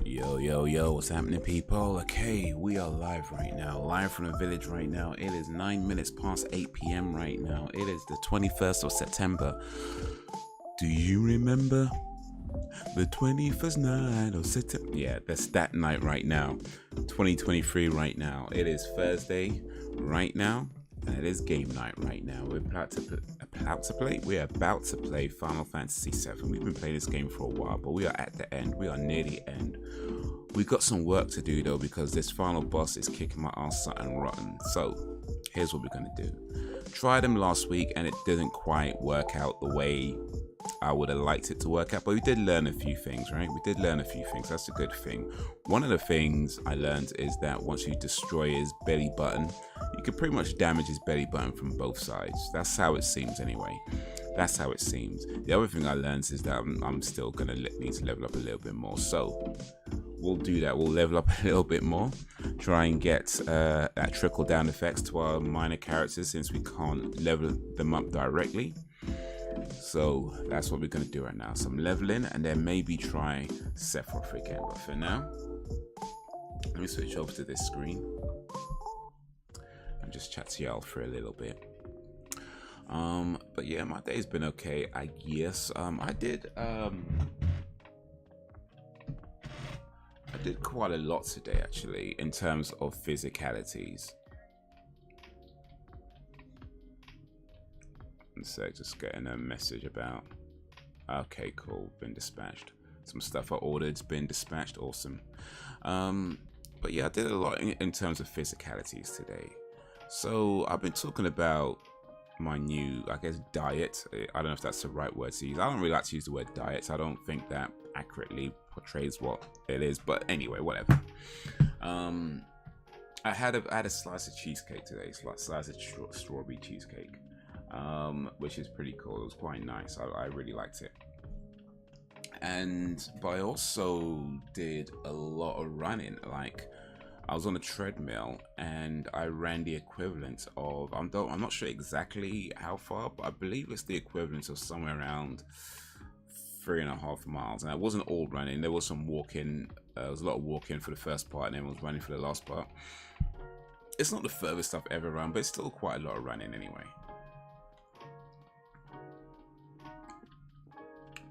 Yo, what's happening, people? Okay, we are live right now, live from the village right now. It is 9 minutes past 8 p.m. right now. It is the 21st of September. Do you remember the 21st night of September? Yeah, that's that night right now. 2023 right now. It is Thursday right now, and it is game night right now. We're about to play Final Fantasy VII. We've been playing this game for a while, but we are at the end. We are near the end. We got some work to do though, because this final boss is kicking my ass something rotten. So here's what we're gonna do. Tried them last week and it didn't quite work out the way I would have liked it to work out, but we did learn a few things, right? We did learn a few things. That's a good thing. One of the things I learned is that once you destroy his belly button, you can pretty much damage his belly button from both sides. That's how it seems anyway. That's how it seems. The other thing I learned is that I'm still gonna need to level up a little bit more. So we'll do that. We'll level up a little bit more, try and get that trickle down effects to our minor characters, since we can't level them up directly. So that's what we're going to do right now. Some leveling, and then maybe try Sephiroth again. But for now, let me switch over to this screen and just chat to y'all for a little bit. But yeah, my day's been okay, I guess. I did quite a lot today, actually, in terms of physicalities. So just getting a message about, okay, cool, been dispatched. Some stuff I ordered's been dispatched. Awesome. But yeah, I did a lot in terms of physicalities today. So I've been talking about my new, I guess, diet. I don't know if that's the right word to use. I don't really like to use the word diet. I don't think that accurately portrays what it is, but anyway, whatever. I had a slice of cheesecake today, slice of strawberry cheesecake. Which is pretty cool. It was quite nice. I really liked it. But I also did a lot of running. Like, I was on a treadmill and I ran the equivalent of, I'm not sure exactly how far, but I believe it's the equivalent of somewhere around 3.5 miles. And it wasn't all running. There was some walking. There was a lot of walking for the first part, and everyone was running for the last part. It's not the furthest I've ever run, but it's still quite a lot of running anyway.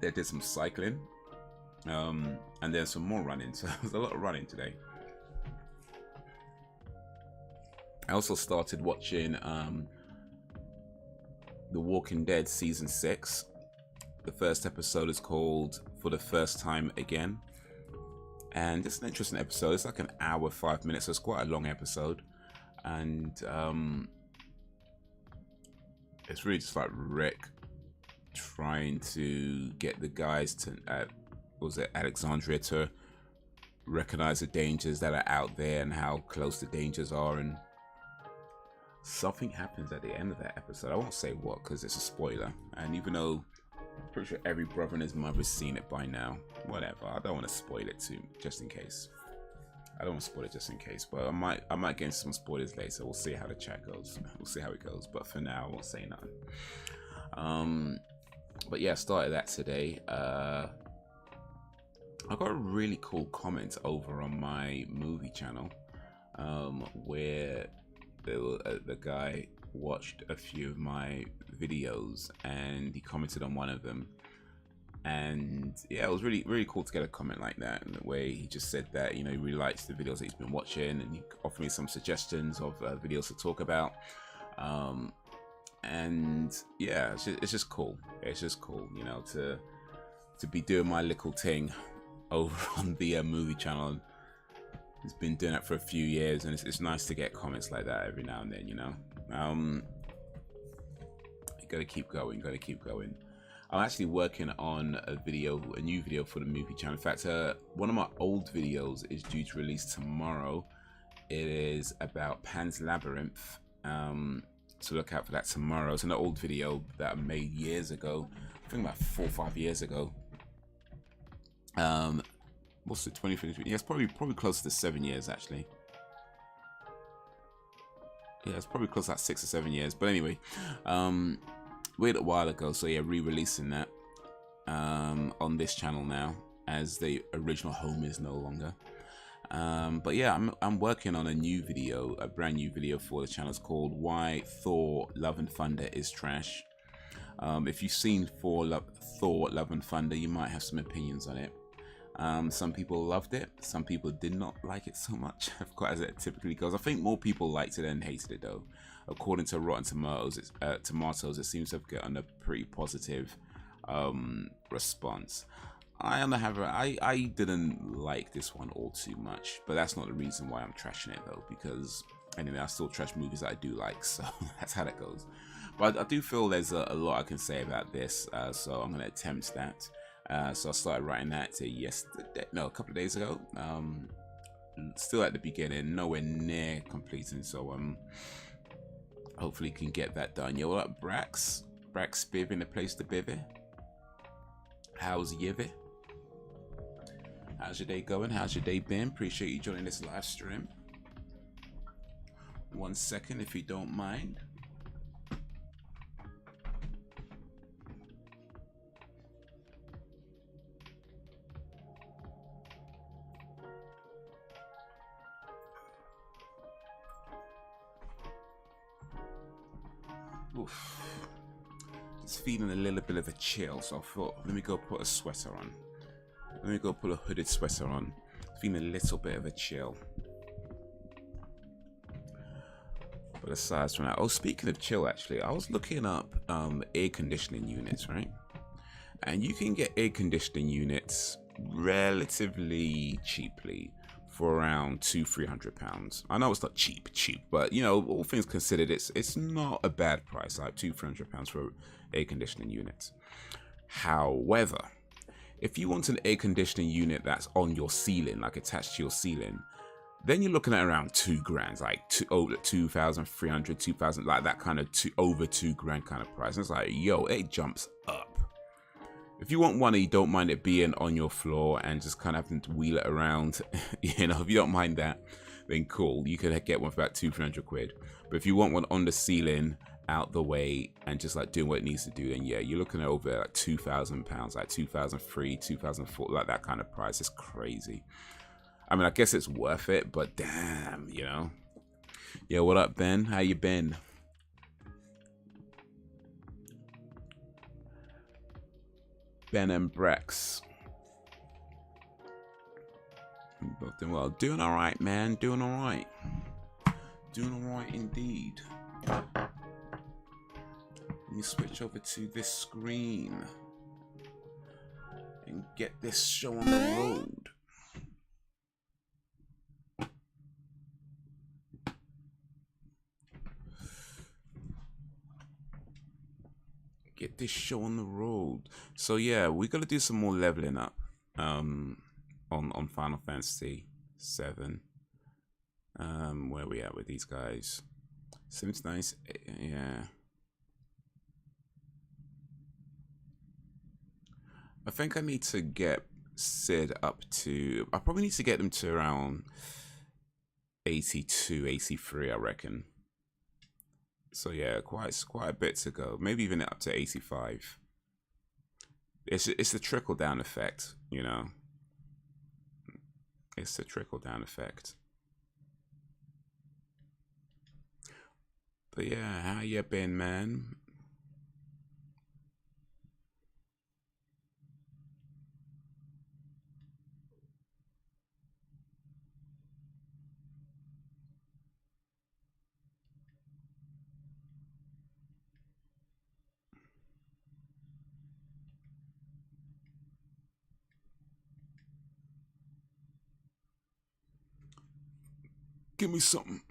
They did some cycling, and there's some more running. So there's a lot of running today. I also started watching The Walking Dead season 6. The first episode is called For the First Time Again, and it's an interesting episode. It's like an hour 5 minutes, so it's quite a long episode, and it's really just like Rick trying to get the guys to Alexandria to recognize the dangers that are out there and how close the dangers are. And something happens at the end of that episode. I won't say what, because it's a spoiler, and even though I'm pretty sure every brother and his mother's seen it by now, whatever, I don't want to spoil it just in case. I don't want to spoil it just in case, but I might get into some spoilers later. We'll see how the chat goes. We'll see how it goes, but for now I won't say nothing. But yeah, I started that today. I got a really cool comment over on my movie channel, where the guy watched a few of my videos and he commented on one of them. And yeah, it was really, really cool to get a comment like that, in the way he just said that, you know, he really likes the videos that he's been watching, and he offered me some suggestions of videos to talk about. And yeah, it's just cool. It's just cool, you know, to be doing my little thing over on the movie channel. It's been doing it for a few years, and it's nice to get comments like that every now and then, you know. You gotta keep going. I'm actually working on a new video for the movie channel. In fact, one of my old videos is due to release tomorrow. It is about Pan's Labyrinth. So look out for that tomorrow. It's an old video that I made years ago. I think about 4 or 5 years ago. What's it, 2023? Yeah, it's probably close to 7 years, actually. Yeah, it's probably close to like 6 or 7 years. But anyway, we did it a while ago, so yeah, re-releasing that on this channel now. as the original home is no longer. But yeah, I'm working on a new video, a brand new video for the channel. It's called Why Thor Love and Thunder is Trash. If you've seen Thor Love and Thunder, you might have some opinions on it. Some people loved it, some people did not like it so much, quite as it typically goes. I think more people liked it than hated it though. According to Rotten Tomatoes, it seems to have gotten a pretty positive response. I didn't like this one all too much, but that's not the reason why I'm trashing it though, because anyway, I still trash movies that I do like, so that's how that goes. But I do feel there's a lot I can say about this, so I'm going to attempt that. So I started writing that a couple of days ago. Still at the beginning, nowhere near completing, so hopefully can get that done. Yo, what up, Brax Biv in the place to bivvy. How's Yivy? How's your day going? How's your day been? Appreciate you joining this live stream. 1 second if you don't mind. Oof. Just feeling a little bit of a chill, so I thought, let me go put a sweater on. Let me go put a hooded sweater on. Feeling a little bit of a chill. But aside from that, oh, speaking of chill, actually, I was looking up air conditioning units, right? And you can get air conditioning units relatively cheaply for around £200-300. I know it's not cheap, but you know, all things considered, it's not a bad price, like £200-300 for air conditioning units. However, if you want an air conditioning unit that's on your ceiling, like attached to your ceiling, then you're looking at around £2,000, like 2,300, 2,000, like that kind of over £2,000 kind of price. And it's like, yo, it jumps up. If you want one and you don't mind it being on your floor and just kind of having to wheel it around, you know, if you don't mind that, then cool. You could get one for about £200-300. But if you want one on the ceiling, out the way, and just like doing what it needs to do, then yeah, you're looking at over like £2,000, like 2,003, 2,004, like that kind of price. It's crazy. I mean, I guess it's worth it, but damn, you know. Yo, what up, Ben? How you been? Ben and Brex. Both doing well. Doing all right, man. Doing all right. Doing all right indeed. Let me switch over to this screen and get this show on the road. Get this show on the road. So yeah, we gotta do some more leveling up on Final Fantasy VII. Where are we at with these guys? Seems nice. Yeah. I think I need to get Sid up to, I probably need to get them to around 82, 83, I reckon. So yeah, quite a bit to go. Maybe even up to 85. It's the trickle down effect, you know. It's the trickle down effect. But yeah, how you been, man? Give me something.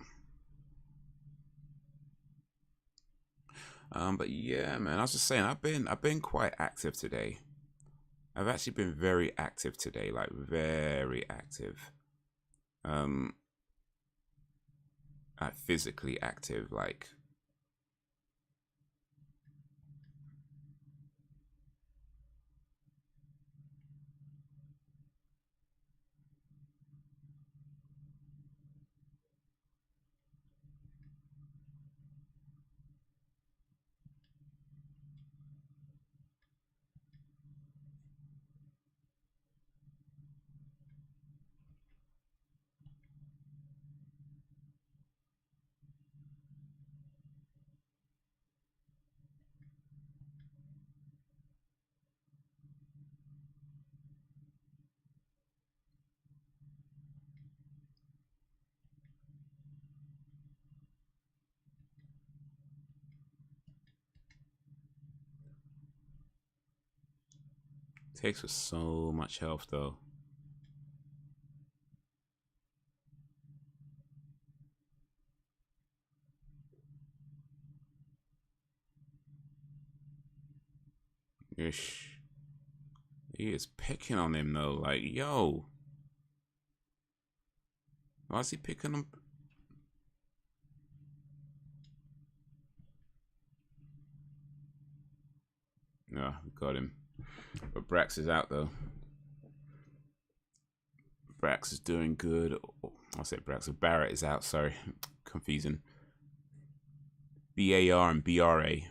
But yeah, man, I was just saying, I've been quite active today. I've actually been very active today, like very active. Like physically active, like. Takes with so much health though. Ish. He is picking on him though, like, yo. Why is he picking him? No, we got him. But Brax is out though. Brax is doing good. I said Brax. Barrett is out, sorry. Confusing. BAR and BRA.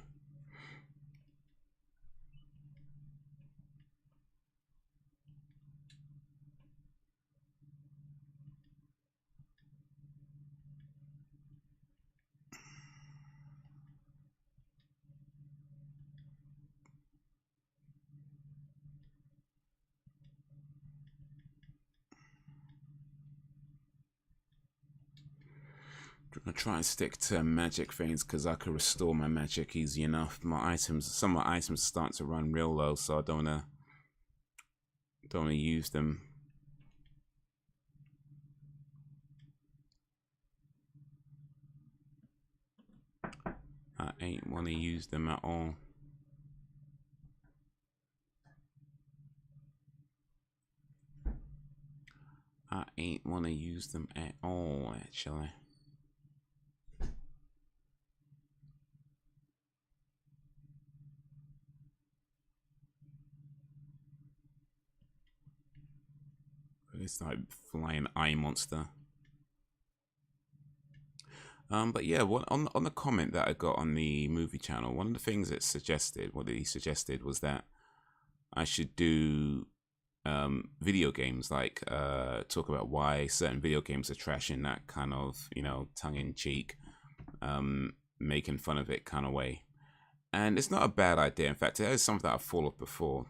I'm gonna try and stick to magic things because I can restore my magic easy enough. My items, some of my items start to run real low, so I don't wanna use them. I ain't wanna use them at all. I ain't wanna use them at all, actually. It's like flying eye monster. But yeah, on the comment that I got on the movie channel, one of the things it suggested, what he suggested was that I should do video games, like talk about why certain video games are trash in that kind of, you know, tongue-in-cheek, making fun of it kind of way. And it's not a bad idea. In fact, it is something that I've thought of before.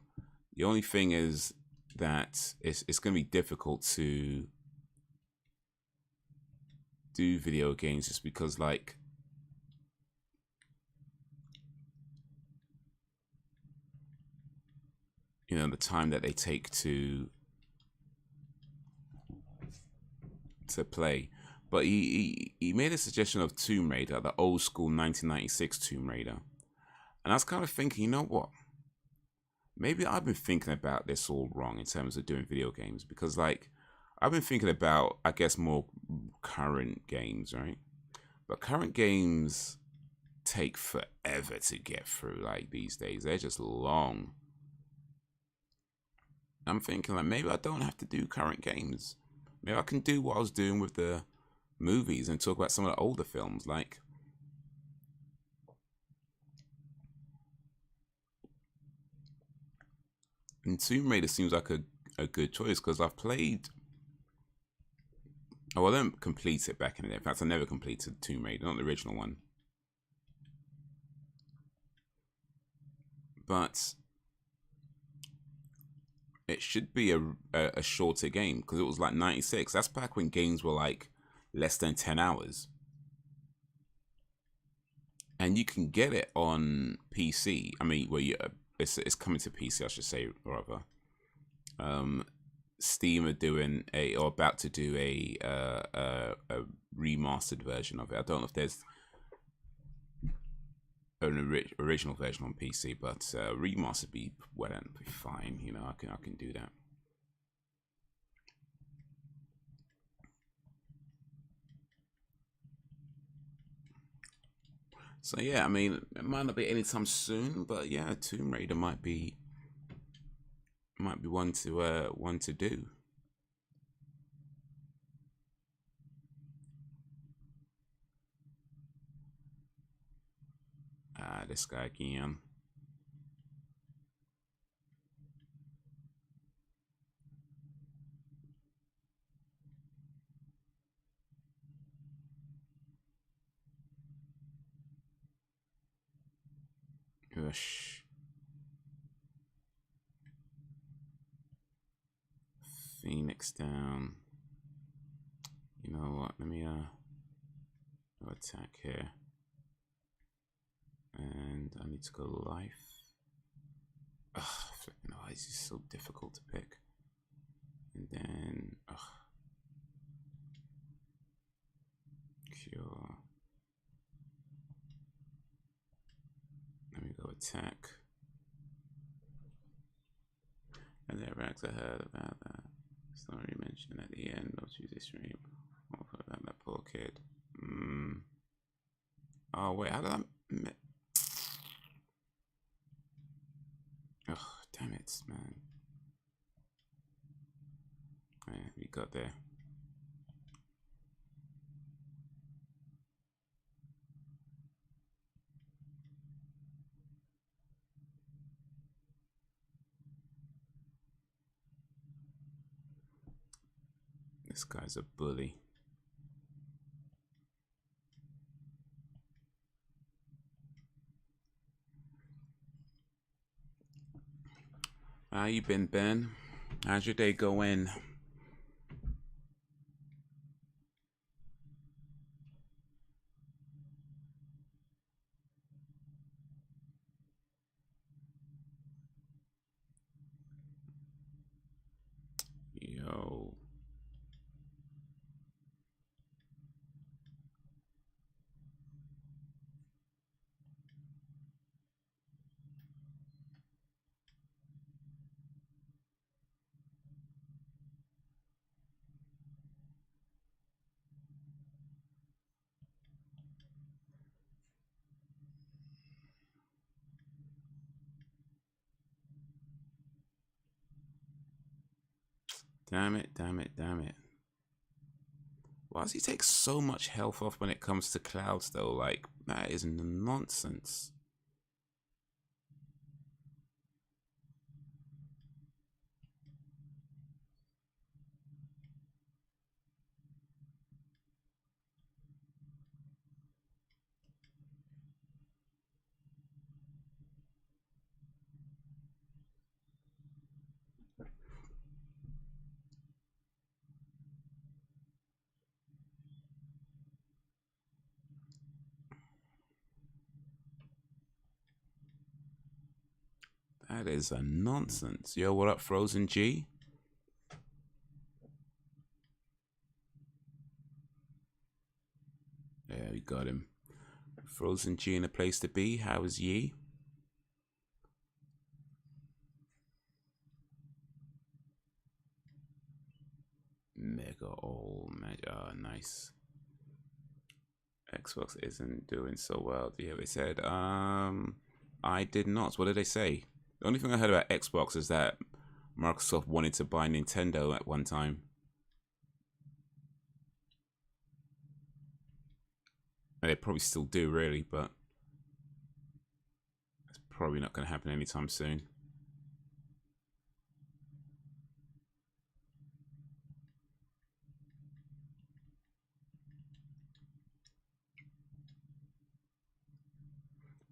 The only thing is that it's going to be difficult to do video games just because, like, you know, the time that they take to play. But he made a suggestion of Tomb Raider, the old school 1996 Tomb Raider. And I was kind of thinking, you know what? Maybe I've been thinking about this all wrong in terms of doing video games, because, like, I've been thinking about, I guess, more current games, right? But current games take forever to get through, like, these days. They're just long. I'm thinking, like, maybe I don't have to do current games. Maybe I can do what I was doing with the movies and talk about some of the older films, like... And Tomb Raider seems like a good choice because I've played... Oh, I didn't complete it back in the day. In fact, I never completed Tomb Raider, not the original one. But it should be a shorter game because it was like 96. That's back when games were like less than 10 hours. And you can get it on PC. I mean, well, yeah, it's coming to PC, I should say, rather. Steam are doing or about to do a remastered version of it. I don't know if there's an original version on PC, but remastered be well and be fine. You know, I can do that. So yeah, I mean, it might not be anytime soon, but yeah, Tomb Raider might be one to do. This guy again. Gosh. Phoenix down. You know what? Let me attack here. And I need to go life. Ugh, flipping why is this so difficult to pick? And then, cure. Let me go attack. And then Rags, I heard about that story mentioned at the end of Tuesday stream. About that poor kid. Oh wait, how did I? Oh damn it, man. Yeah, we got there. This guy's a bully. How you been, Ben? How's your day going? Yo. Damn it, damn it, damn it. Why does he take so much health off when it comes to clouds though? Like, that is nonsense. That is a nonsense. Yo, what up, Frozen G? Yeah, we got him. Frozen G in a place to be. How is ye? Mega all mega nice. Xbox isn't doing so well. Yeah, they said. I did not. What did they say? The only thing I heard about Xbox is that Microsoft wanted to buy Nintendo at one time. And they probably still do, really, but it's probably not going to happen anytime soon.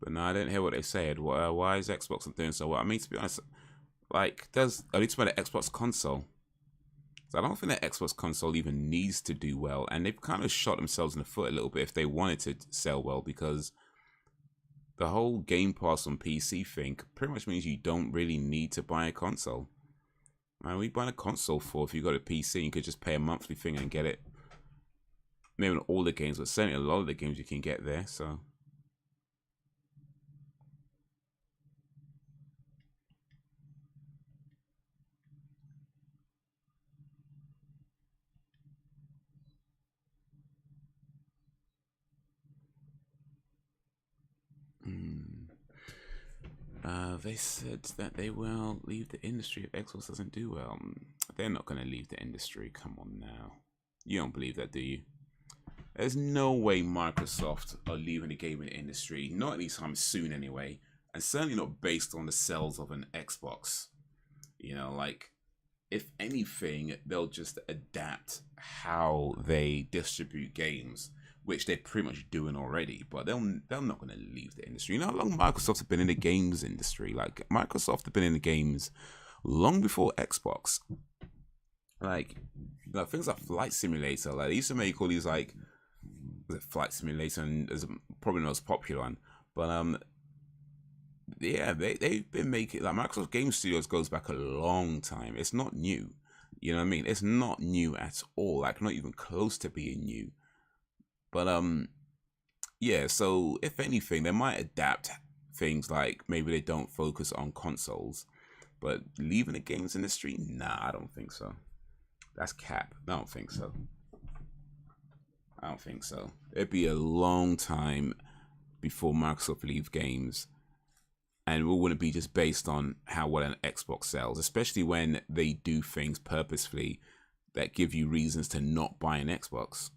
But no, I didn't hear what they said. Why is Xbox not doing so well? I mean, to be honest, like, I need to buy the Xbox console. So I don't think that Xbox console even needs to do well. And they've kind of shot themselves in the foot a little bit if they wanted to sell well, because the whole Game Pass on PC thing pretty much means you don't really need to buy a console. Man, we buy a console for if you got a PC, you could just pay a monthly thing and get it. Maybe not all the games, but certainly a lot of the games you can get there, so. They said that they will leave the industry if Xbox doesn't do well. They're not going to leave the industry. Come on now. You don't believe that, do you? There's no way Microsoft are leaving the gaming industry. Not anytime soon anyway. And certainly not based on the sales of an Xbox. You know, like, if anything, they'll just adapt how they distribute games, which they're pretty much doing already, but they're not going to leave the industry. You know how long Microsoft have been in the games industry? Like, Microsoft have been in the games long before Xbox. Like, things like Flight Simulator, like, they used to make all these, like, Flight Simulator, and is probably the most popular one, but yeah, they've been making, like, Microsoft Game Studios goes back a long time. It's not new. You know what I mean? It's not new at all. Like, not even close to being new. But yeah, so if anything, they might adapt things, like maybe they don't focus on consoles, but leaving the games industry, nah, I don't think so. That's cap. I don't think so. I don't think so. It'd be a long time before Microsoft leave games, and it wouldn't be just based on how well an Xbox sells, especially when they do things purposefully that give you reasons to not buy an Xbox.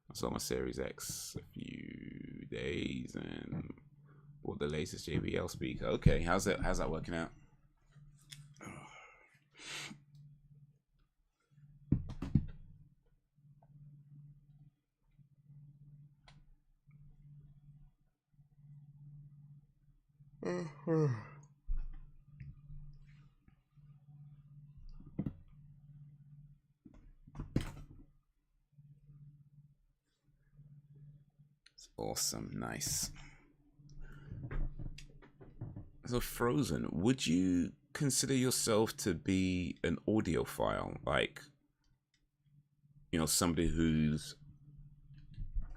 I saw my Series X a few days and bought the latest JBL speaker. Okay, how's that working out? It's awesome, nice. So Frozen, would you consider yourself to be an audiophile? Like, you know, somebody who's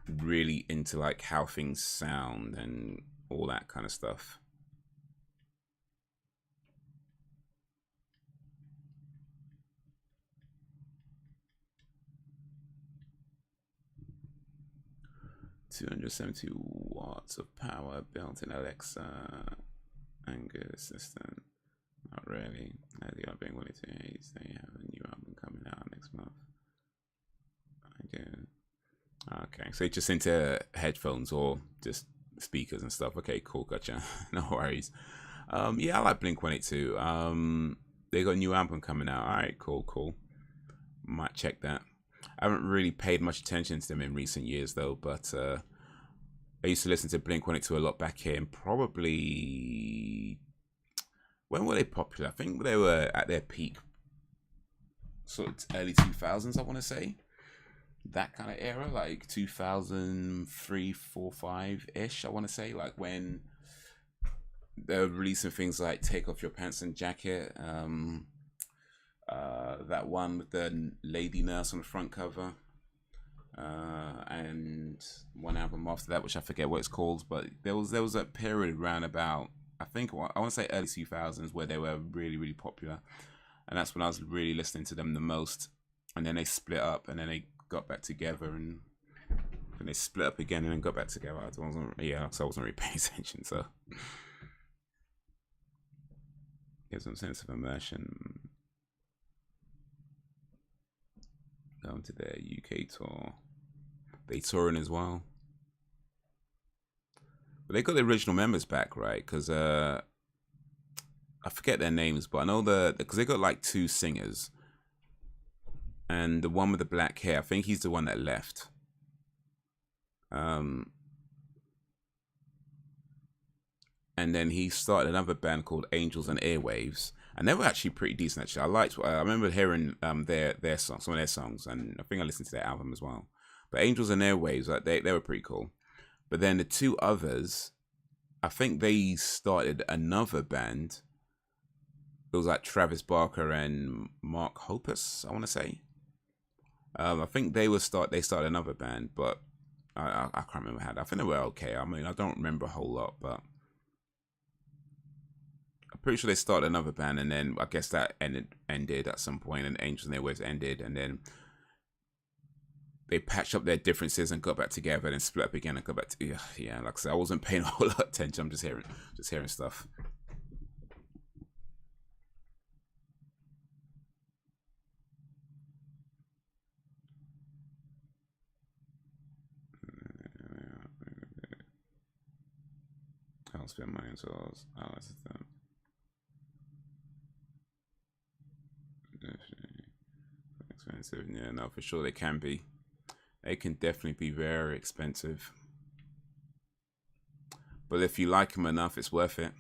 really into like how things sound and all that kind of stuff? $270 watts of power, built-in Alexa, and good assistant. Not really. The are being willing to Haze. They have a new album coming out next month. I do. Okay, so you're just into headphones or just speakers and stuff. Okay, cool, gotcha. No worries. Yeah, I like Blink-182. They got a new album coming out. All right, cool. Might check that. I haven't really paid much attention to them in recent years though, but I used to listen to Blink-182 a lot back here, and probably, when were they popular? I think they were at their peak, sort of early 2000s, I want to say. That kind of era, like 2003, 4, 5-ish, I want to say, like when they were releasing things like Take Off Your Pants and Jacket, that one with the lady nurse on the front cover, and one album after that, which I forget what it's called, but there was a period around about, I think, I want to say early 2000s, where they were really popular, and that's when I was really listening to them the most. And then they split up, and then they got back together, and they split up again, and then got back together. So I wasn't really paying attention. So gives some sense of immersion. Going to their UK tour. They touring as well. But they got the original members back, right? Because I forget their names, but I know because they got like 2 singers. And the one with the black hair, I think he's the one that left. And then he started another band called Angels and Airwaves, and they were actually pretty decent. Actually, I remember hearing their songs, some of their songs, and I think I listened to their album as well. But Angels and Airwaves, like they were pretty cool. But then the 2 others, I think they started another band. It was like Travis Barker and Mark Hoppus, I want to say. I think they started another band, but I can't remember how. I think they were okay. I mean, I don't remember a whole lot, but I'm pretty sure they started another band, and then I guess that ended at some point, and Angels and Airwaves ended, and then they patched up their differences and got back together, and then split up again and got back to yeah. Like I said, I wasn't paying a whole lot of attention. I'm just hearing stuff. I'll spend money on tools. I'll assist them. Expensive, yeah, no, for sure they can be. They can definitely be very expensive. But if you like them enough, it's worth it.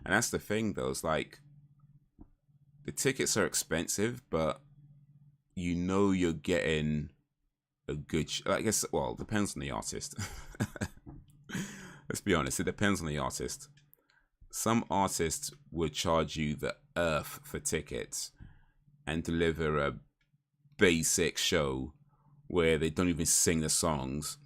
And that's the thing, though. It's like the tickets are expensive, but you know you're getting a good. I guess. Well, it depends on the artist. Let's be honest. It depends on the artist. Some artists would charge you the earth for tickets and deliver a basic show where they don't even sing the songs.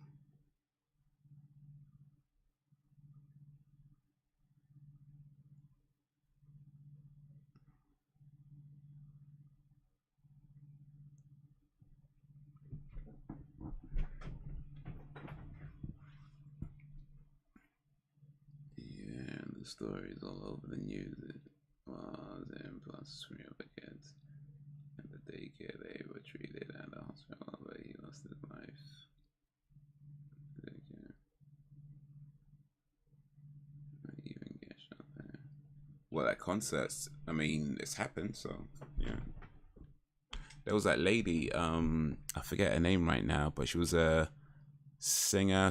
The stories all over the news. It was in plus 3 other kids. And the daycare they were treated at the hospital, but he lost his life. Not even get shot there. Well, at concerts, I mean, it's happened, so yeah. There was that lady, I forget her name right now, but she was a singer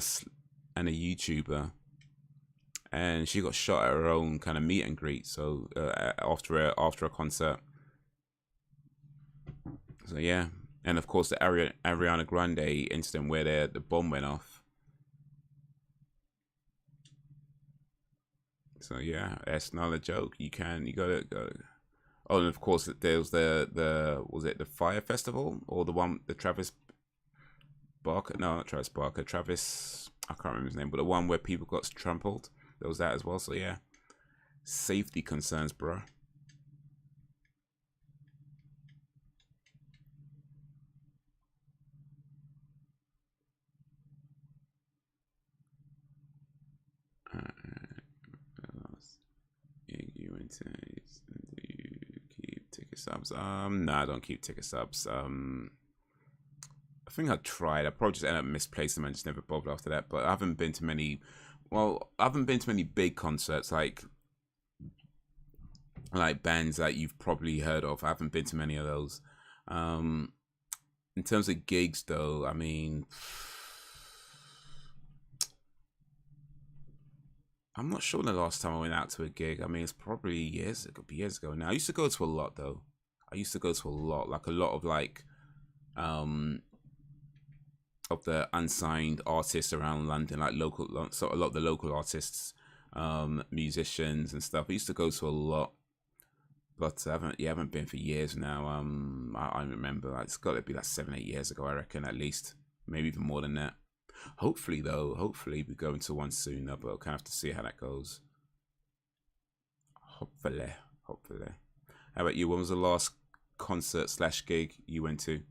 and a YouTuber. And she got shot at her own kind of meet and greet. So after a concert. So yeah, and of course the Ariana Grande incident where the bomb went off. So yeah, that's not a joke. You gotta go. Oh, and of course there's the was it the Fire Festival or the Travis Barker? No, not Travis Barker. Travis, I can't remember his name, but the one where people got trampled. There was that as well. So yeah, safety concerns, bro. You do you keep ticket subs? No, I don't keep ticket subs. I think I tried. I probably just ended up misplacing them and just never bothered after that. But I haven't been to many. Well, I haven't been to many big concerts like bands that you've probably heard of. I haven't been to many of those. In terms of gigs, though, I mean, I'm not sure the last time I went out to a gig. I mean, it's probably years. It could be years ago now. I used to go to a lot, though. I used to go to a lot of the unsigned artists around London, like so a lot of the local artists, musicians and stuff. I used to go to a lot, but I haven't been for years now. I remember like, it's got to be like 7-8 years ago, I reckon, at least, maybe even more than that. Hopefully we go into one soon, but we'll kind of have to see how that goes. Hopefully. How about you? When was the last concert / gig you went to?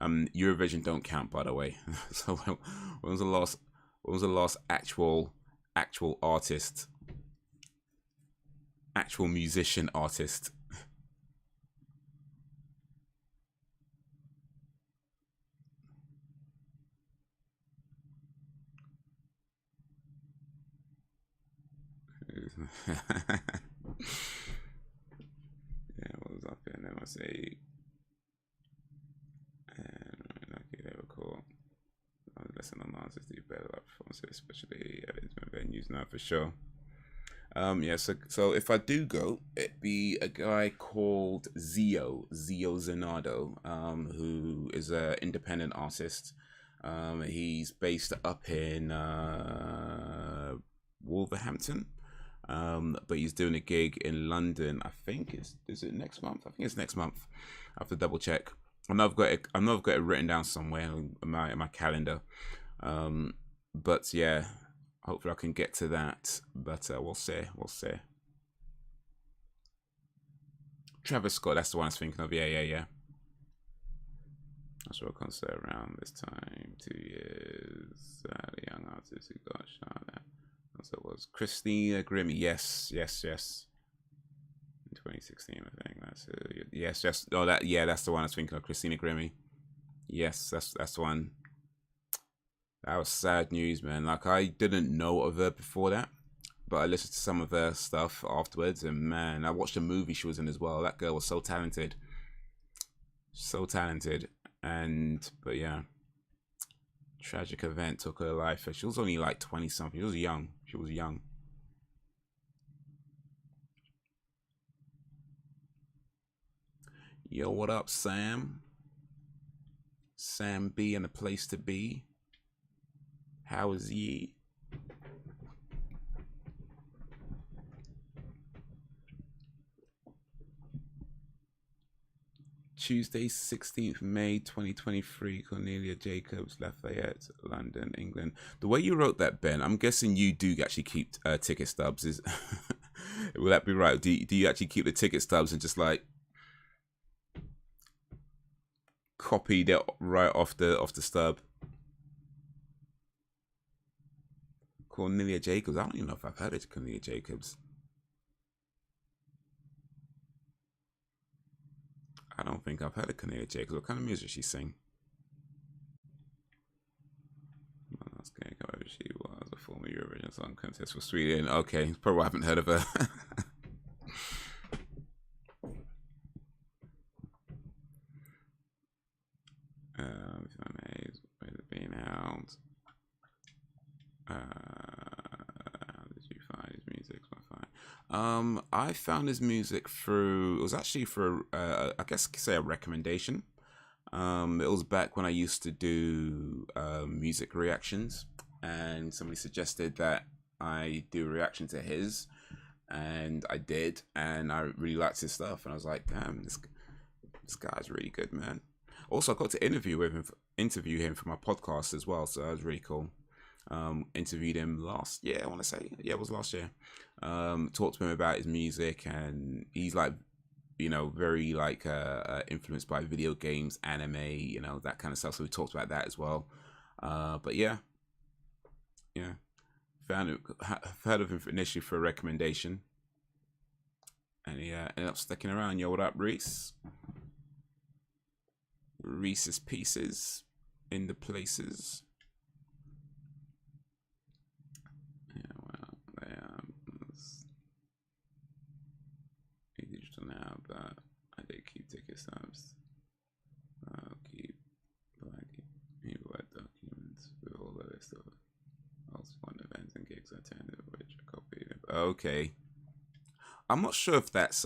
Eurovision don't count, by the way. So when was the last actual artist, actual musician artist? Yeah, what was up here? Then I say, and okay, they were cool. I was listening on artists do better live performances, especially at intimate venues now for sure. Yeah, so if I do go, it'd be a guy called Zio Zanardo, who is an independent artist. He's based up in Wolverhampton. But he's doing a gig in London. I think is it next month? I think it's next month. I have to double check. I know I've got it written down somewhere in my calendar. But yeah, hopefully I can get to that. But we'll see. Travis Scott, that's the one I was thinking of. Yeah. I saw a concert around this time, 2 years. The young artist who got shot at. So it was Christina Grimmie. Yes. In 2016, I think that's it. Yes. Oh, that's the one I was thinking of. Christina Grimmie. Yes, that's the one. That was sad news, man. Like, I didn't know of her before that, but I listened to some of her stuff afterwards, and man, I watched a movie she was in as well. That girl was so talented. But yeah, tragic event took her life. She was only like 20 something. She was young. Yo, what up, Sam? Sam B and a place to be. How is ye? Tuesday, 16th May 2023, Cornelia Jacobs, Lafayette, London, England. The way you wrote that, Ben, I'm guessing you do actually keep ticket stubs. Is will that be right? Do you actually keep the ticket stubs and just like copy that right off the stub? Cornelia Jacobs. I don't even know if I've heard of Cornelia Jacobs. I don't think I've heard of Cornelia Jacobs. What kind of music she sing? She was a former Eurovision Song Contest for Sweden. Okay, probably haven't heard of her. Being out. How did you find his music? I found his music through. It was actually for, I guess, say a recommendation. It was back when I used to do music reactions, and somebody suggested that I do a reaction to his, and I did, and I really liked his stuff, and I was like, damn, this guy's really good, man. Also, I got to interview him for my podcast as well, so that was really cool. Interviewed him last year, I want to say. Yeah, it was last year. Talked to him about his music, and he's like, you know, very like influenced by video games, anime, you know, that kind of stuff. So we talked about that as well. But yeah, heard of him initially for a recommendation, and he ended up sticking around. Yo, what up, Reese? Reese's Pieces in the places. Yeah, well, they digital now, but I did keep ticket stubs. I'll keep Word documents with all the list of most fun events and gigs I attended, which I copied. Okay. I'm not sure if that's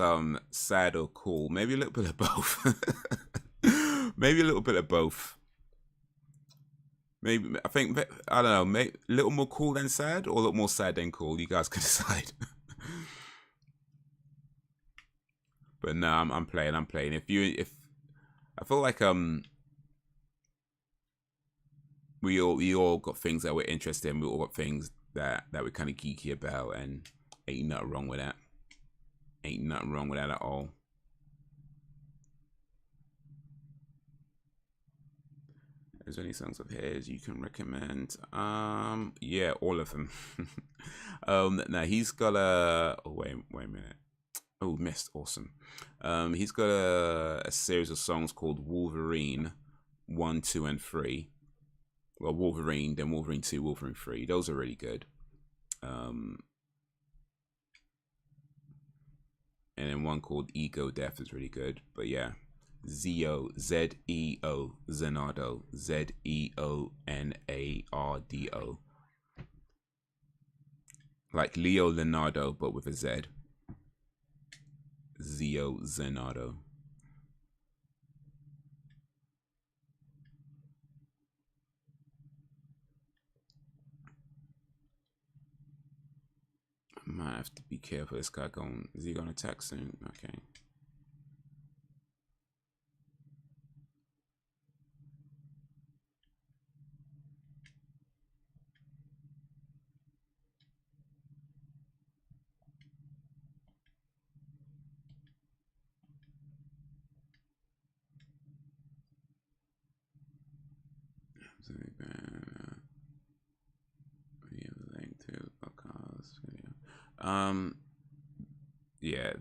sad or cool. Maybe a little bit of both. Maybe a little bit of both. Maybe I think I don't know. Maybe a little more cool than sad, or a little more sad than cool. You guys can decide. But no, I'm playing. If I feel like we all got things that we're interested in. We all got things that we're kind of geeky about, and ain't nothing wrong with that. Ain't nothing wrong with that at all. Is there any songs of his you can recommend? Yeah, all of them. Now he's got a. Oh, wait a minute. Oh, missed. Awesome. He's got a series of songs called Wolverine 1, 2, and 3. Well, Wolverine, then Wolverine 2, Wolverine 3. Those are really good. And then one called Ego Death is really good. But yeah, Zeo, Z-E-O, Zenardo, Z-E-O-N-A-R-D-O. Like Leo Leonardo, but with a Z. Zeo Zenardo. I might have to be careful. This guy going. Is he going to attack soon? Okay. Link to podcast video. Yeah,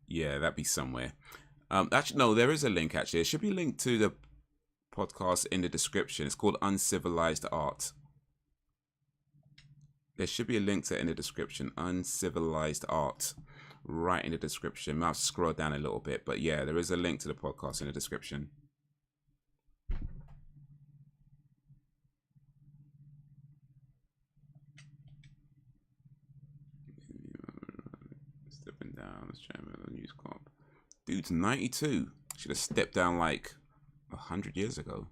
yeah, that'd be somewhere. Actually, no, there is a link. Actually, it should be linked to the podcast in the description. It's called Uncivilized Art. There should be a link to it in the description. Uncivilized Art, right in the description. Might have to scroll down a little bit, but yeah, there is a link to the podcast in the description. Stepping down as chairman of the News Corp. Dude's 92. Should have stepped down like 100 years ago.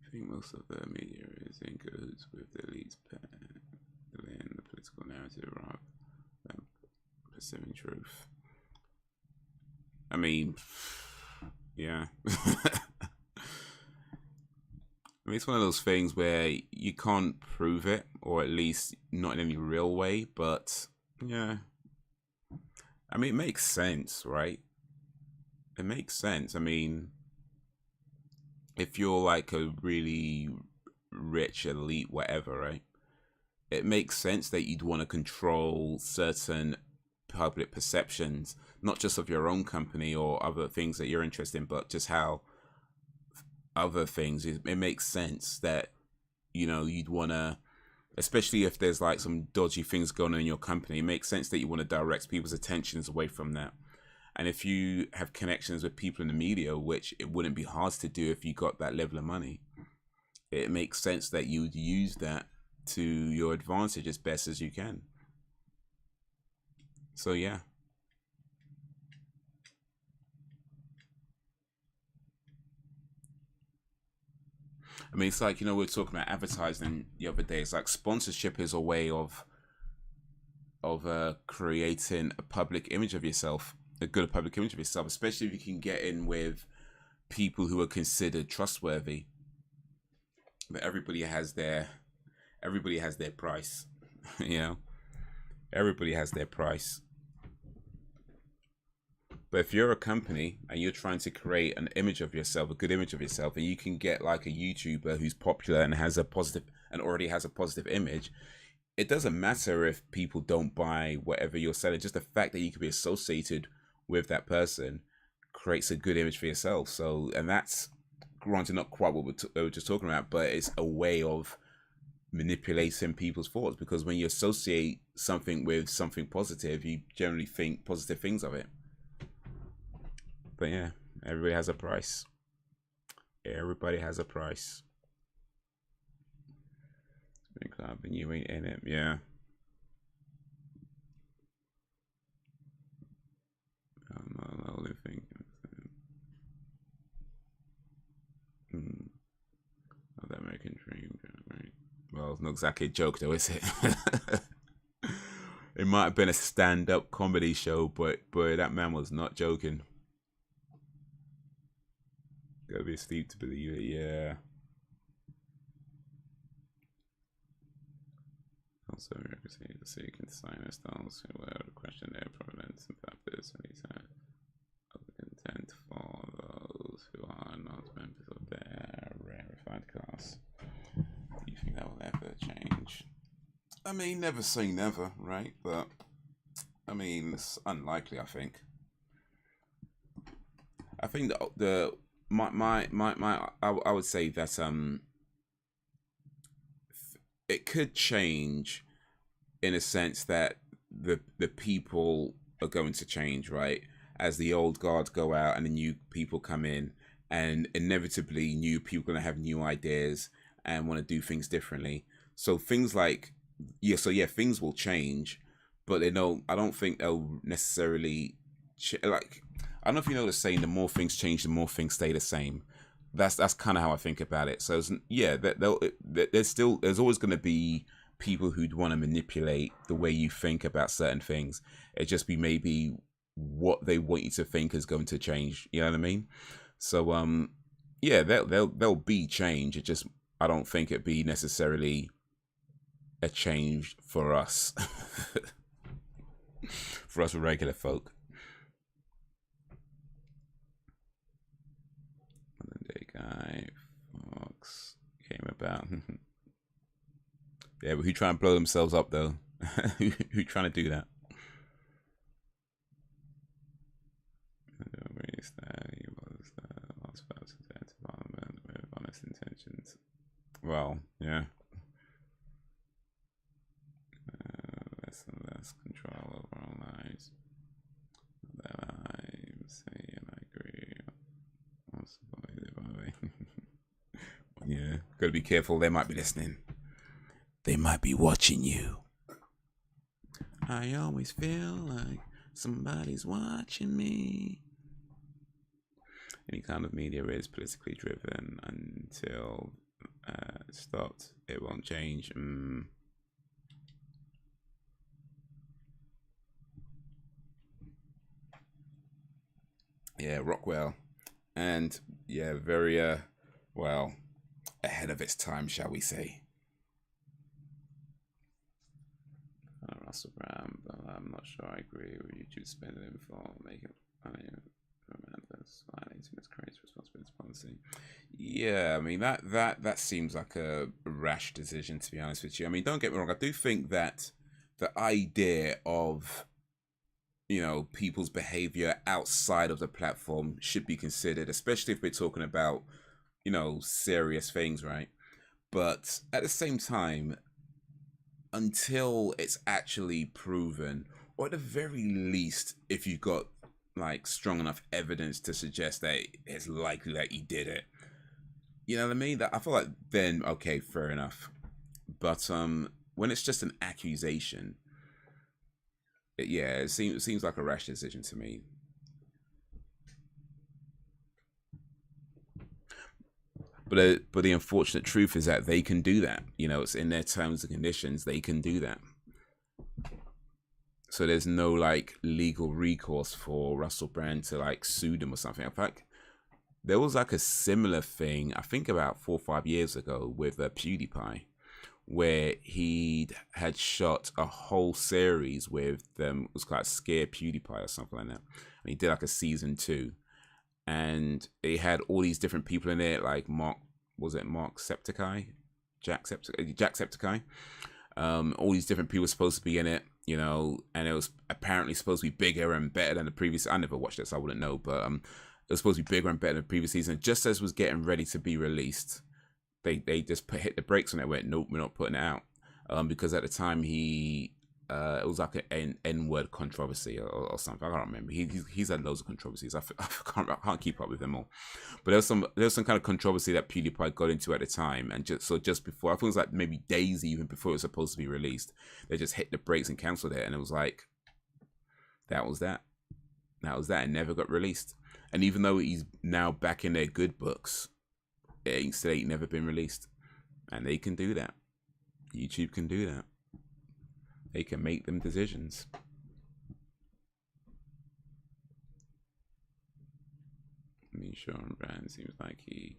I think most of the media is in cahoots with the elites in the political narrative rather than pursuing truth. I mean, yeah. I mean, it's one of those things where you can't prove it, or at least not in any real way, but yeah. I mean, it makes sense, right? It makes sense. I mean, if you're like a really rich elite, whatever, right? It makes sense that you'd want to control certain public perceptions, not just of your own company or other things that you're interested in, but just how other things. It makes sense that, you know, you'd want to, especially if there's like some dodgy things going on in your company, it makes sense that you want to direct people's attentions away from that. And if you have connections with people in the media, which it wouldn't be hard to do if you got that level of money, it makes sense that you would use that to your advantage as best as you can. So yeah. I mean, it's like, you know, we were talking about advertising the other day. It's like sponsorship is a way of creating a public image of yourself, a good public image of yourself, especially if you can get in with people who are considered trustworthy. But everybody has their price. You know, everybody has their price. But if you're a company and you're trying to create an image of yourself, a good image of yourself, and you can get like a YouTuber who's popular and has a positive and already has a positive image, it doesn't matter if people don't buy whatever you're selling. Just the fact that you can be associated with that person creates a good image for yourself. So, and that's granted not quite what we were just talking about, but it's a way of manipulating people's thoughts, because when you associate something with something positive, you generally think positive things of it. But yeah, everybody has a price. Everybody has a price. Club and you ain't in it, yeah. I'm not only thinking. Oh, that American dream, right? Well, it's not exactly a joke though, is it? It might have been a stand-up comedy show, but boy, that man was not joking. Gotta be asleep to believe it, yeah. Also, the city can sign us those who will question their provenance and purpose, and he said, of content for those who are not members of their rarefied class. Do you think that will ever change? I mean, never say never, right? But I mean, it's unlikely. I think that I would say that it could change in a sense that the people are going to change, right? As the old guard go out and the new people come in, and inevitably new people are going to have new ideas and want to do things differently. So things like, things will change, but I don't think they'll necessarily like, I don't know if you know the saying, the more things change, the more things stay the same. That's kind of how I think about it. So yeah, there's always going to be people who'd want to manipulate the way you think about certain things. It just be maybe what they want you to think is going to change. You know what I mean? So yeah, there'll be change. It just, I don't think it'd be necessarily a change for us, for us regular folk. Monday Guy Fox came about. Yeah, but who trying to blow themselves up though? Who trying to do that? Well, yeah. Less and less control over our lives. That I'm saying I agree. Yeah, gotta be careful. They might be listening. They might be watching you. I always feel like somebody's watching me. Any kind of media is politically driven until stopped. It won't change. Yeah, Rockwell. And yeah, very well, ahead of its time, shall we say. Russell Brand, but I'm not sure I agree with YouTube spending for making money from adverts violating its creative responsibility policy. Yeah, I mean that seems like a rash decision, to be honest with you. I mean, don't get me wrong, I do think that the idea of, you know, people's behavior outside of the platform should be considered, especially if we're talking about, you know, serious things, right? But at the same time, until it's actually proven, or at the very least, if you've got like strong enough evidence to suggest that it's likely that he did it, you know what I mean? That I feel like then okay, fair enough. But when it's just an accusation, it seems like a rash decision to me. But the unfortunate truth is that they can do that. You know, it's in their terms and conditions. They can do that. So there's no like legal recourse for Russell Brand to like sue them or something. In fact, there was like a similar thing, I think about 4 or 5 years ago with PewDiePie, where he had shot a whole series with them. It was called Scare PewDiePie or something like that. And he did like a season 2. And it had all these different people in it, like Mark Septiceye? Jack Septiceye. All these different people were supposed to be in it, you know, and it was apparently supposed to be bigger and better than the previous. I never watched it, so I wouldn't know, but it was supposed to be bigger and better than the previous season. Just as it was getting ready to be released, they just hit the brakes on it. Went, nope, we're not putting it out, because at the time it was like an N-word controversy or something. I can't remember. He's had loads of controversies. I can't keep up with them all. But there was some kind of controversy that PewDiePie got into at the time, and just before, I think it was like maybe days even before it was supposed to be released, they just hit the brakes and cancelled it, and it was like that was that. It never got released. And even though he's now back in their good books, it still ain't never been released. And they can do that. YouTube can do that. They can make them decisions. I mean, Sean Brand seems like he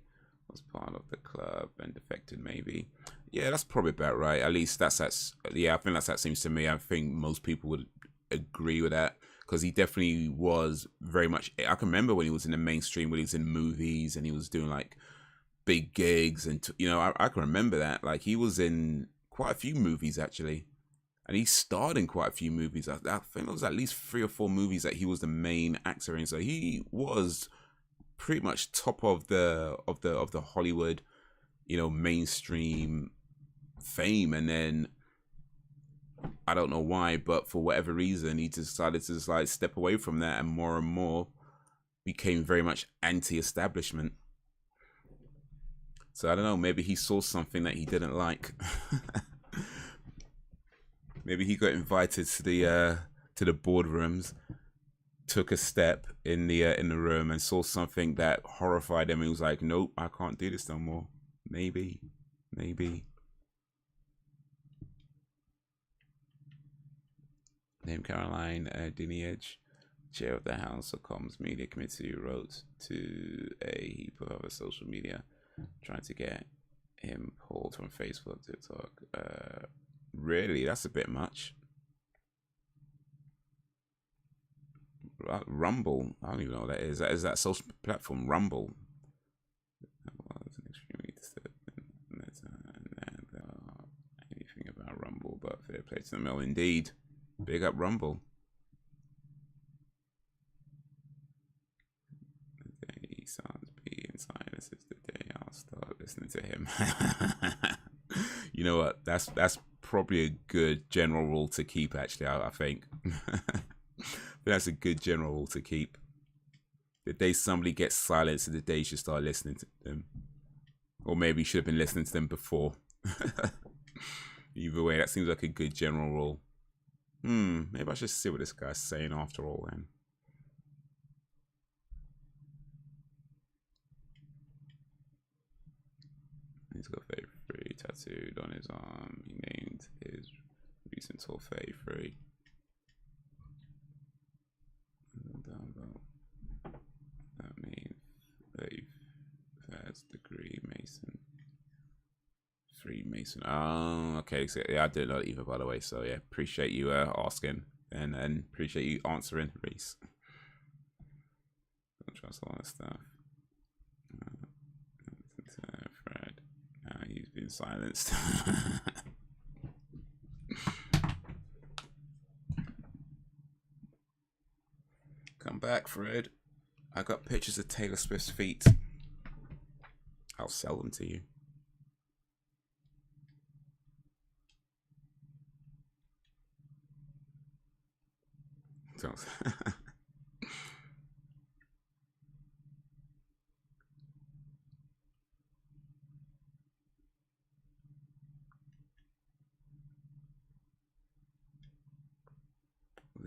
was part of the club and defected, maybe. Yeah, that's probably about right. At least that's yeah, I think that seems to me. I think most people would agree with that, because he definitely was very much. I can remember when he was in the mainstream, when he was in movies and he was doing like big gigs, and you know, I can remember that. Like, he was in quite a few movies actually. And he starred in quite a few movies. I think it was at least 3 or 4 movies that he was the main actor in. So he was pretty much top of the Hollywood, you know, mainstream fame. And then I don't know why, but for whatever reason, he decided to just like step away from that, and more became very much anti-establishment. So I don't know. Maybe he saw something that he didn't like. Maybe he got invited to the boardrooms, took a step in the room, and saw something that horrified him. He was like, "Nope, I can't do this no more." Maybe. Name Caroline Diniage, chair of the House of Comms Media Committee, wrote to a heap of other social media trying to get him pulled from Facebook, TikTok. Really, that's a bit much. Rumble, I don't even know what that is. Is that social platform, Rumble? Anything about Rumble, but fair play to them. Oh, indeed, big up Rumble. The day Sans be in silence is the day I'll start listening to him. You know what? That's probably a good general rule to keep. Actually, I think that's a good general rule to keep. The day somebody gets silenced, the day you should start listening to them, or maybe you should have been listening to them before. Either way, that seems like a good general rule. Maybe I should see what this guy's saying after all then. He's got 33 tattooed on his arm. He named his recent tour 33. That means 31st degree Mason. Freemason. Oh, okay. So yeah, I didn't know that either, by the way. So yeah, appreciate you asking and appreciate you answering, Reese. Don't trust all that stuff. Fred. He's been silenced. Come back, Fred. I got pictures of Taylor Swift's feet. I'll sell them to you.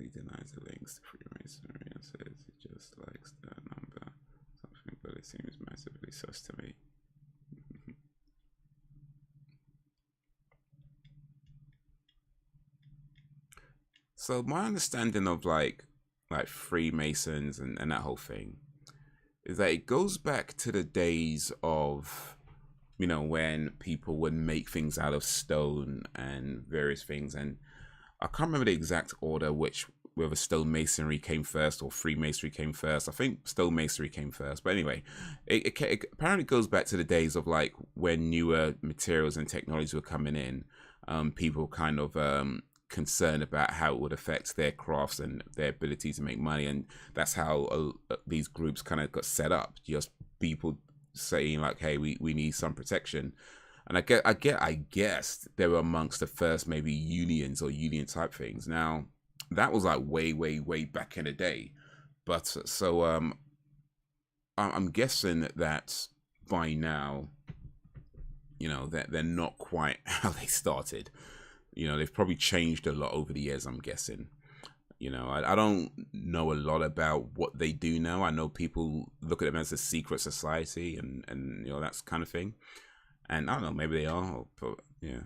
He denies the links to Freemasonry and says he just likes the number something, but it seems massively sus to me. So my understanding of like Freemasons and that whole thing is that it goes back to the days of, you know, when people would make things out of stone and various things, and I can't remember the exact order whether stonemasonry came first or Freemasonry came first. I think stonemasonry came first, but anyway, it apparently goes back to the days of like when newer materials and technologies were coming in. People kind of concerned about how it would affect their crafts and their ability to make money, and that's how these groups kind of got set up. Just people saying like, "Hey, we need some protection." And I guess they were amongst the first maybe unions or union type things. Now, that was like way back in the day. But so I'm guessing that by now, you know, that they're not quite how they started. You know, they've probably changed a lot over the years, I'm guessing. You know, I don't know a lot about what they do now. I know people look at them as a secret society and you know, that's kind of thing. And I don't know, maybe they are, or yeah.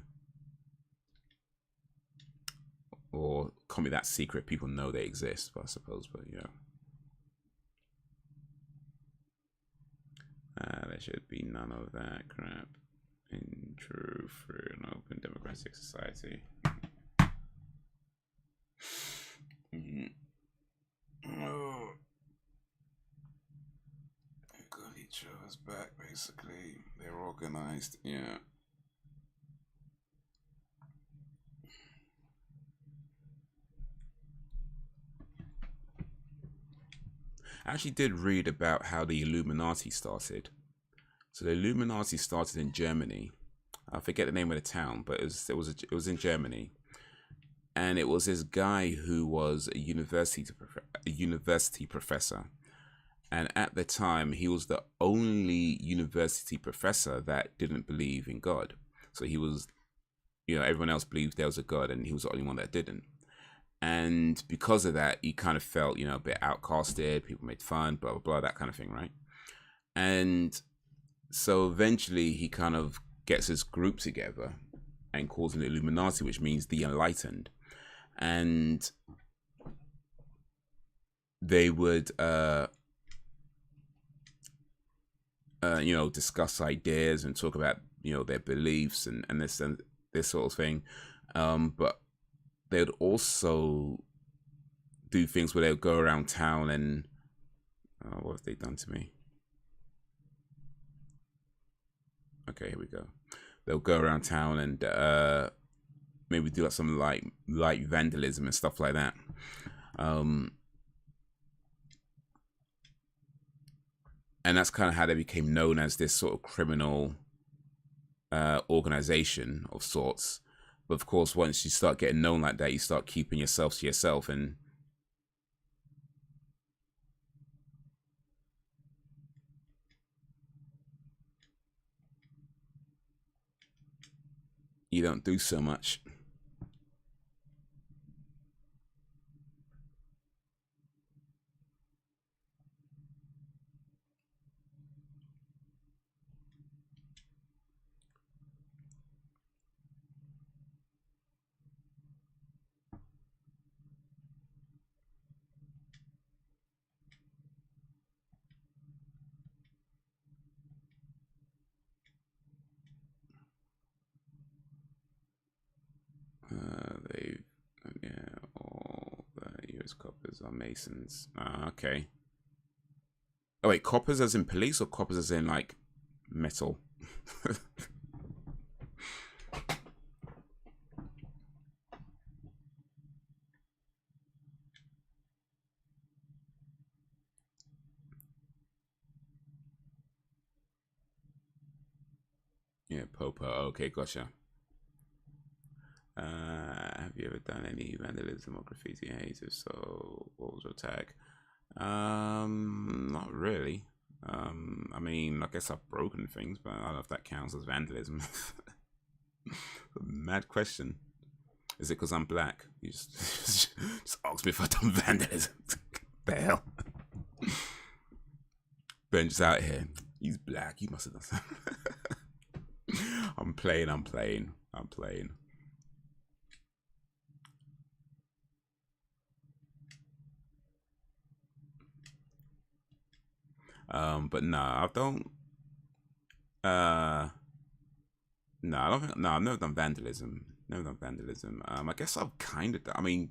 Or call me that secret, people know they exist, I suppose, but yeah. There should be none of that crap in true, free, and open democratic society. Oh. Got each other's back, basically. They're organized, yeah. I actually did read about how the Illuminati started. So the Illuminati started in Germany. I forget the name of the town, but it was in Germany, and it was this guy who was a university professor, and at the time he was the only university professor that didn't believe in God. So he was, you know, everyone else believed there was a God, and he was the only one that didn't. And because of that, he kind of felt, you know, a bit outcasted. People made fun, blah, blah, blah, that kind of thing, right? And so eventually he kind of gets his group together and calls it Illuminati, which means the enlightened. And they would, you know, discuss ideas and talk about, you know, their beliefs and this sort of thing. But they would also do things where they would go around town and what have they done to me? Okay, here we go. They'll go around town and maybe do like some light vandalism and stuff like that. And that's kind of how they became known as this sort of criminal organization of sorts. But of course, once you start getting known like that, you start keeping yourself to yourself, and you don't do so much. All the US coppers are Masons. Okay. Oh wait, coppers as in police or coppers as in like metal? Yeah, Popo. Okay, gotcha. Have you ever done any vandalism or graffiti? Haze? If so, what was your tag? Not really. I mean, I guess I've broken things, but I don't know if that counts as vandalism. Mad question. Is it because I'm black? You just ask me if I've done vandalism. The hell? Ben's out here. He's black. He must have done something. I'm playing. But nah, I don't. No, I don't think. No, I've never done vandalism. I guess I've kind of. I mean,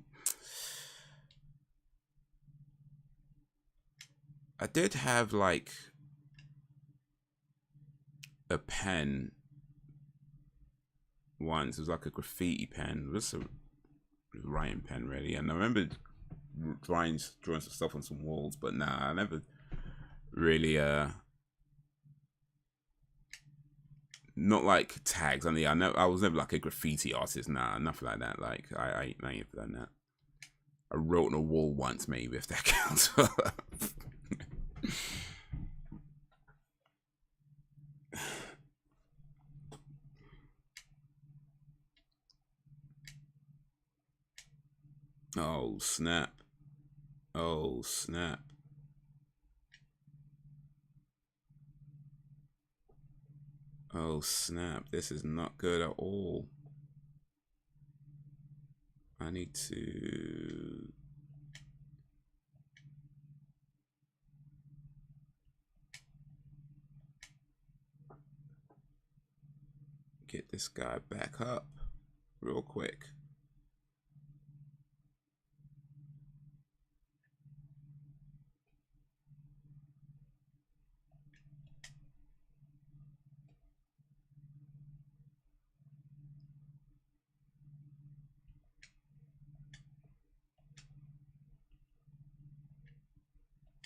I did have like a pen once. It was like a graffiti pen. It was a writing pen, really. And I remember drawing some stuff on some walls, but nah, I never really not like tags. I mean, I was never like a graffiti artist. Nah, nothing like that. Like I ain't done that. I wrote on a wall once, maybe, if that counts. Oh snap! Oh snap! Oh snap! This is not good at all. I need to get this guy back up real quick.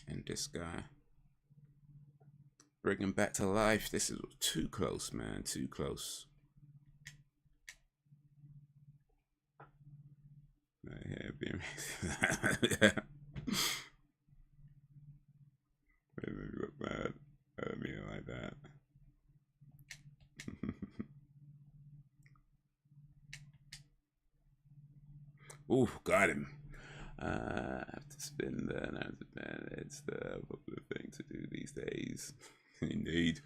And this guy. Bring him back to life. This is too close, man. Too close. Yeah, being yeah. Maybe look bad. I don't mean it like that. Ooh, got him. I have to spin the it's the popular thing to do these days. Indeed.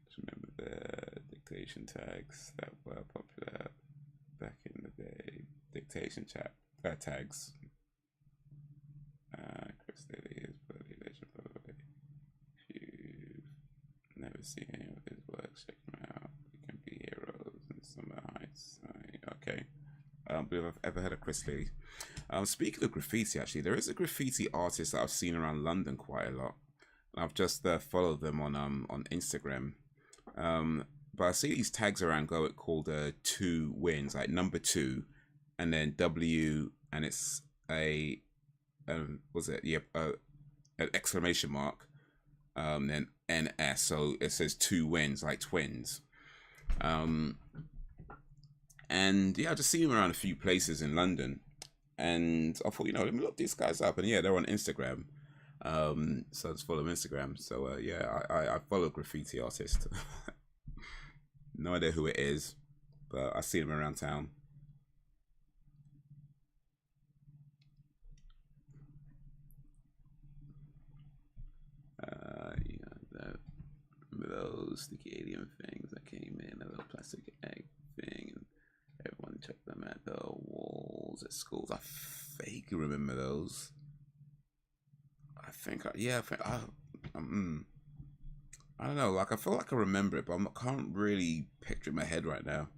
Just remember the dictation tags that were popular back in the day. Dictation tags. Chris Daly is bloody legend, by the way. If you've never seen any of his works, check him out. You can be heroes in Summer Heights. Okay. I don't believe I've ever heard of Chris Lee. Speaking of graffiti, actually, there is a graffiti artist that I've seen around London quite a lot. I've just followed them on Instagram. But I see these tags around called 2 wins, like number 2, and then W, and it's a was it? Yep, an exclamation mark. then NS. So it says 2 wins, like twins. And yeah, I just seen them around a few places in London, and I thought, let me look these guys up. And yeah, they're on Instagram. So I just follow them Instagram. So yeah, I follow graffiti artist. No idea who it is, but I see them around town. Those sticky alien things that came in a little plastic egg thing, and everyone took them at the walls at schools. I vaguely remember those. I think, I don't know. Like, I feel like I remember it, but I can't really picture it in my head right now.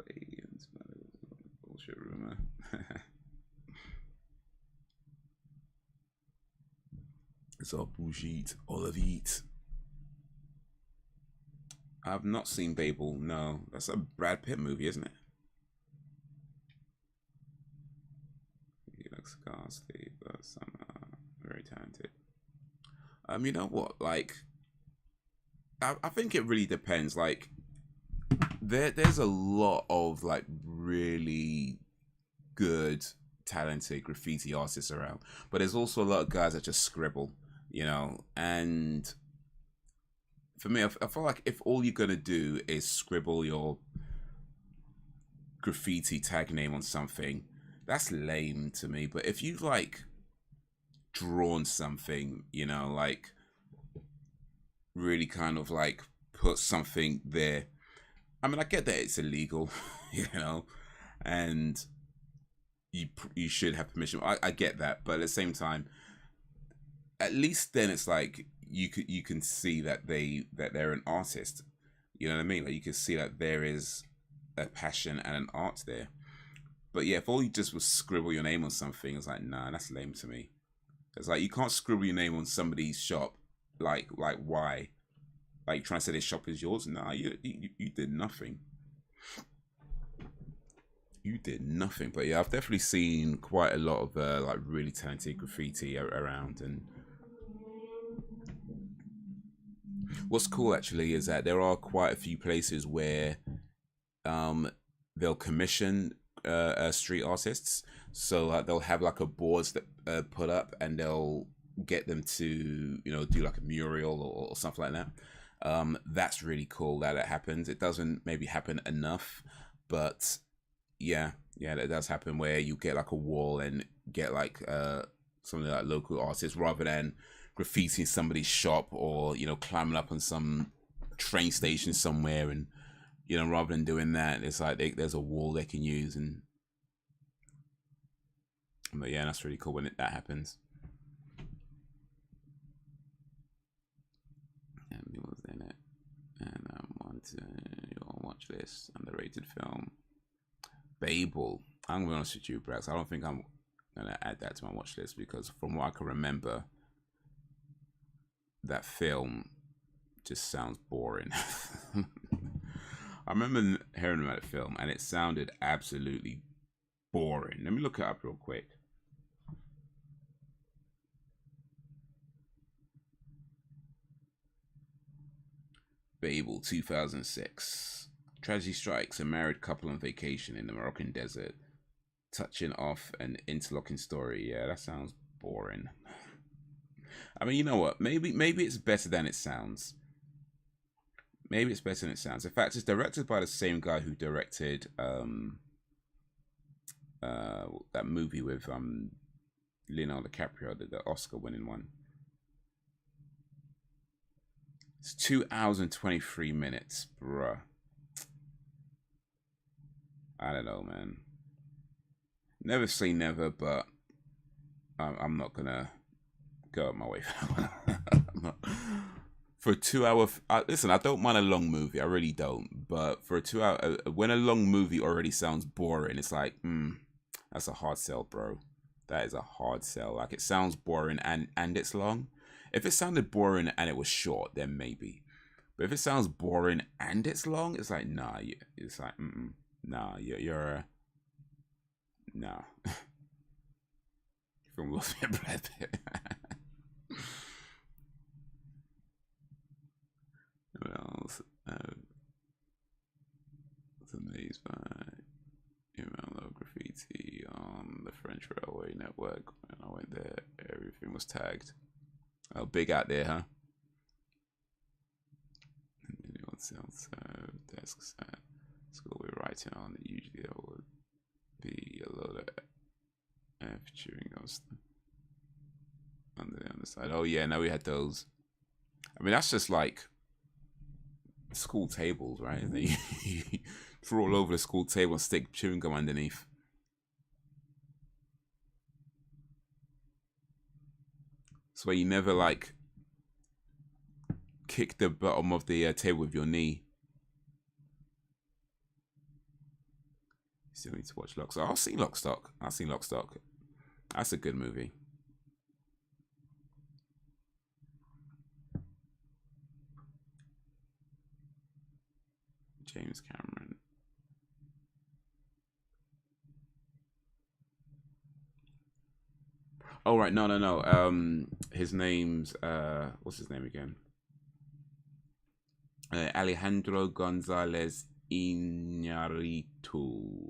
Aliens, bullshit rumor. It's all bullshit, all of it. I've not seen Babel. No, that's a Brad Pitt movie, isn't it? He looks ghastly, but somehow very talented. You know what? Like, I think it really depends. Like, there's a lot of like really good, talented graffiti artists around, but there's also a lot of guys that just scribble. And for me, I feel like if all you're gonna do is scribble your graffiti tag name on something, that's lame to me. But if you've like drawn something, like really kind of like put something there, I mean, I get that it's illegal, and you should have permission. I get that, but at the same time, at least then it's like you can see that they're an artist. You know what I mean? Like, you can see that there is a passion and an art there. But yeah, if all you just was scribble your name on something, it's like, nah, that's lame to me. It's like, you can't scribble your name on somebody's shop. Like why? Like, trying to say their shop is yours? Nah, you did nothing. You did nothing. But yeah, I've definitely seen quite a lot of like really talented graffiti around. And what's cool actually is that there are quite a few places where they'll commission street artists. So they'll have like a boards that put up, and they'll get them to do like a mural or something like that. That's really cool that it happens. It doesn't maybe happen enough, but yeah, that does happen, where you get like a wall and get like something like local artists, rather than graffitiing somebody's shop, or climbing up on some train station somewhere, and rather than doing that, it's like there's a wall they can use. But yeah, that's really cool when that happens. And he was in it, and I want to watch this underrated film, Babel. I'm gonna be honest with you, Brax. I don't think I'm gonna add that to my watch list, because from what I can remember, that film just sounds boring. I remember hearing about the film, and it sounded absolutely boring. Let me look it up real quick. Babel, 2006. Tragedy strikes a married couple on vacation in the Moroccan desert. Touching off an interlocking story. Yeah, that sounds boring. I mean, you know what? Maybe it's better than it sounds. Maybe it's better than it sounds. In fact, it's directed by the same guy who directed that movie with Leonardo DiCaprio, the Oscar-winning one. It's 2 hours and 23 minutes, bruh. I don't know, man. Never say never, but I'm not gonna go out my way for that. For a 2 hour, listen, I don't mind a long movie, I really don't. But for a 2 hour, when a long movie already sounds boring, it's like, that's a hard sell, bro. That is a hard sell. Like, it sounds boring and it's long. If it sounded boring and it was short, then maybe. But if it sounds boring and it's long, it's like, nah. It's like, nah. You're nah. film lost me a Brad Pitt. What else? It's amazed by email graffiti on the French railway network. When I went there, everything was tagged. Oh, big out there, huh? What's else? Desk set. School we're writing on. Usually there would be a load of F chewing gum stuff on the underside. Oh yeah, now we had those. I mean, that's just like school tables, right? You throw all over the school table and stick chewing gum underneath. So you never like kick the bottom of the table with your knee. Still need to watch Lockstock. I've seen Lockstock. That's a good movie. James Cameron. Oh right, no. His name's what's his name again? Alejandro Gonzalez Iñárritu.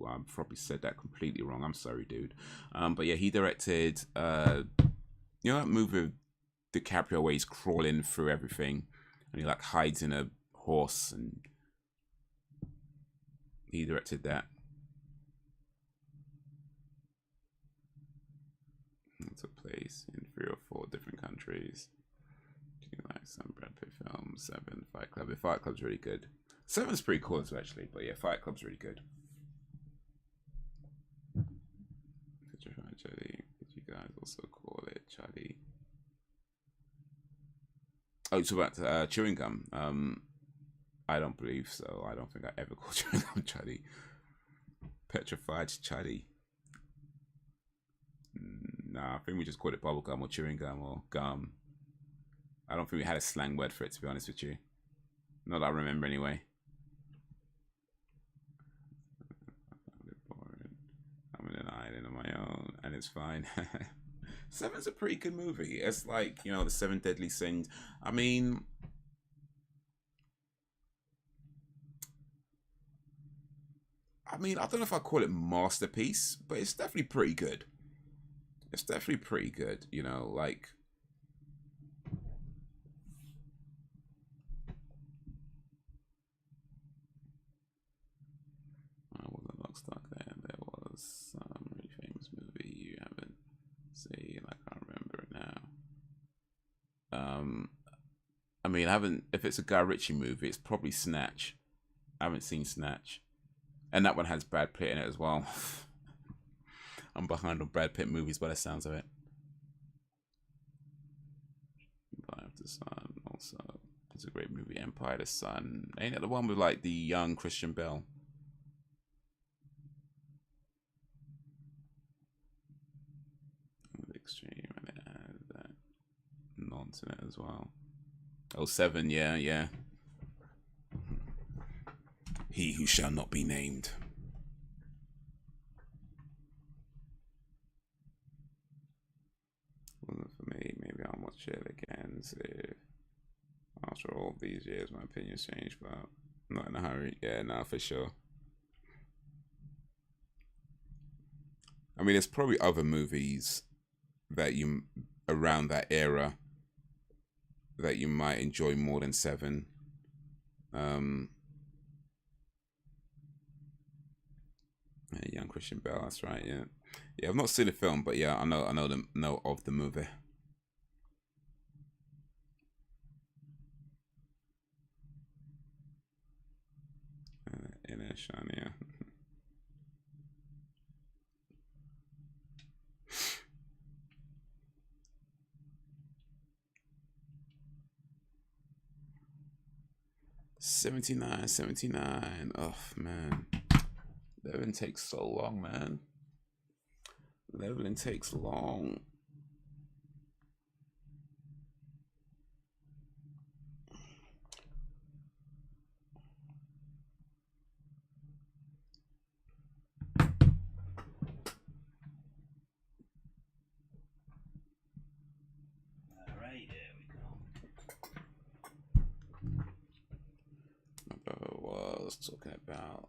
I probably said that completely wrong. I'm sorry, dude. But yeah, he directed you know that movie with DiCaprio where he's crawling through everything and he like hides in a horse, and he directed that. It took place in 3 or 4 different countries. Do you like some Brad Pitt films? 7, Fight Club. The Fight Club's really good. 7's pretty cool as well, actually, but yeah, Fight Club's really good. Did you guys also call it Chuddy? Oh, it's about chewing gum. I don't believe so. I don't think I ever called chewing gum Chuddy. Petrified Chuddy. Nah, I think we just called it bubblegum or chewing gum or gum. I don't think we had a slang word for it, to be honest with you. Not that I remember anyway. I'm in an island on my own, and it's fine. 7's a pretty good movie. It's like, you know, the 7 Deadly Sins. I mean, I don't know if I call it masterpiece, but it's definitely pretty good. It's definitely pretty good, you know, like. I wasn't Lockstock there. There was some really famous movie you haven't seen. I can't remember it now. I mean, I haven't. If it's a Guy Ritchie movie, it's probably Snatch. I haven't seen Snatch, and that one has Brad Pitt in it as well. I'm behind on Brad Pitt movies by the sounds of it. Empire of the Sun also. It's a great movie. Empire of the Sun. Ain't it the one with like the young Christian Bale? Extreme, and it has that nonce in it as well. 07, yeah. He who shall not be named. Wasn't for me. Maybe I'll watch it again. See if after all these years my opinion's changed, but I'm not in a hurry. Yeah, no, for sure. I mean, there's probably other movies that you around that era that you might enjoy more than 7. Yeah, young Christian Bale, that's right. Yeah. I've not seen the film, but yeah, I know of the movie. In a Shania. $79. Oh man, leveling takes so long, man. Leveling takes long. was talking about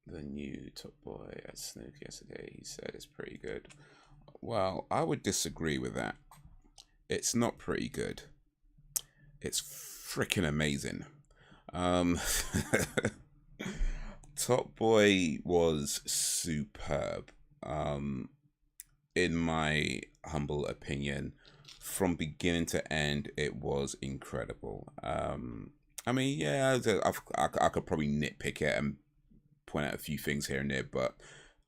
the new Top Boy at Snook yesterday. He said it's pretty good. Well, I would disagree with that. It's not pretty good. It's freaking amazing. Top Boy was superb. In my humble opinion, from beginning to end, it was incredible. I mean, yeah, I could probably nitpick it and point out a few things here and there, but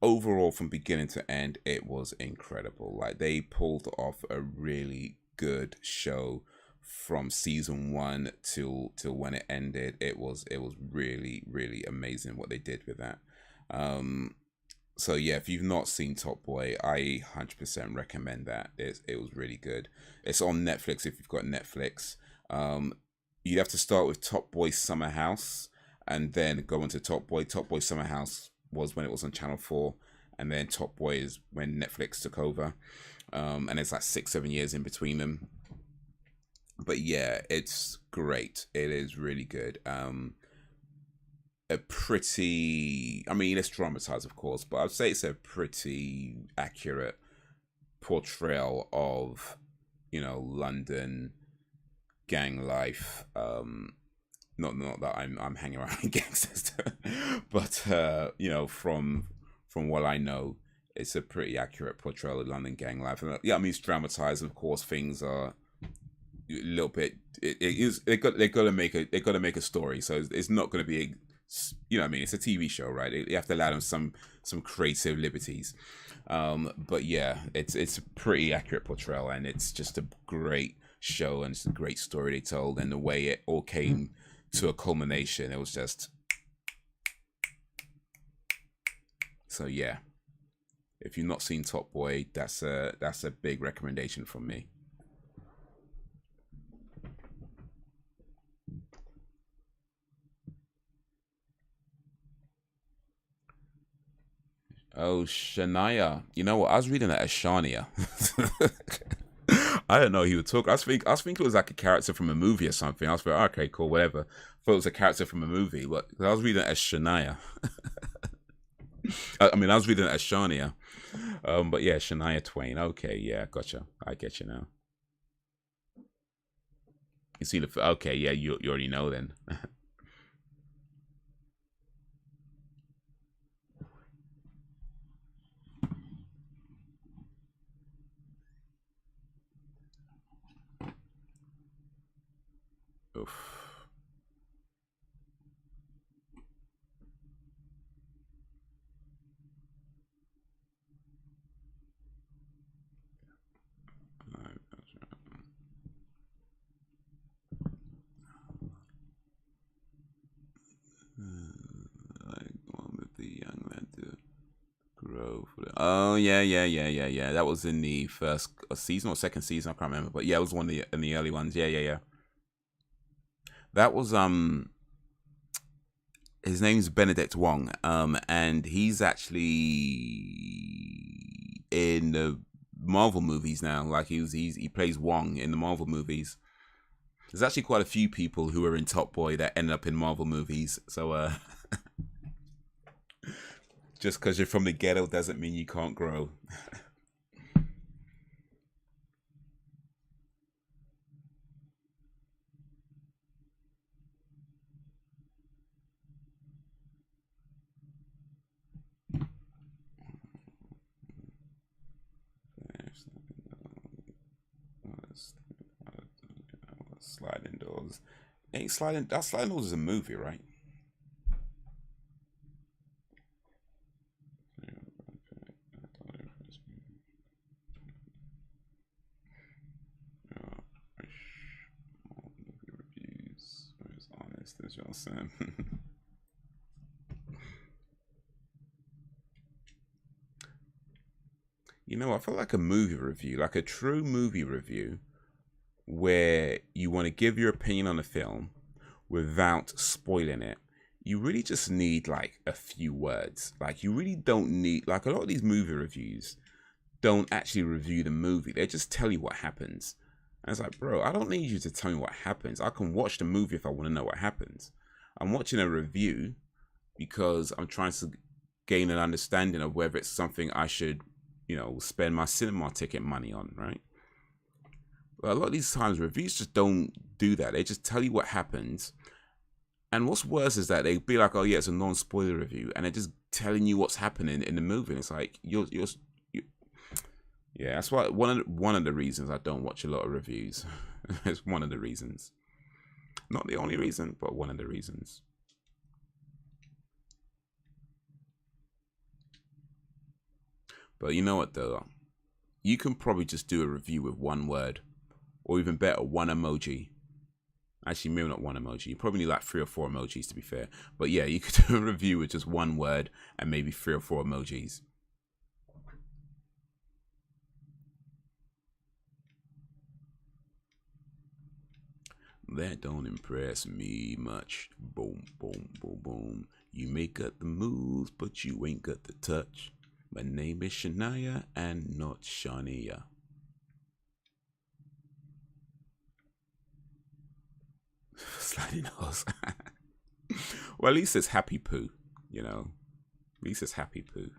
overall, from beginning to end, it was incredible. Like, they pulled off a really good show from season 1 till when it ended. It was really, really amazing what they did with that. So yeah, if you've not seen Top Boy, I 100% recommend that. It was really good. It's on Netflix if you've got Netflix. You'd have to start with Top Boy Summer House and then go into Top Boy. Top Boy Summer House was when it was on Channel 4, and then Top Boy is when Netflix took over. And it's like 6-7 years in between them. But yeah, it's great. It is really good. A pretty, I mean, it's dramatized, of course, but I'd say it's a pretty accurate portrayal of, you know, London gang life. Not that I'm hanging around with gangsters, but you know, from what I know, it's a pretty accurate portrayal of London gang life. And yeah, I mean, it's dramatized. Of course, things are a little bit. They got to make a story, so it's not going to be. You know what I mean? It's a TV show, right? You have to allow them some creative liberties. But yeah, it's a pretty accurate portrayal, and it's just a great show, and it's a great story they told, and the way it all came to a culmination, it was just. So yeah, if you've not seen Top Boy, that's a big recommendation from me. Oh, Shania. You know what? I was reading that as Shania. I don't know who you were talking. I was thinking it was like a character from a movie or something. I was like, okay, cool, whatever. Thought it was a character from a movie, but I was reading it as Shania. I mean, I was reading it as Shania. But yeah, Shania Twain. Okay, yeah, gotcha. I get you now. You see the okay, yeah, you already know then. Oof. Oh yeah. That was in the first season or second season. I can't remember, but yeah, it was one of in the early ones. Yeah. That was his name's Benedict Wong. And he's actually in the Marvel movies now. Like he plays Wong in the Marvel movies. There's actually quite a few people who are in Top Boy that end up in Marvel movies. So just because you're from the ghetto doesn't mean you can't grow. Sliding Doors. Ain't Sliding Doors is a movie, right? As y'all said. You know, I feel like a movie review, like a true movie review, where you want to give your opinion on a film without spoiling it. You really just need like a few words. Like, you really don't need, like, a lot of these movie reviews don't actually review the movie. They just tell you what happens. And it's like, bro, I don't need you to tell me what happens. I can watch the movie if I want to know what happens. I'm watching a review. because I'm trying to gain an understanding of whether it's something I should, you know, spend my cinema ticket money on, right? But a lot of these times reviews just don't do that. They just tell you what happens. And what's worse is that they be like, oh yeah, it's a non-spoiler review, and they're just telling you what's happening in the movie. And it's like you're yeah, that's why one of the reasons I don't watch a lot of reviews. It's one of the reasons. Not the only reason, but one of the reasons. But you know what though? You can probably just do a review with one word, or even better, one emoji. Actually, maybe not one emoji. You probably need like 3 or 4 emojis to be fair. But yeah, you could do a review with just one word and maybe 3 or 4 emojis. That don't impress me much. Boom, boom, boom, boom. You may got the moves, but you ain't got the touch. My name is Shania and not Shania. Sliding horse. Well, at least it's happy poo, you know. At least it's happy poo.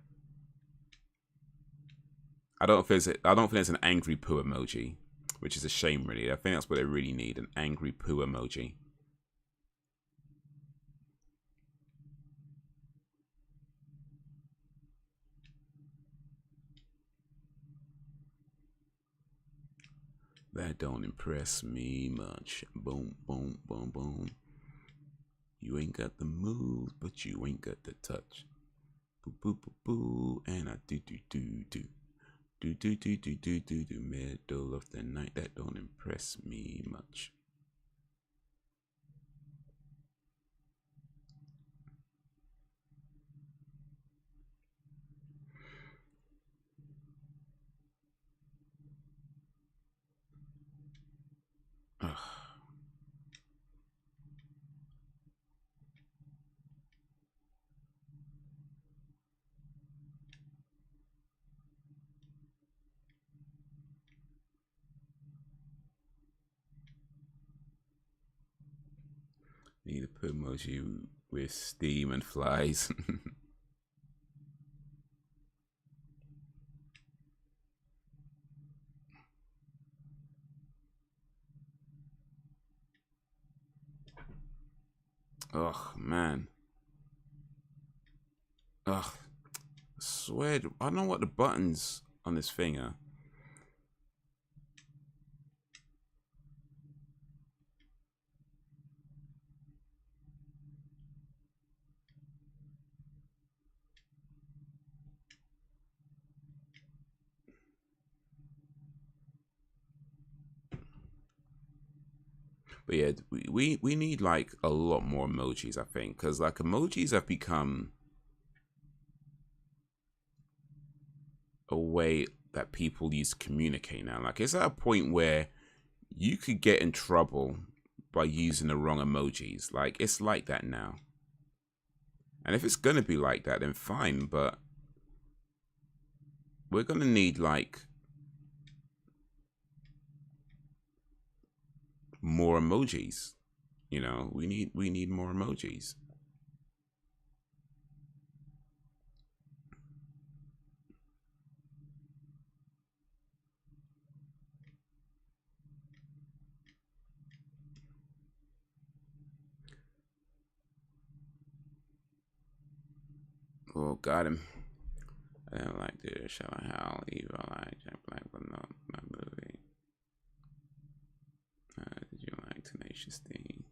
I don't think there's an angry poo emoji, which is a shame, really. I think that's what they really need, an angry poo emoji. That don't impress me much. Boom, boom, boom, boom. You ain't got the moves, but you ain't got the touch. Boo, boo, boo, boo, and I do, do, do, do. Do, do, do, do, do, do, do. Middle of the night, that don't impress me much. Ugh. Need a put emoji with steam and flies. Oh man. Ugh. I swear, I don't know what the buttons on this thing are. But yeah, we need like a lot more emojis, I think, because like emojis have become a way that people use to communicate now. Like it's at a point where you could get in trouble by using the wrong emojis. Like it's like that now. And if it's gonna be like that, then fine, but we're gonna need like more emojis. You know, we need more emojis. Oh, got him. I don't like this. Shall I howl? Evil like Jack Black, but not my movie. Did you like Tenacious D?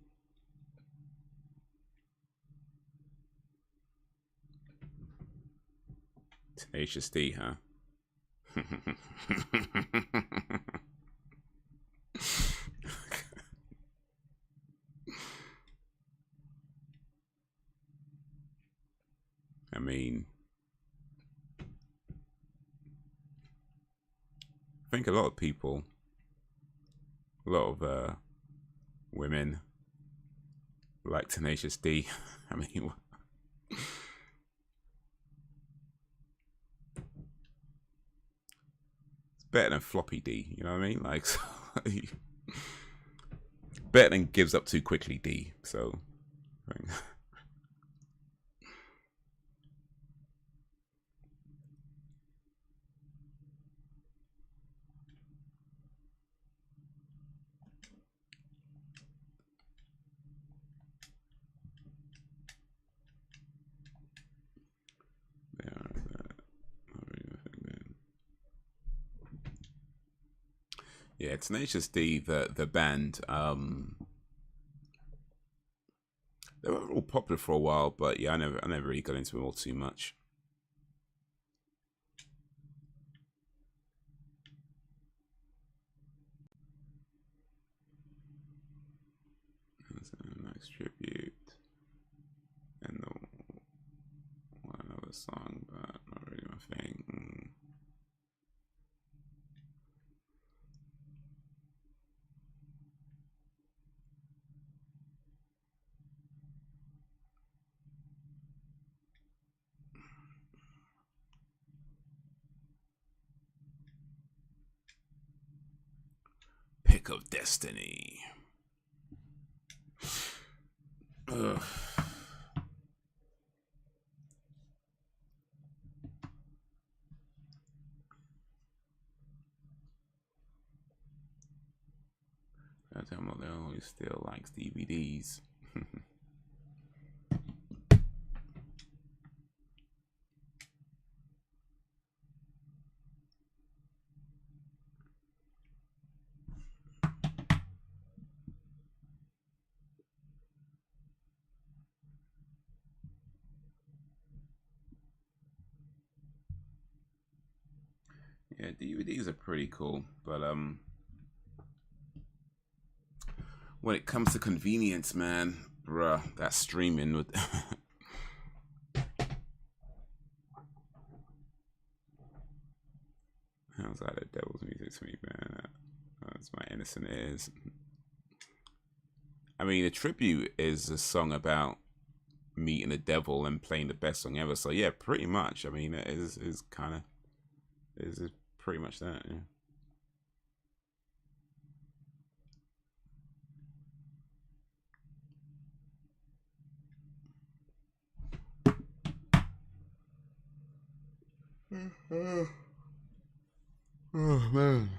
Tenacious D, huh? I mean, I think a lot of people, a lot of women like Tenacious D. I mean, it's better than Floppy D, you know what I mean? Like, so, better than Gives Up Too Quickly D, so. Yeah, Tenacious D, the band, they were all popular for a while, but yeah, I never really got into them all too much. That's a nice tribute, and another song, but not really my thing. Pick of Destiny. Ugh. I tell them they always still likes DVDs. Yeah, DVDs are pretty cool, but when it comes to convenience, man, bruh, that streaming with how's that the devil's music to me, man? That's my innocent ears. I mean, a tribute is a song about meeting the devil and playing the best song ever. So yeah, pretty much. I mean, it is kind of is pretty much that. Yeah. Oh man.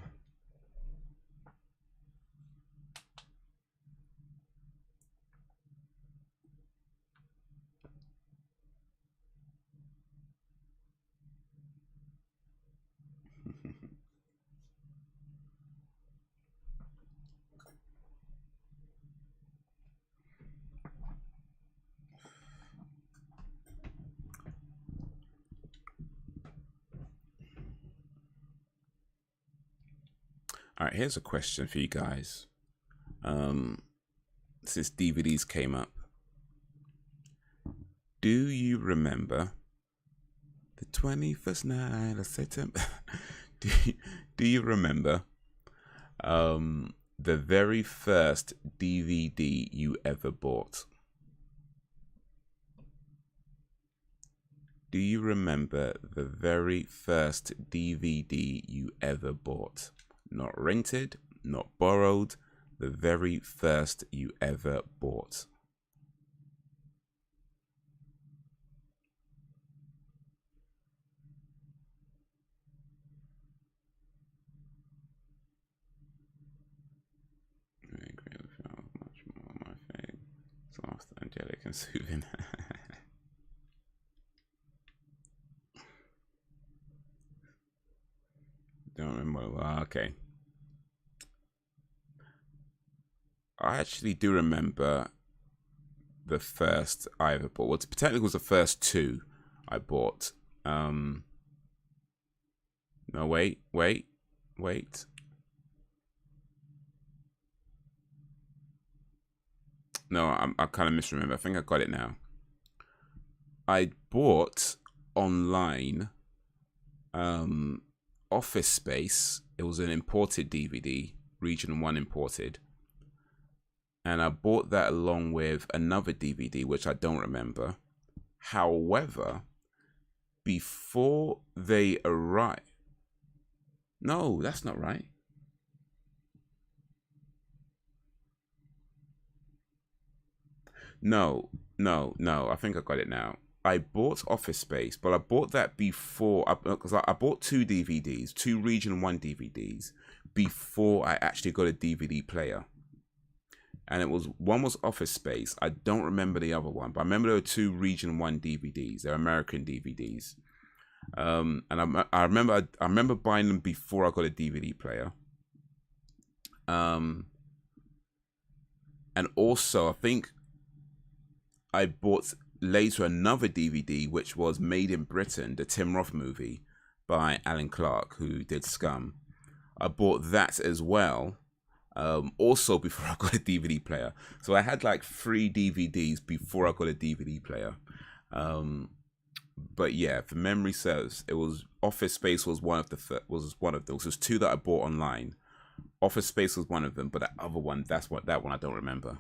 All right, here's a question for you guys. Since DVDs came up, do you remember the 21st night of September? do you remember the very first DVD you ever bought? Do you remember the very first DVD you ever bought? Not rented, not borrowed, the very first you ever bought. I agree with you, much more my fave. Soft, angelic, and soothing. Don't remember. Well, okay. I actually do remember the first I ever bought. Well, technically, it was the first two I bought. No, wait. No, I kind of misremember. I think I got it now. I bought online Office Space. It was an imported DVD, Region 1 imported. And I bought that along with another DVD, which I don't remember. However, before they arrived... No, that's not right. No. I think I got it now. I bought Office Space, but I bought that before, because I bought two DVDs, two Region 1 DVDs, before I actually got a DVD player. And it was, one was Office Space. I don't remember the other one, but I remember there were two Region 1 DVDs. They're American DVDs. And I remember buying them before I got a DVD player. And also, I think I bought later another DVD, which was Made in Britain, the Tim Roth movie by Alan Clark, who did Scum. I bought that as well. Also before I got a DVD player. So I had like 3 DVDs before I got a DVD player. But yeah, if memory serves, it was Office Space was one of those. There's 2 that I bought online. Office Space was one of them, but that other one, that one I don't remember.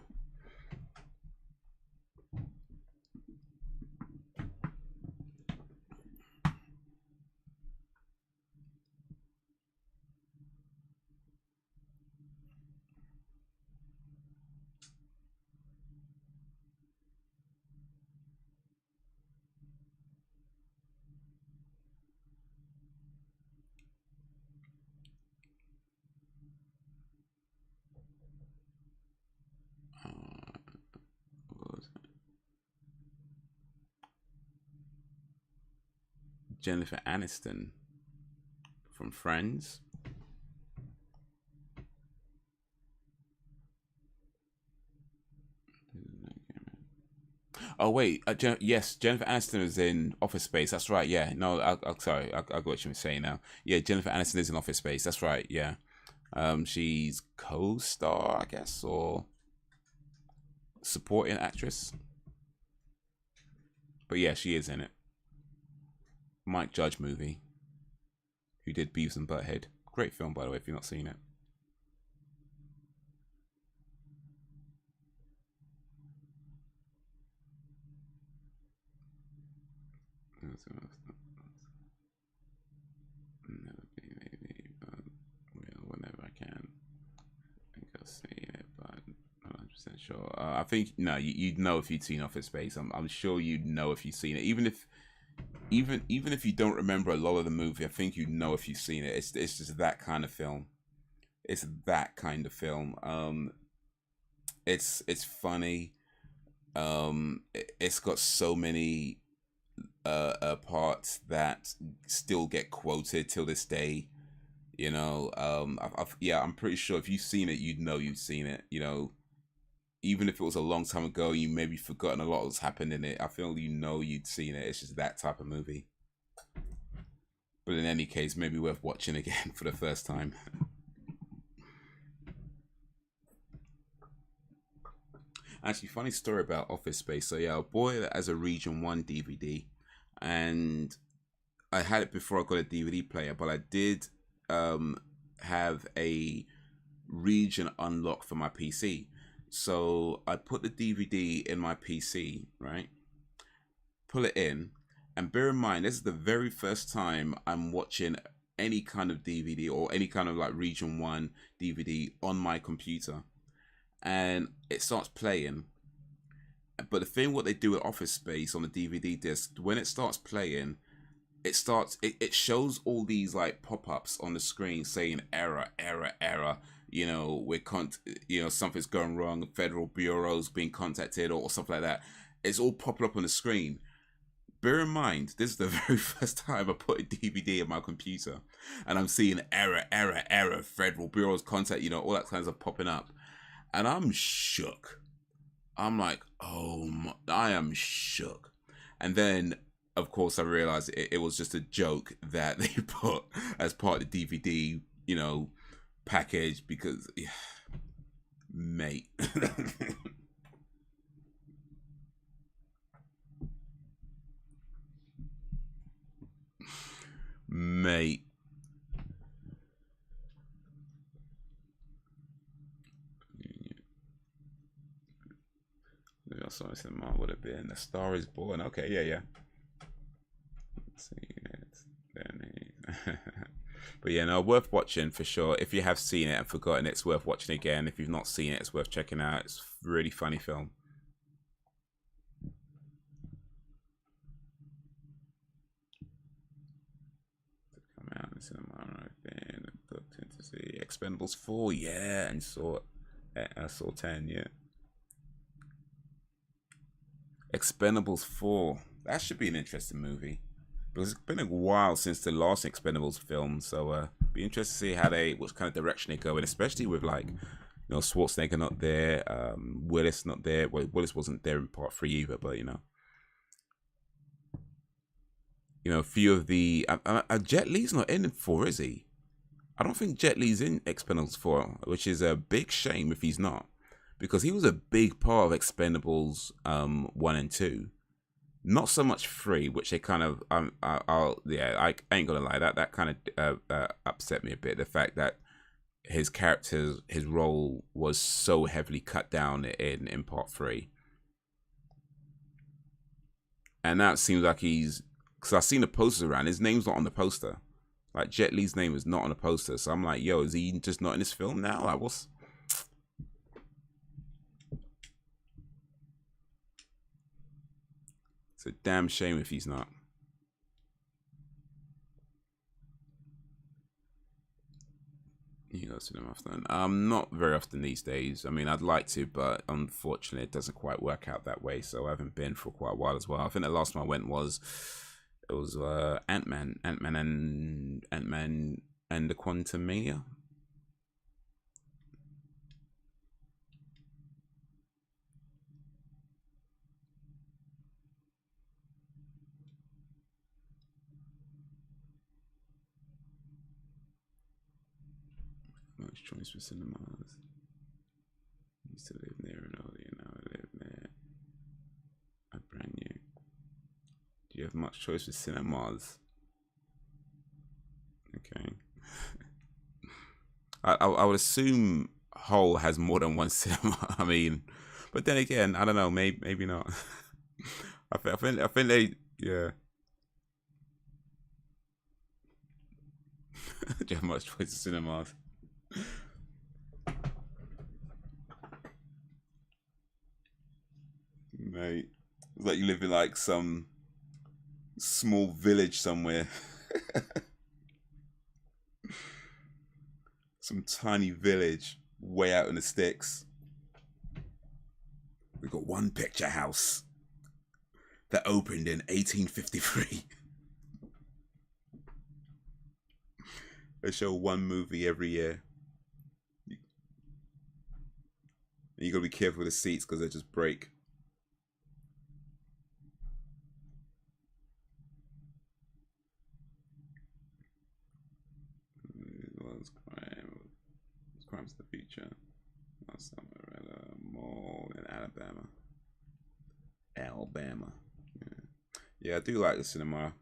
Jennifer Aniston from Friends. Oh wait, yes, Jennifer Aniston is in Office Space. That's right. Yeah, no, sorry, I got what you were saying now. Yeah, Jennifer Aniston is in Office Space. That's right. Yeah, she's co-star, I guess, or supporting actress. But yeah, she is in it. Mike Judge movie. Who did Beavis and Butthead? Great film, by the way, if you've not seen it. Never be, maybe, but whenever I can. I think I've seen it, but not 100% sure. I think no, you'd know if you'd seen Office Space. I'm sure you'd know if you've seen it, even if you don't remember a lot of the movie. I think you'd know if you've seen it. It's just that kind of film. It's that kind of film. It's funny. It's got so many parts that still get quoted till this day. You know, yeah, I'm pretty sure if you've seen it, you'd know you've seen it. You know, even if it was a long time ago, you maybe forgotten a lot that's happened in it. I feel you know you'd seen it. It's just that type of movie. But in any case, maybe worth watching again for the first time. Actually, funny story about Office Space. So yeah, I bought it as a Region 1 DVD, and I had it before I got a DVD player, but I did have a region unlocked for my PC. So I put the DVD in my PC, right? Pull it in, and bear in mind, this is the very first time I'm watching any kind of DVD or any kind of like Region 1 DVD on my computer. And it starts playing. But the thing what they do with Office Space on the DVD disc, when it starts playing, it shows all these like pop-ups on the screen saying error, error, error. You know, something's going wrong, federal bureaus being contacted or something like that. It's all popping up on the screen. Bear in mind, this is the very first time I put a DVD in my computer, and I'm seeing error, error, error, federal bureaus contact, all that kinds of popping up. And I'm shook. I'm like, I am shook. And then, of course, I realized it was just a joke that they put as part of the DVD, package because, yeah, mate. Mate. I saw this in mine would have been A Star Is Born. Okay, yeah. Let's see it. But yeah, no, worth watching for sure. If you have seen it and forgotten, it's worth watching again. If you've not seen it, it's worth checking out. It's a really funny film. Come out in the cinema, I've been booked in to see Expendables 4, yeah, and saw 10, yeah. Expendables 4. That should be an interesting movie. Because it's been a while since the last Expendables film, so Be interested to see how what kind of direction they go in, especially with like, you know, Schwarzenegger not there, Willis not there. Well, Willis wasn't there in part 3 either, but you know, a few of the Jet Li's not in 4, is he? I don't think Jet Li's in Expendables 4, which is a big shame if he's not, because he was a big part of Expendables 1 and 2. Not so much 3, which they kind of I ain't gonna lie, that kind of upset me a bit. The fact that his role was so heavily cut down in part 3, and now it seems like because I've seen the posters around, his name's not on the poster. Like Jet Li's name is not on the poster, so I'm like, yo, is he just not in this film now? Like, what's... It's a damn shame if he's not. You go to them often? Not very often these days. I mean, I'd like to, but unfortunately, it doesn't quite work out that way. So I haven't been for quite a while as well. I think the last time I went was Ant-Man and the Quantumania. Much choice for cinemas. Used to live near an earlier, now I live near a brand new. Do you have much choice with cinemas? Okay. I would assume Hull has more than one cinema. I mean, but then again, I don't know. Maybe not. I think they, yeah. Do you have much choice with cinemas? Mate, it's like you live in like some small village somewhere. Some tiny village way out in the sticks. We've got one picture house that opened in 1853. They show one movie every year. You gotta be careful with the seats because they just break. Crimes of the Future. Somewhere at a mall in Alabama. Yeah, I do like the cinema,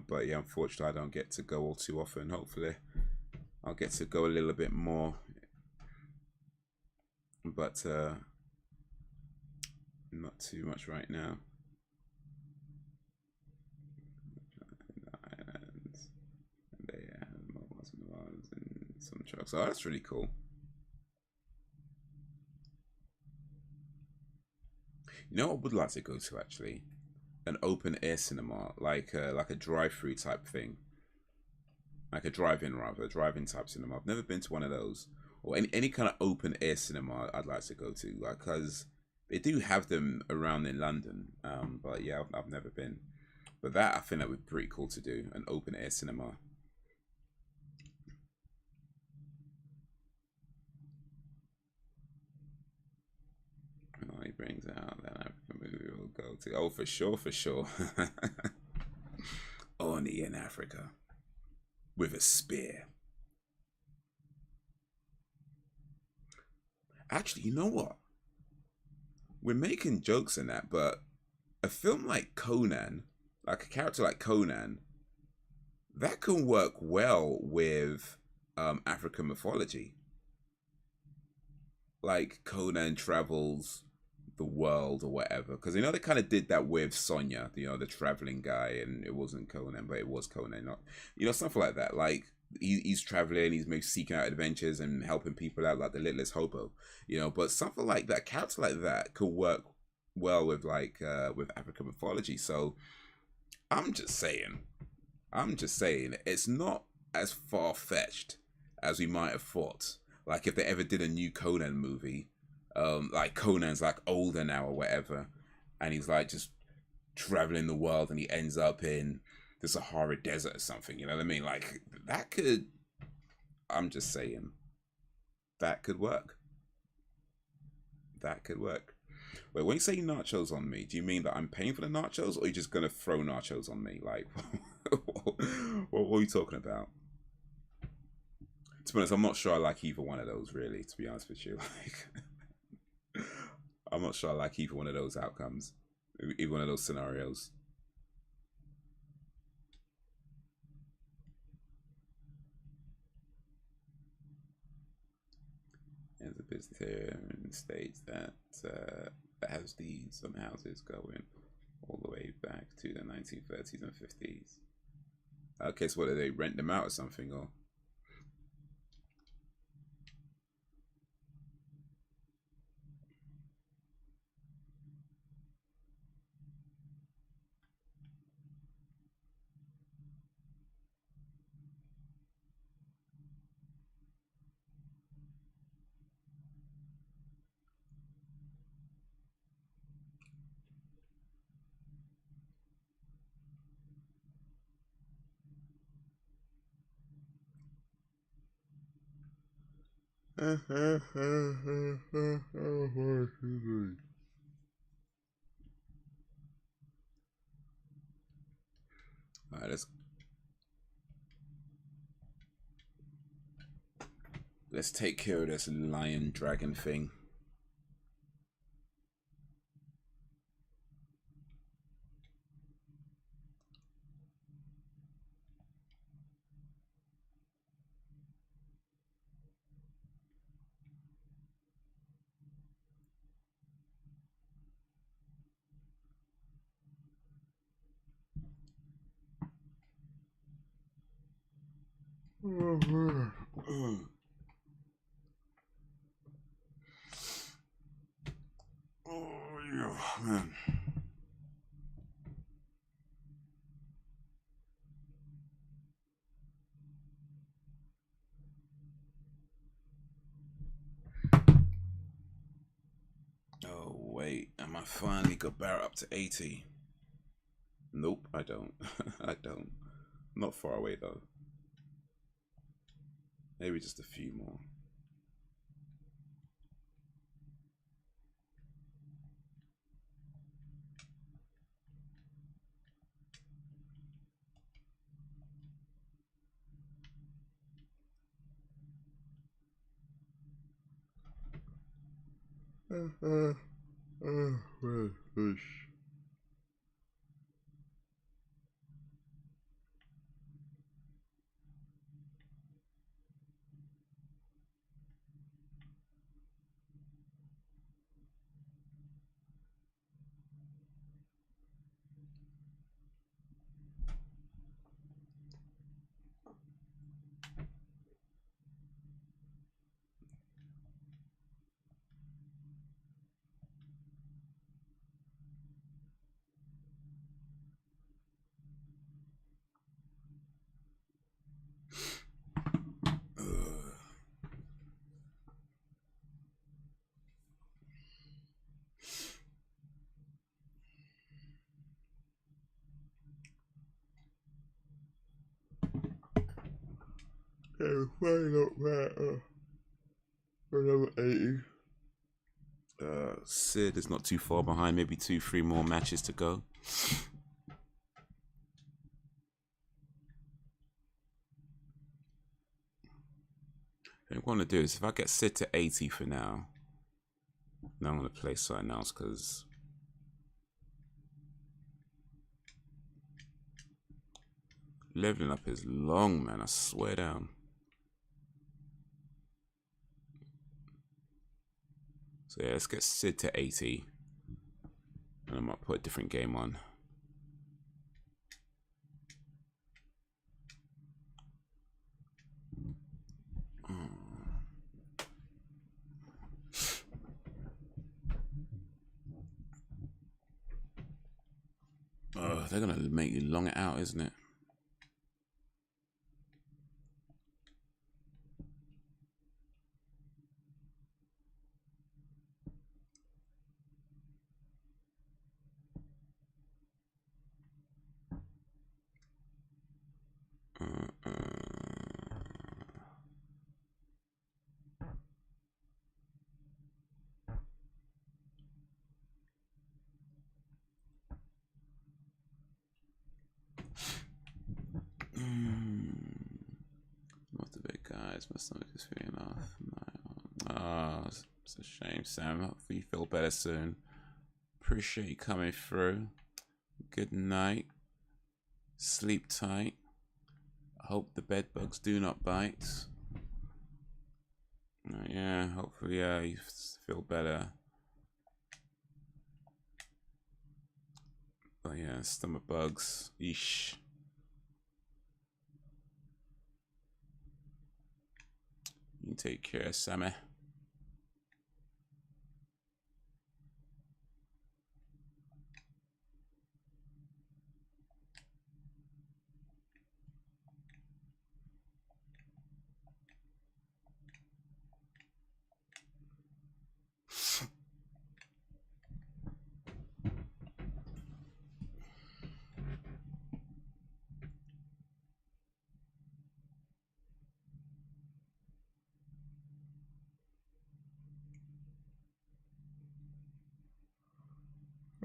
but yeah, unfortunately, I don't get to go all too often. Hopefully, I'll get to go a little bit more, but not too much right now. And they have mobiles and some trucks. Oh, that's really cool. You know what I would like to go to, actually? An open air cinema, like a drive-through type thing, like a drive-in type cinema. I've never been to one of those, or any kind of open air cinema. I'd like to go to, like, because they do have them around in London. But yeah, I've never been. But I think that would be pretty cool to do, an open air cinema. He brings out that African movie we'll go to. Oh, for sure. Oni in Africa with a spear. Actually, you know what? We're making jokes in that, but a film like Conan, like a character like Conan, that can work well with African mythology. Like Conan travels the world or whatever, because they kind of did that with Sonya, the traveling guy, and it wasn't Conan, but it was Conan, not something like that. Like he's traveling, he's maybe seeking out adventures and helping people out, like the littlest hobo, but something like that, character like that could work well with with African mythology. So I'm just saying it's not as far-fetched as we might have thought. Like if they ever did a new Conan movie, like Conan's like older now or whatever, and he's like just traveling the world, and he ends up in the Sahara Desert or something. You know what I mean? Like that could I'm just saying that could work. That could work. Wait, when you say nachos on me, do you mean that I'm paying for the nachos, or are you just gonna throw nachos on me? Like, what are you talking about? To be honest, I'm not sure I like either one of those, really, to be honest with you. Like, I'm not sure I like either one of those outcomes, either one of those scenarios. There's a business here in the States that has these some houses going all the way back to the 1930s and 50s. Okay, so what, do they rent them out or something, or? Alright, let's take care of this lion dragon thing. Oh, yeah, man. Oh, wait. Am I finally got Barrett up to 80? Nope, I don't. I don't. Not far away, though. Maybe just a few more. Yeah, probably not bad. Another 80. Sid is not too far behind. Maybe 2-3 more matches to go. What I'm going to do is, if I get Sid to 80 for now, then I'm going to play something else, because leveling up is long, man. I swear down. So yeah, let's get Sid to 80. And I might put a different game on. They're going to make you long it out, isn't it? My stomach is feeling off. Oh, it's a shame, Sam. Hopefully you feel better soon. Appreciate you coming through. Good night. Sleep tight. I hope the bed bugs do not bite. Yeah, hopefully you feel better. But yeah, stomach bugs. Eesh. You take care, Sammy.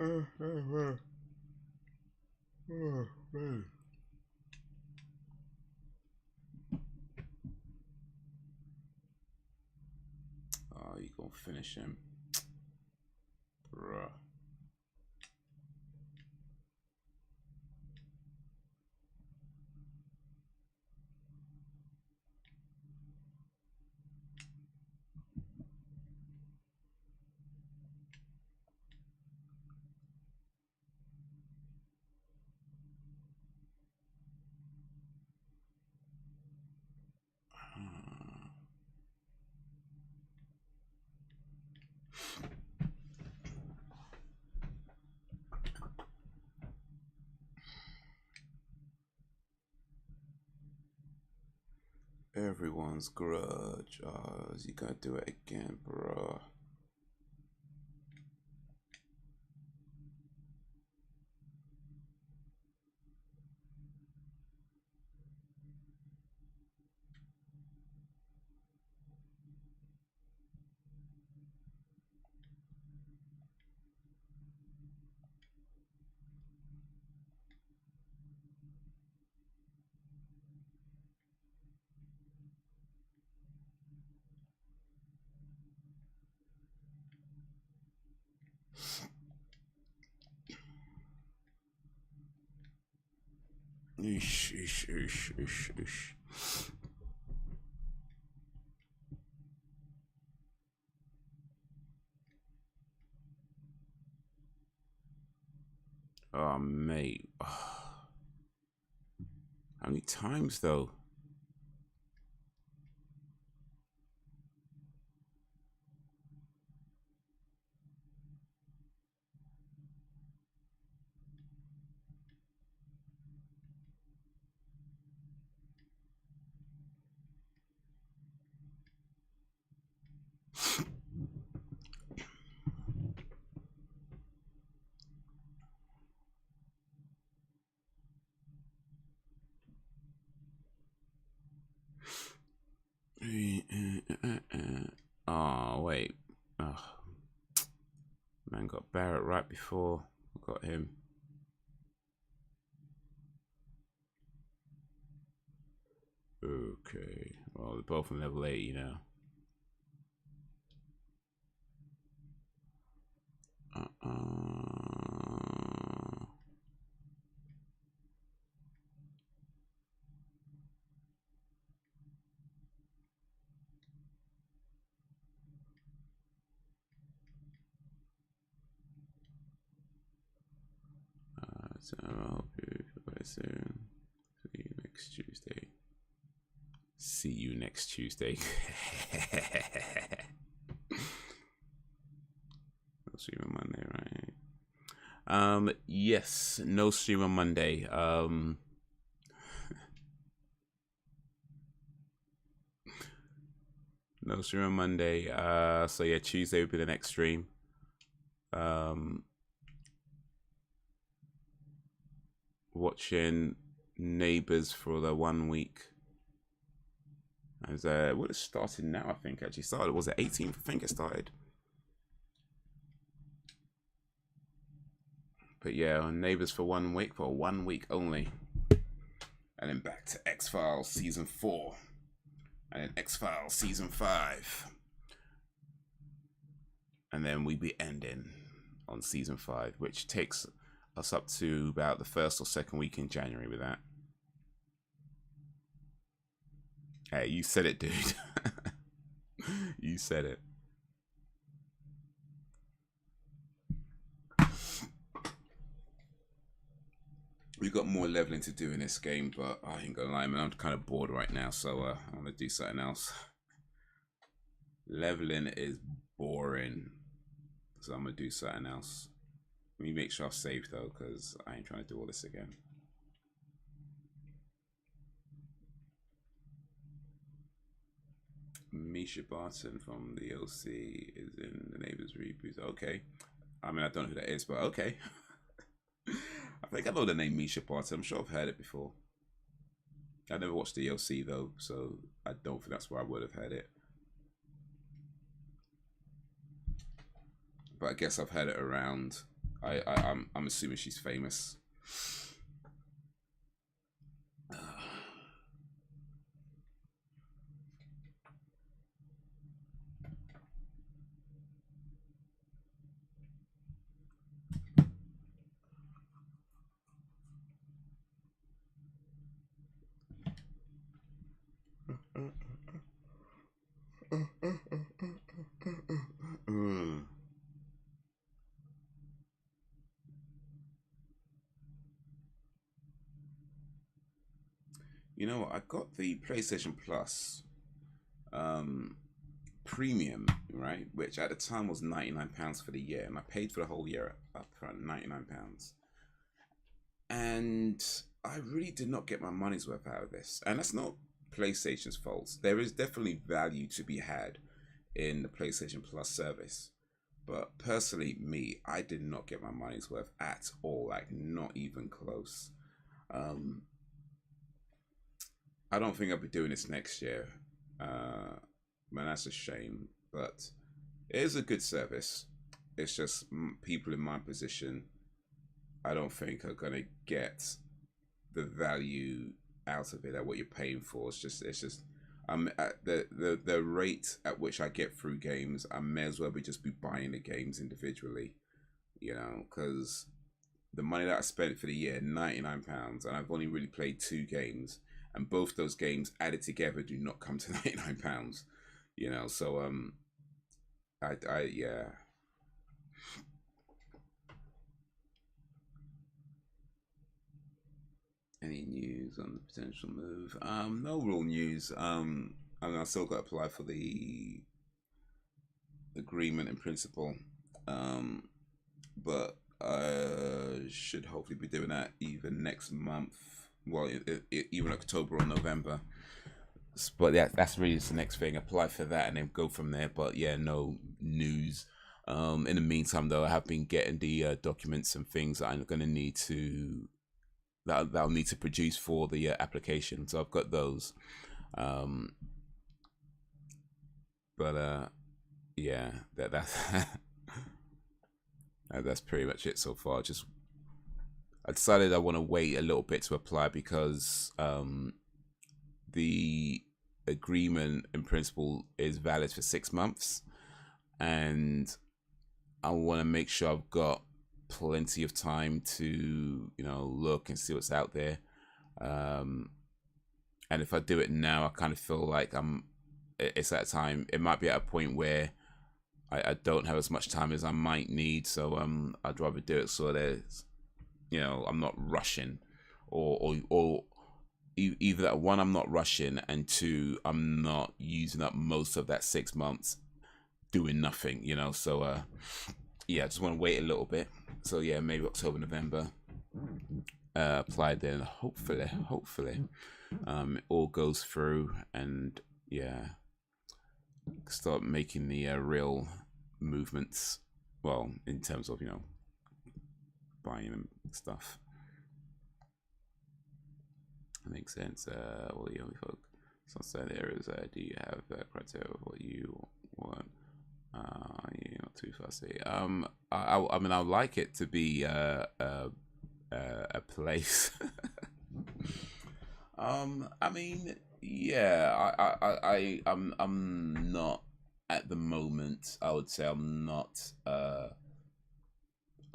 Oh, you gonna finish him, bruh. Everyone's grudge. Oh, you gotta do it again, bro. Ish, ish, ish, ish, ish. Oh, mate. Oh. How many times, though? Oh, wait. Oh. Man got Barrett right before I got him. Okay. Well, they're both on level 80 now. So I'll hope you feel better soon. See you next Tuesday. See you next Tuesday. No stream on Monday, right? Yes, no stream on Monday. No stream on Monday. So yeah, Tuesday will be the next stream. Watching Neighbours for the 1 week. As well, it's started now. I think actually started. Was it 18th? I think it started. But yeah, on Neighbours for 1 week, for 1 week only, and then back to X-Files season 4. and then X-Files season 5, and then we be ending on season 5, which takes us up to about the 1st or 2nd week in January with that. Hey, you said it, dude. You said it. We've got more leveling to do in this game, but I ain't gonna lie, man, I'm kind of bored right now, so I'm gonna do something else. Leveling is boring, so I'm gonna do something else. Let me make sure I've saved though, because I ain't trying to do all this again. Misha Barton from the OC is in the Neighbors reboot. Okay, I mean, I don't know who that is, but okay. I think I know the name Misha Barton. I'm sure I've heard it before. I never watched the OC though, so I don't think that's where I would have heard it. But I guess I've heard it around. I'm assuming she's famous. You know what? I got the PlayStation Plus premium, right? Which at the time was £99 for the year, and I paid for the whole year up front, £99. And I really did not get my money's worth out of this. And that's not PlayStation's fault. There is definitely value to be had in the PlayStation Plus service. But personally, me, I did not get my money's worth at all. Like, not even close. I don't think I'll be doing this next year. Man, that's a shame. But it is a good service. It's just people in my position, I don't think are gonna get the value out of it at what you're paying for. It's just at the rate at which I get through games, I may as well just be buying the games individually, you know, because the money that I spent for the year, £99, and I've only really played 2 games, and both those games added together do not come to £99, you know. So yeah. Any news on the potential move? No real news. I mean, I still got to apply for the agreement in principle, but I should hopefully be doing that either next month, well, even October or November. But yeah, that's really just the next thing. Apply for that and then go from there. But yeah, no news. In the meantime, though, I have been getting the documents and things that I'm gonna need to that I'll need to produce for the application. So I've got those. But yeah, that's that's pretty much it so far. Just I decided I want to wait a little bit to apply because the agreement in principle is valid for 6 months, and I want to make sure I've got plenty of time to, you know, look and see what's out there. And if I do it now, I kind of feel like it's that time. It might be at a point where I don't have as much time as I might need. So I'd rather do it so that, you know, I'm not rushing, or either that, one, I'm not rushing, and 2, I'm not using up most of that 6 months doing nothing, you know. So yeah, I just want to wait a little bit. So yeah, maybe October, November, apply then. Hopefully, it all goes through, and yeah, start making the real movements. Well, in terms of, you know, buying and stuff. That makes sense. Well, the only folk. Some areas. Do you have criteria of what you want? You're not too fussy. I mean, I'd like it to be a place. I mean, Yeah, I'm not at the moment. I would say I'm not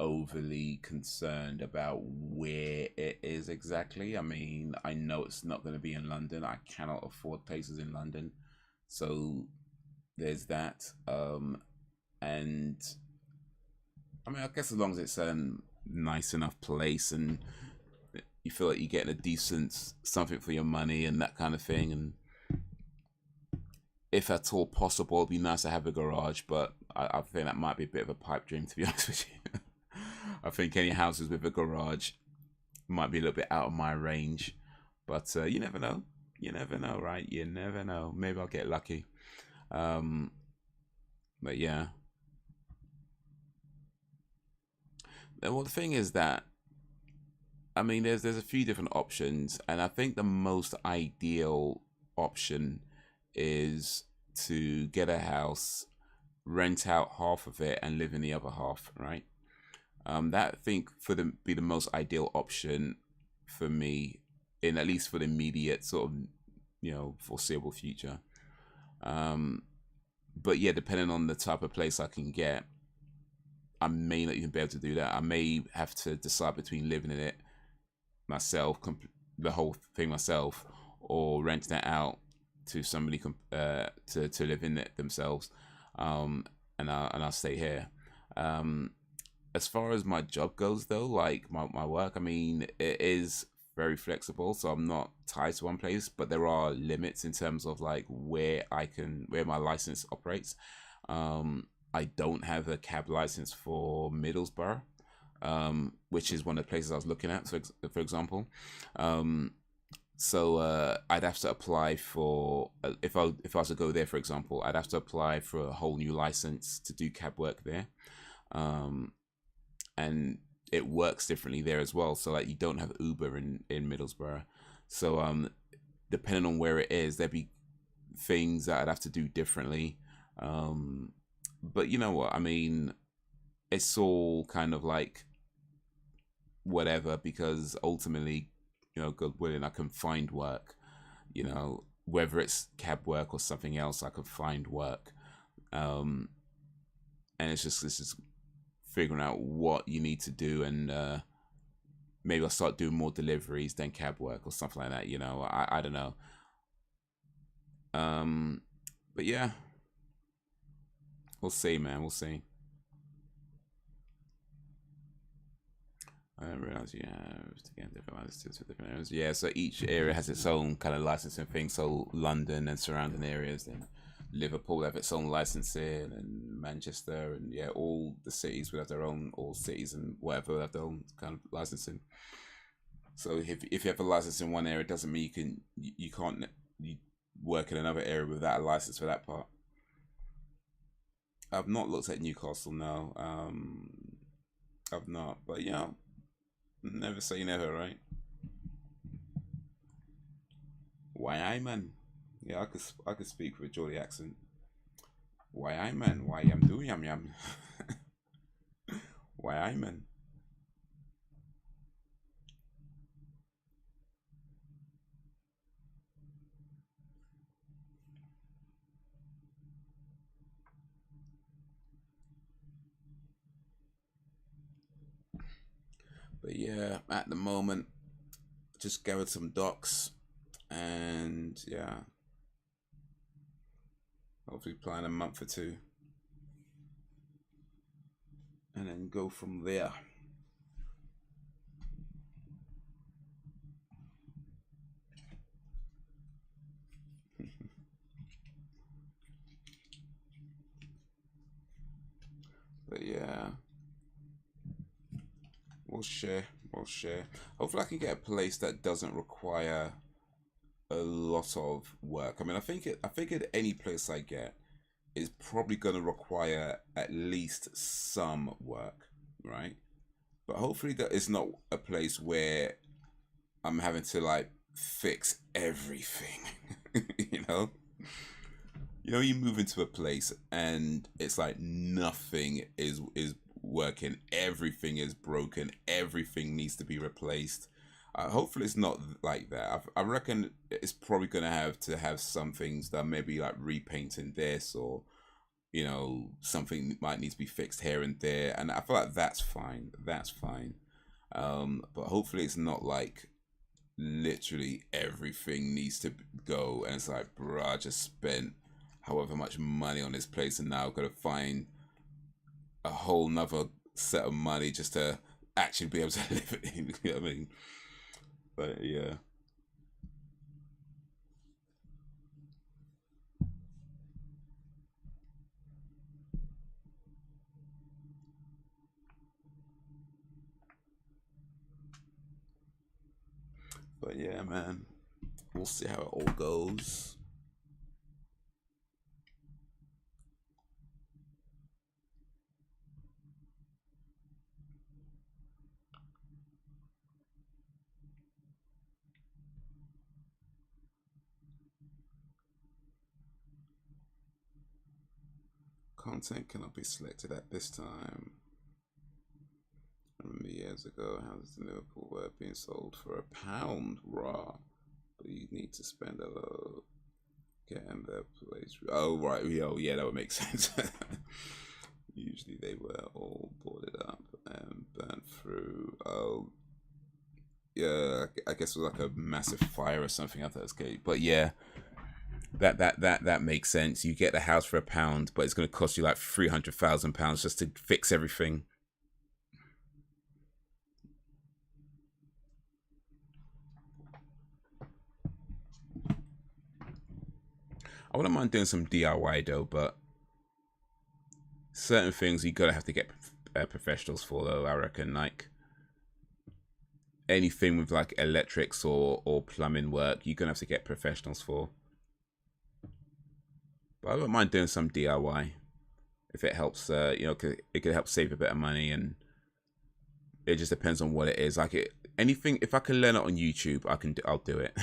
overly concerned about where it is exactly. I mean, I know it's not going to be in London. I cannot afford places in London, so there's that. And I mean, I guess as long as it's a nice enough place and you feel like you're getting a decent something for your money and that kind of thing, and if at all possible, it'd be nice to have a garage, but I think that might be a bit of a pipe dream, to be honest with you. I think any houses with a garage might be a little bit out of my range, but you never know. You never know, right? You never know. Maybe I'll get lucky. But yeah. Well, the thing is that, I mean, there's a few different options, and I think the most ideal option is to get a house, rent out half of it, and live in the other half, right? That I think be the most ideal option for me, in at least for the immediate sort of foreseeable future. But yeah, depending on the type of place I can get, I may not even be able to do that. I may have to decide between living in it myself, the whole thing myself, or rent that out to somebody to live in it themselves, and I'll stay here. As far as my job goes, though, like my work, I mean, it is very flexible, so I'm not tied to one place, but there are limits in terms of like where my license operates. I don't have a cab license for Middlesbrough, which is one of the places I was looking at, for example. So I'd have to apply for, if I was to go there, for example, I'd have to apply for a whole new license to do cab work there. And it works differently there as well. So like you don't have Uber in Middlesbrough. So depending on where it is, there'd be things that I'd have to do differently. But you know what? I mean, it's all kind of like whatever, because ultimately, God willing, I can find work. Whether it's cab work or something else, I can find work. And it's just figuring out what you need to do, and maybe I'll start doing more deliveries than cab work or something like that. I don't know. But yeah, we'll see, man. We'll see. I didn't realize you have to get different licenses for different areas. Yeah, so each area has its own kind of licensing thing. So London and surrounding areas, then Liverpool have its own licensing, and Manchester, and yeah, all the cities will have their own, all cities and whatever have their own kind of licensing. So if you have a license in one area, it doesn't mean you can't work in another area without a license for that part. I've not looked at Newcastle, no. I've not, but never say never, right? Why I man? Yeah, I could speak with a Geordie accent. Why I man? Why am do yum yum? Why I man? But yeah, at the moment, just gathered some docs, and yeah, hopefully plan a month or two, and then go from there. But yeah, we'll share. We'll share. Hopefully, I can get a place that doesn't require a lot of work. I mean, I figured any place I get is probably going to require at least some work, right? But hopefully that it's not a place where I'm having to like fix everything. you know? You move into a place and it's like nothing is working, everything is broken, everything needs to be replaced. Hopefully it's not like that. I reckon it's probably gonna have some things that maybe like repainting this, or you know, something might need to be fixed here and there, and I feel like that's fine. That's fine. But hopefully it's not like literally everything needs to go, and it's like, bruh, I just spent however much money on this place, and now I've got to find a whole nother set of money just to actually be able to live it in. You know what I mean? But yeah. But yeah, man. We'll see how it all goes. Content cannot be selected at this time. I remember years ago, houses in Liverpool were being sold for £1 raw, but you need to spend a lot getting their place. Oh right, yeah, that would make sense. Usually they were all boarded up and burnt through. Oh yeah, I guess it was like a massive fire or something at that escape. But yeah, that makes sense. You get the house for £1, but it's going to cost you like £300,000 just to fix everything. I wouldn't mind doing some DIY though, but certain things you gotta have to get professionals for though. I reckon, like anything with like electrics or plumbing work, you're gonna have to get professionals for. But I don't mind doing some DIY if it helps. You know, it could help save a bit of money, and it just depends on what it is. Like anything, if I can learn it on YouTube, I'll do it.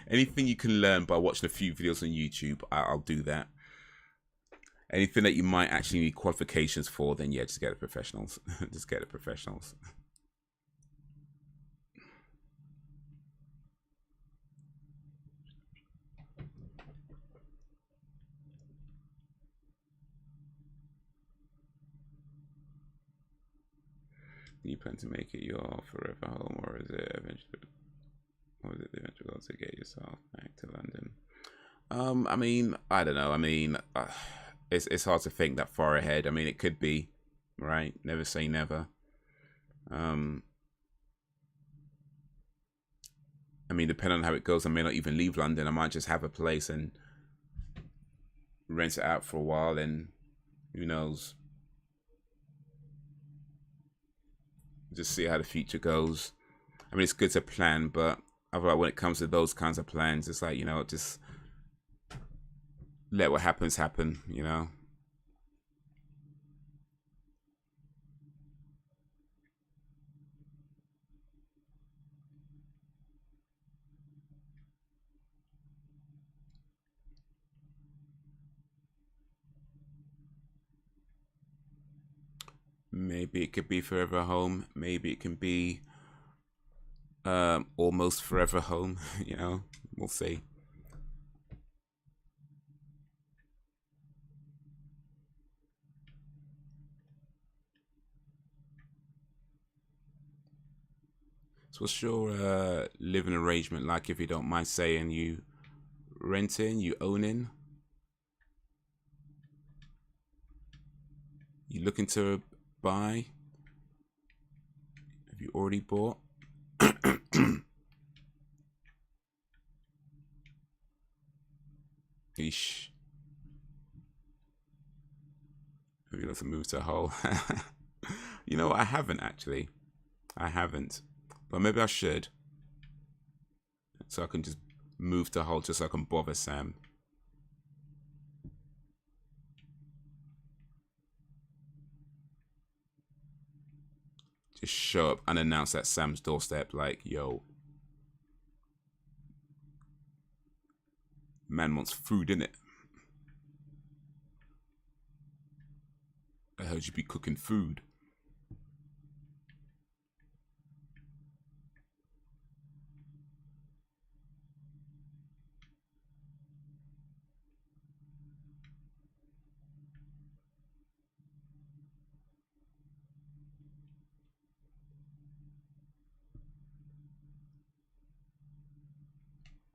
Anything you can learn by watching a few videos on YouTube, I'll do that. Anything that you might actually need qualifications for, then yeah, just get the professionals. Just get the professionals. Do you plan to make it your forever home, or is it eventually, or is it the eventual goal to get yourself back to London? I mean, I don't know. I mean, it's hard to think that far ahead. I mean, it could be, right? Never say never. I mean, depending on how it goes, I may not even leave London. I might just have a place and rent it out for a while, and who knows? Just see how the future goes. I mean, it's good to plan, but I feel like when it comes to those kinds of plans, it's like, you know, just let what happens happen, you know. Maybe it could be forever home. Maybe it can be almost forever home. You know, we'll see. So what's your living arrangement like, if you don't mind saying? You renting? You owning? You looking to buy? Have you already bought? Eesh. Have you got to move to Hull? You know, I haven't actually. I haven't. But maybe I should. So I can just move to Hull just so I can bother Sam. Just show up unannounced at Sam's doorstep like, yo, man wants food, innit? I heard you be cooking food.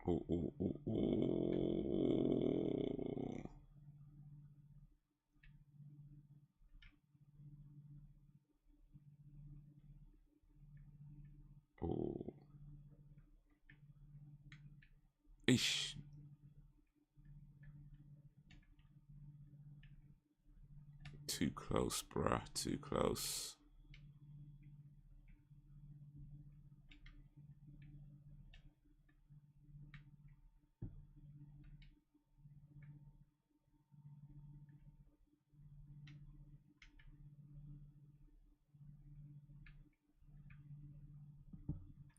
Ooh, ooh, ooh, ooh. Ooh. Ish. Too close, bruh. Too close.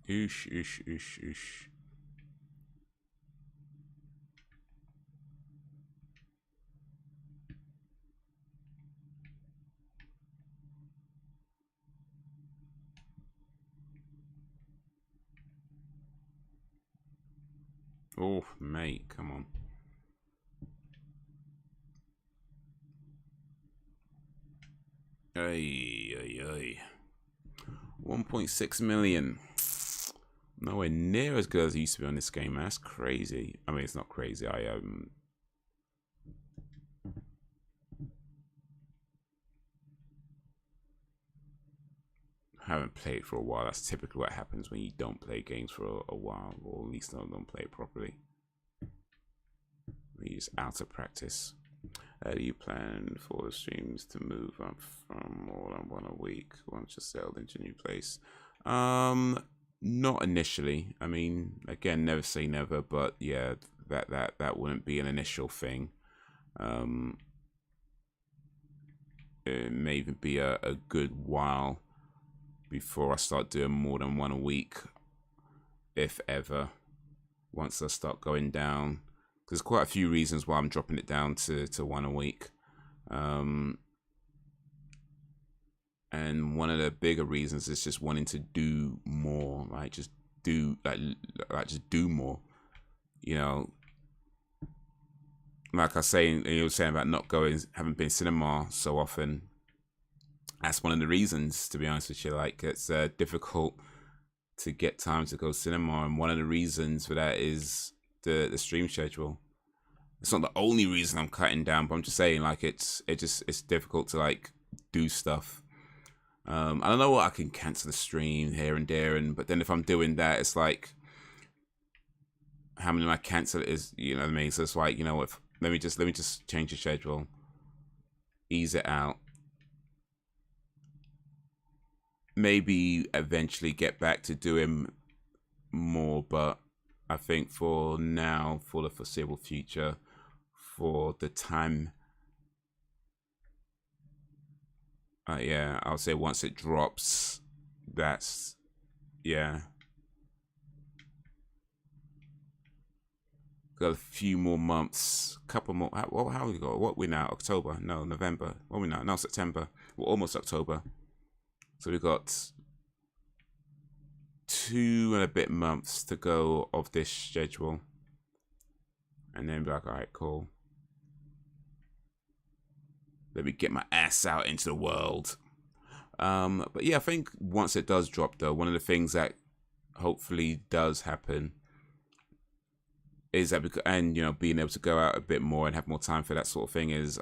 Ish, ish, ish, ish. Oh, mate, come on. Ay, ay, ay. 1.6 million. Nowhere near as good as it used to be on this game, man. That's crazy. I mean, it's not crazy. I haven't played for a while. That's typically what happens when you don't play games for a while, or at least don't play it properly. You're just out of practice. How do you plan for the streams to move up from more than one a week once you're settled into a new place? Not initially. I mean, again, never say never, but yeah, that wouldn't be an initial thing. It may even be a good while before I start doing more than one a week, if ever. Once I start going down, there's quite a few reasons why I'm dropping it down to one a week. And one of the bigger reasons is just wanting to do more, like just do just do more. You know, like I say, you were saying about not going, haven't been cinema so often. That's one of the reasons, to be honest with you. Like, it's difficult to get time to go cinema, and one of the reasons for that is the stream schedule. It's not the only reason I'm cutting down, but I'm just saying, like, it's difficult to like do stuff. I don't know what I can cancel the stream here and there, but then if I'm doing that, it's like, how many of I cancel it is, you know what I mean? So it's like, you know what, let me just change the schedule, ease it out, maybe eventually get back to doing more, but I think for now, for the foreseeable future, for the time, yeah, I'll say once it drops, that's, yeah, got a few more months, couple more. How we go? What we now? October? No, November. What we now? No, September. We're almost October. So we've got 2 and a bit months to go of this schedule, and then be like, all right, cool. Let me get my ass out into the world. But yeah, I think once it does drop, though, one of the things that hopefully does happen is that, and you know, being able to go out a bit more and have more time for that sort of thing, is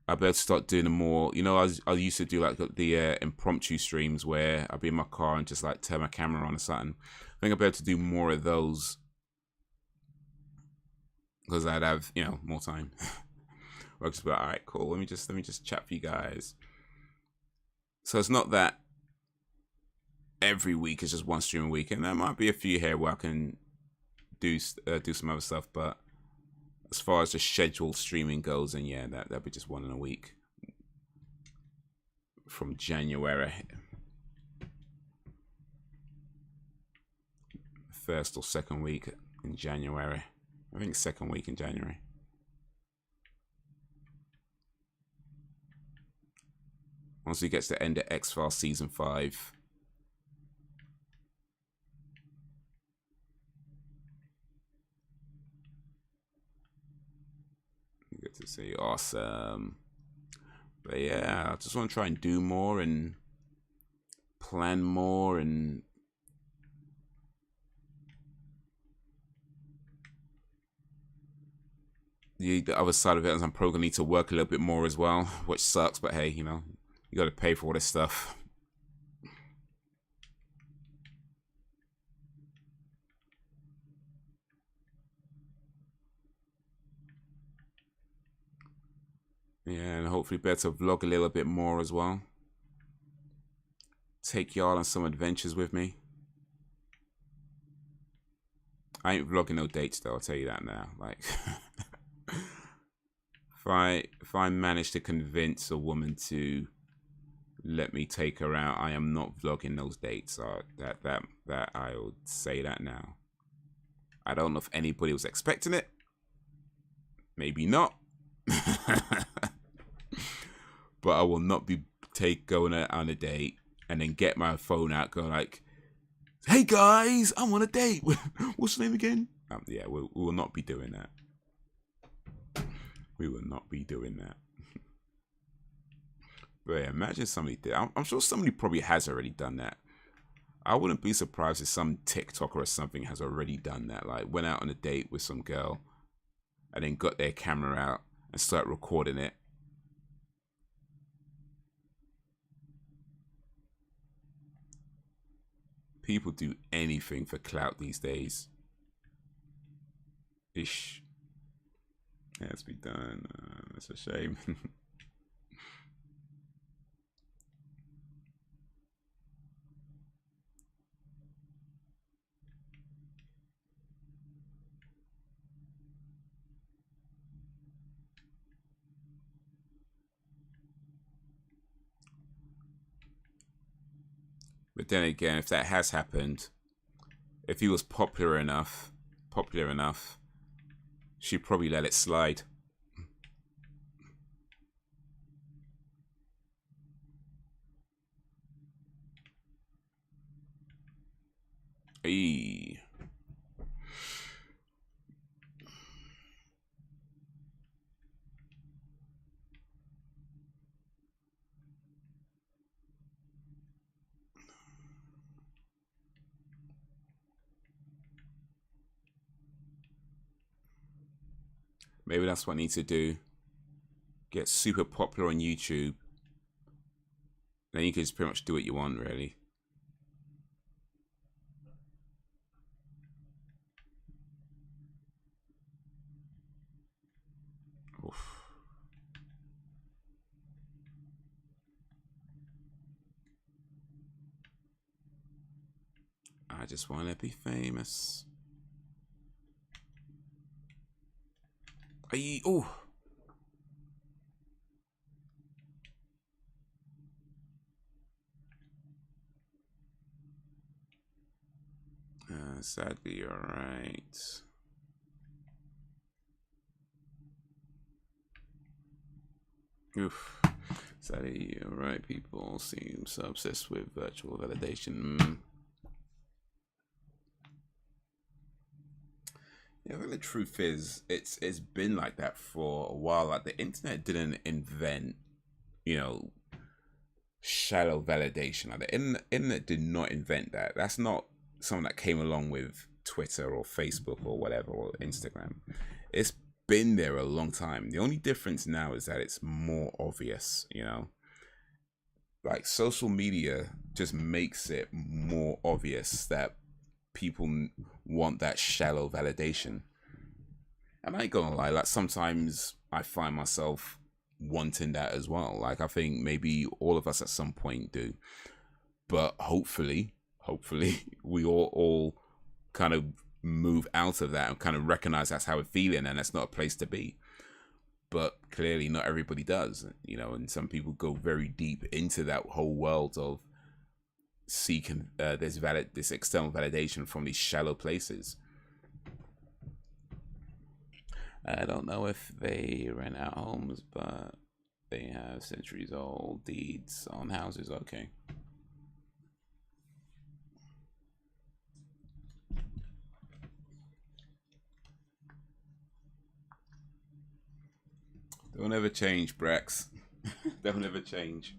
I'll be able to start doing more. You know, I used to do like the impromptu streams where I'd be in my car and just like turn my camera on or something. I think I'll be able to do more of those because I'd have, you know, more time. I'll just be like, all right, cool. Let me just chat for you guys. So it's not that every week is just one stream a week, and there might be a few here where I can do some other stuff. But as far as the scheduled streaming goes, and yeah, that'll be just one in a week from January, first or second week in January. I think second week in January. Once we get to the end of X-Files season 5. Good to see. Awesome. But yeah, I just want to try and do more and plan more and the other side of it is I'm probably gonna need to work a little bit more as well, which sucks. But hey, you know, you got to pay for all this stuff. Yeah, and hopefully be able to vlog a little bit more as well. Take y'all on some adventures with me. I ain't vlogging no dates though, I'll tell you that now. Like, if I manage to convince a woman to let me take her out, I am not vlogging those dates. That I would say that now. I don't know if anybody was expecting it. Maybe not. But I will not be going on a date and then get my phone out, go like, "Hey guys, I'm on a date." What's your name again? Yeah, we will not be doing that. We will not be doing that. But yeah, imagine somebody did. I'm sure somebody probably has already done that. I wouldn't be surprised if some TikToker or something has already done that. Like, went out on a date with some girl and then got their camera out and started recording it. People do anything for clout these days. Ish. It has to be done. That's a shame. But then again, if that has happened, if he was popular enough, she'd probably let it slide. Hey. Maybe that's what I need to do. Get super popular on YouTube. Then you can just pretty much do what you want, really. Oof. I just want to be famous. Oh. Sadly, you're right. Oof. Sadly, you're right. People seem so obsessed with virtual validation. Yeah, well, the truth is, it's been like that for a while. Like, the internet didn't invent, you know, shallow validation. Like, the internet did not invent that. That's not something that came along with Twitter or Facebook or whatever, or Instagram. It's been there a long time. The only difference now is that it's more obvious, you know. Like, social media just makes it more obvious that people want that shallow validation. And I ain't gonna lie, like, sometimes I find myself wanting that as well. Like, I think maybe all of us at some point do. But hopefully we all kind of move out of that and kind of recognize that's how we're feeling, and that's not a place to be. But clearly not everybody does, you know, and some people go very deep into that whole world of seeking this external validation from these shallow places. I don't know if they rent out homes, but they have centuries old deeds on houses. Okay. Don't ever change, Brax. Don't ever change.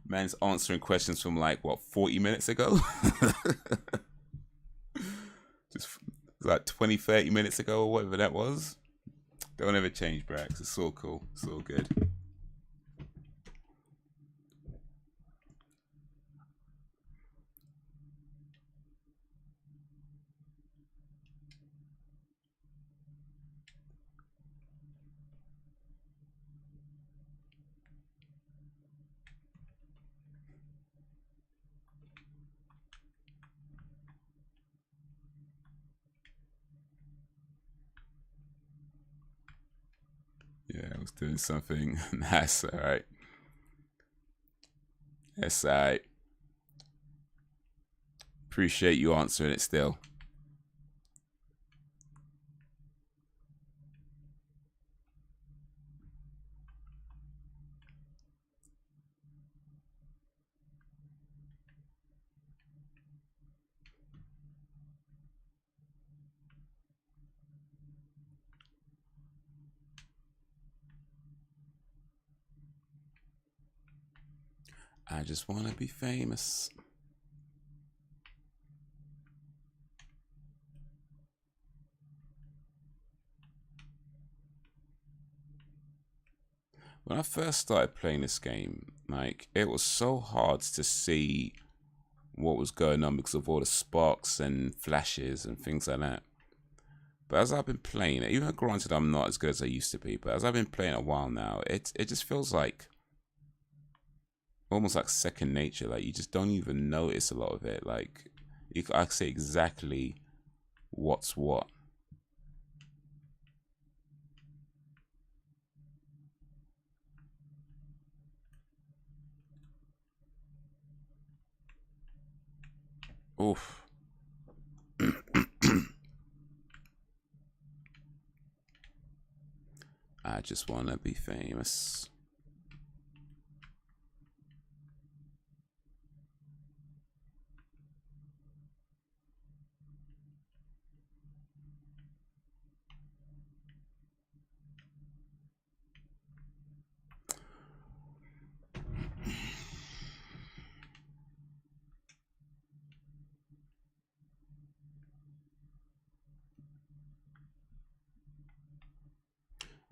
Man's answering questions from like, what, 40 minutes ago? Just like 20, 30 minutes ago or whatever that was. Don't ever change, Brax. It's so cool. It's all good. Yeah, I was doing something. That's all right. That's all right. Appreciate you answering it still. I just want to be famous. When I first started playing this game, like, it was so hard to see what was going on because of all the sparks and flashes and things like that. But as I've been playing it, even granted I'm not as good as I used to be, but as I've been playing a while now, it just feels like almost like second nature. Like, you just don't even notice a lot of it. Like, I can say exactly what's what. Oof. I just want to be famous.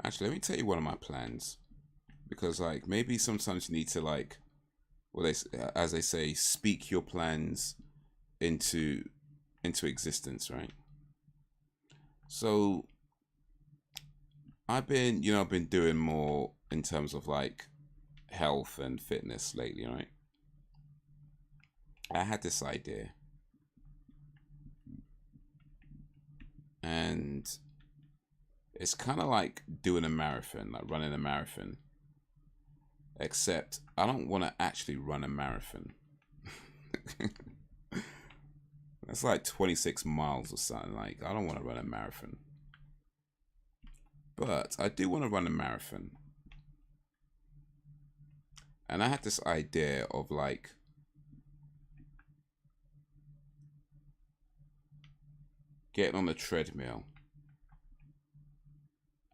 Actually, let me tell you one of my plans. Because, like, maybe sometimes you need to, like, well, as they say, speak your plans into existence, right? So I've been doing more in terms of like health and fitness lately, right? I had this idea, and it's kind of like doing a marathon, like running a marathon, except I don't want to actually run a marathon. That's like 26 miles or something. Like, I don't want to run a marathon. But I do want to run a marathon. And I had this idea of like getting on the treadmill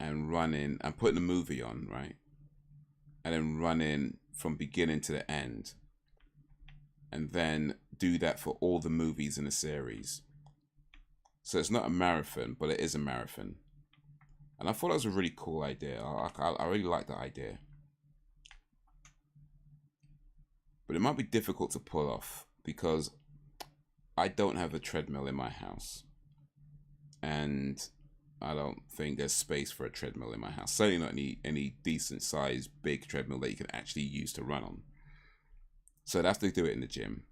and running and putting a movie on, right? And then running from beginning to the end. And then do that for all the movies in the series. So it's not a marathon, but it is a marathon. And I thought that was a really cool idea. I really like that idea. But it might be difficult to pull off because I don't have a treadmill in my house. And I don't think there's space for a treadmill in my house. Certainly not any decent sized big treadmill that you can actually use to run on. So I'd have to do it in the gym.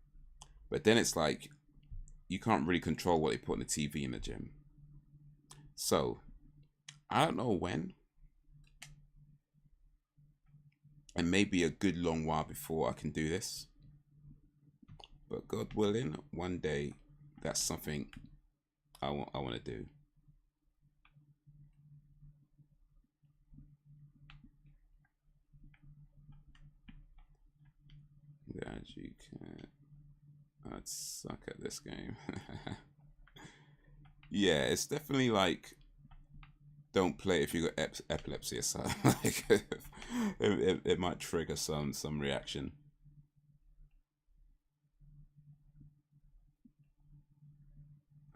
But then it's like, you can't really control what they put on the TV in the gym. So, I don't know when. And maybe a good long while before I can do this. But God willing, one day, that's something I want to do. Yeah, you can. I'd suck at this game. Yeah, it's definitely like, don't play if you got epilepsy or something. Like, it might trigger some reaction.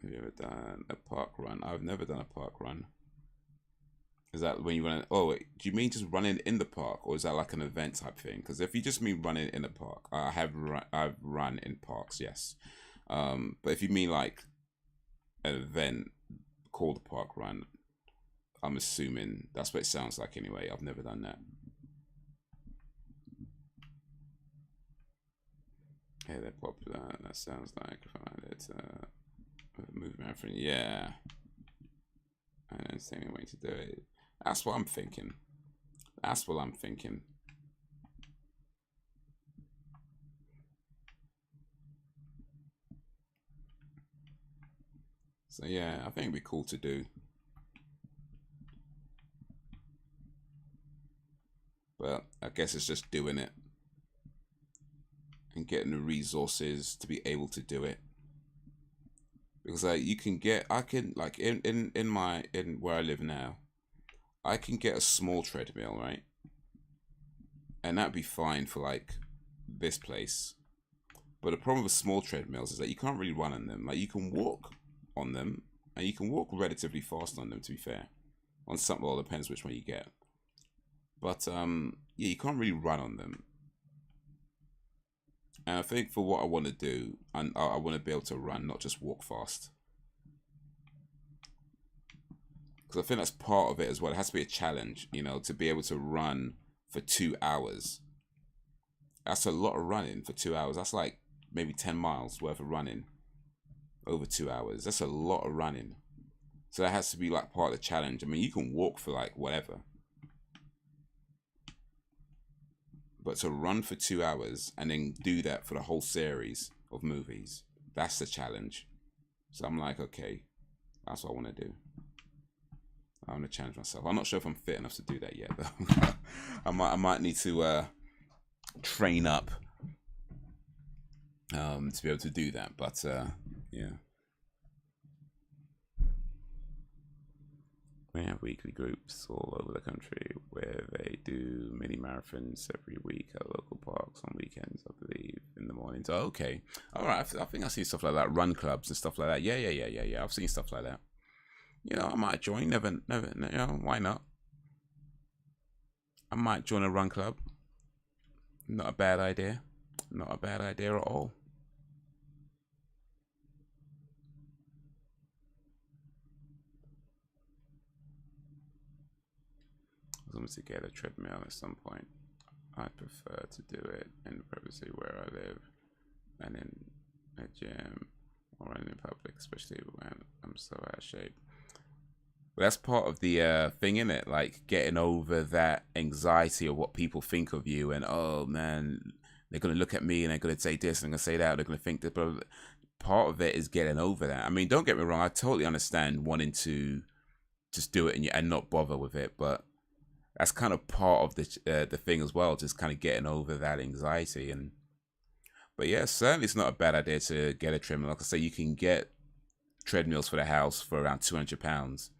Have you ever done a park run? I've never done a park run. Is that when you run? Oh, wait, do you mean just running in the park, or is that like an event type thing? Because if you just mean running in the park, I've run in parks, yes. But if you mean like an event called a park run, I'm assuming that's what it sounds like anyway. I've never done that. Hey, they're popular. That sounds like it's a movie marathon. Yeah, and then same way to do it. That's what I'm thinking. That's what I'm thinking. So yeah, I think it'd be cool to do. But I guess it's just doing it and getting the resources to be able to do it. Because you can get, I can like in where I live now, I can get a small treadmill, right? And that'd be fine for like this place. But the problem with small treadmills is that you can't really run on them. Like you can walk on them, and you can walk relatively fast on them, to be fair. On some, well, it depends which one you get. But yeah, you can't really run on them. And I think for what I want to do, I want to be able to run, not just walk fast. Because I think that's part of it as well. It has to be a challenge, you know, to be able to run for 2 hours. That's a lot of running for 2 hours. That's like maybe 10 miles worth of running over 2 hours. That's a lot of running. So that has to be like part of the challenge. I mean, you can walk for like whatever. But to run for 2 hours and then do that for the whole series of movies, that's the challenge. So I'm like, okay, that's what I want to do. I want to challenge myself. I'm not sure if I'm fit enough to do that yet, though. I might need to train up to be able to do that. But yeah. We have weekly groups all over the country where they do mini marathons every week at local parks on weekends, I believe, in the mornings. Oh, okay. All right. I think I've seen stuff like that. Run clubs and stuff like that. Yeah. I've seen stuff like that. You know, I might join. Never, you know, why not? I might join a run club. Not a bad idea. Not a bad idea at all. As long as you get a treadmill at some point, I prefer to do it in privacy where I live and in a gym or in public, especially when I'm so out of shape. But that's part of the thing, in it, like getting over that anxiety of what people think of you, and oh man, they're gonna look at me and they're gonna say this and they're gonna say that, they're gonna think that. But part of it is getting over that. I mean, don't get me wrong, I totally understand wanting to just do it and not bother with it, but that's kind of part of the thing as well, just kind of getting over that anxiety. And but yeah, certainly it's not a bad idea to get a treadmill. Like I say, you can get treadmills for the house for around £200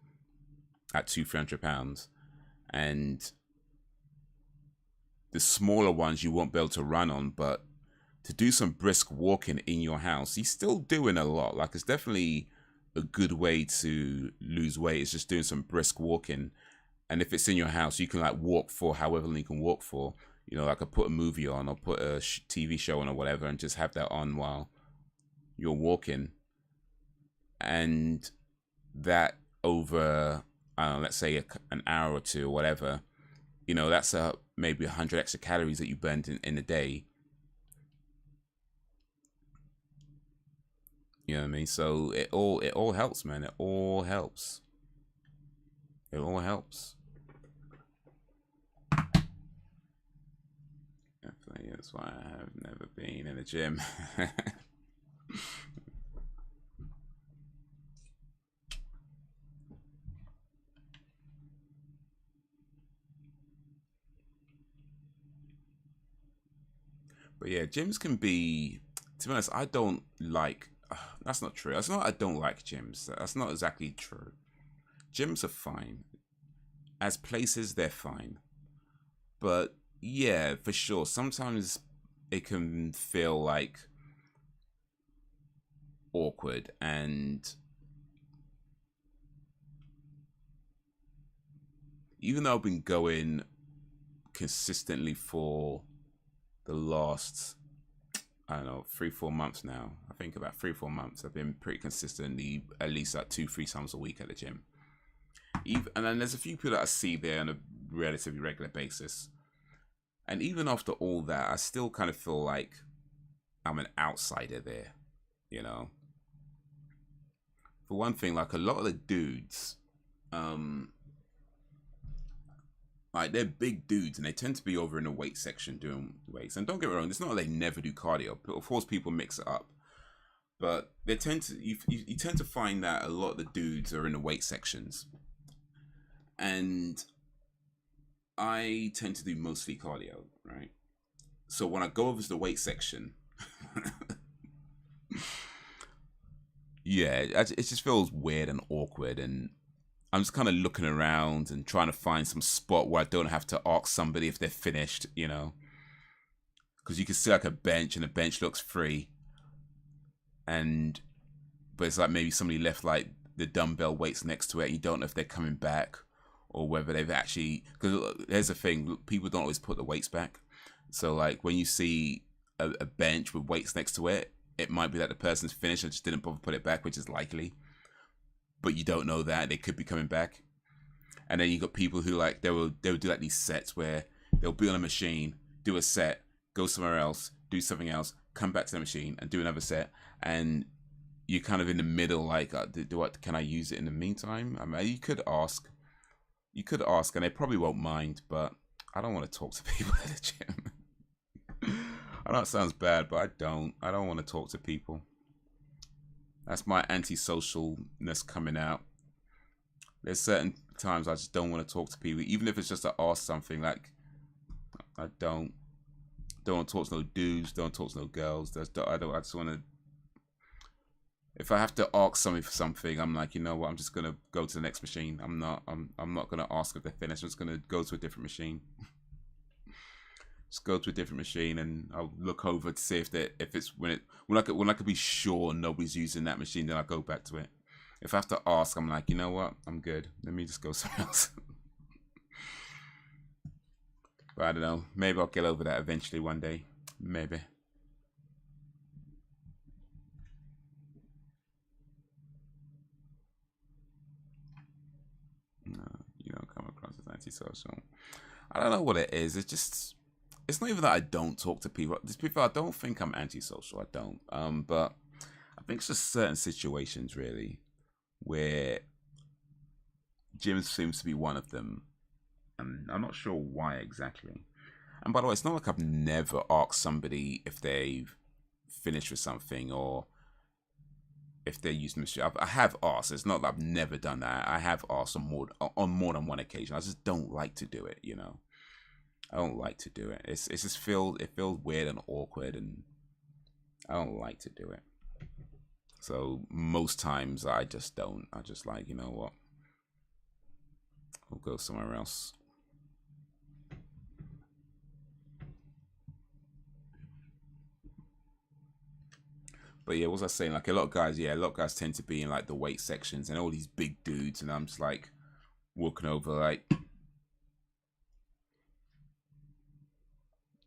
at £200-300, and the smaller ones you won't be able to run on, but to do some brisk walking in your house, you're still doing a lot. Like it's definitely a good way to lose weight. It's just doing some brisk walking. And if it's in your house, you can like walk for however long you can walk for. You know, like I put a movie on or put a TV show on or whatever and just have that on while you're walking. And that over, let's say an hour or two or whatever, you know, that's maybe 100 extra calories that you burned in a day. You know what I mean? So it all helps, man. It all helps. It all helps. Definitely, that's why I have never been in a gym. But yeah, gyms can be, to be honest, I don't like, that's not true. That's not, I don't like gyms. That's not exactly true. Gyms are fine. As places, they're fine. But yeah, for sure, sometimes it can feel like awkward and even though I've been going consistently for the last, I don't know, 3-4 months now. I think about 3-4 months. I've been pretty consistently at least like 2-3 times a week at the gym. And then there's a few people that I see there on a relatively regular basis. And even after all that, I still kind of feel like I'm an outsider there, you know. For one thing, like a lot of the dudes, like they're big dudes and they tend to be over in the weight section doing weights. And don't get me wrong, it's not like they never do cardio. Of course, people mix it up, but they tend to you tend to find that a lot of the dudes are in the weight sections, and I tend to do mostly cardio, right? So when I go over to the weight section, yeah, it just feels weird and awkward, and I'm just kind of looking around and trying to find some spot where I don't have to ask somebody if they're finished, you know, because you can see like a bench and the bench looks free, but it's like maybe somebody left like the dumbbell weights next to it, and you don't know if they're coming back or whether they've actually, because there's a thing, people don't always put the weights back. So like when you see a bench with weights next to it, it might be that the person's finished and just didn't bother put it back, which is likely. But you don't know that they could be coming back. And then you got people who like they will do like these sets where they'll be on a machine, do a set, go somewhere else, do something else, come back to the machine and do another set, and you're kind of in the middle, like, can I use it in the meantime? I mean, you could ask, and they probably won't mind, but I don't want to talk to people at the gym. I know it sounds bad, but I don't want to talk to people. That's my antisocialness coming out. There's certain times I just don't want to talk to people, even if it's just to ask something. Like, I don't want to talk to no dudes, don't talk to no girls. I just want to. If I have to ask somebody for something, I'm like, you know what? I'm just gonna go to the next machine. I'm not gonna ask if they're finished. I'm just gonna go to a different machine. Just go to a different machine, and I'll look over to see if it's when I could be sure nobody's using that machine, then I'll go back to it. If I have to ask, I'm like, you know what? I'm good. Let me just go somewhere else. But I don't know. Maybe I'll get over that eventually one day. Maybe. No, you don't come across as antisocial. I don't know what it is. It's not even that I don't talk to people. There's people, I don't think I'm antisocial. I don't. But I think it's just certain situations really where gym seems to be one of them. And I'm not sure why exactly. And by the way, it's not like I've never asked somebody if they've finished with something or if they're using the machine. I have asked. It's not that I've never done that. I have asked on more than one occasion. I just don't like to do it, you know. I don't like to do it. It feels weird and awkward, and I don't like to do it. So most times I just don't. I just like, you know what? I'll go somewhere else. But yeah, what was I saying? Like a lot of guys tend to be in like the weight sections and all these big dudes, and I'm just like walking over like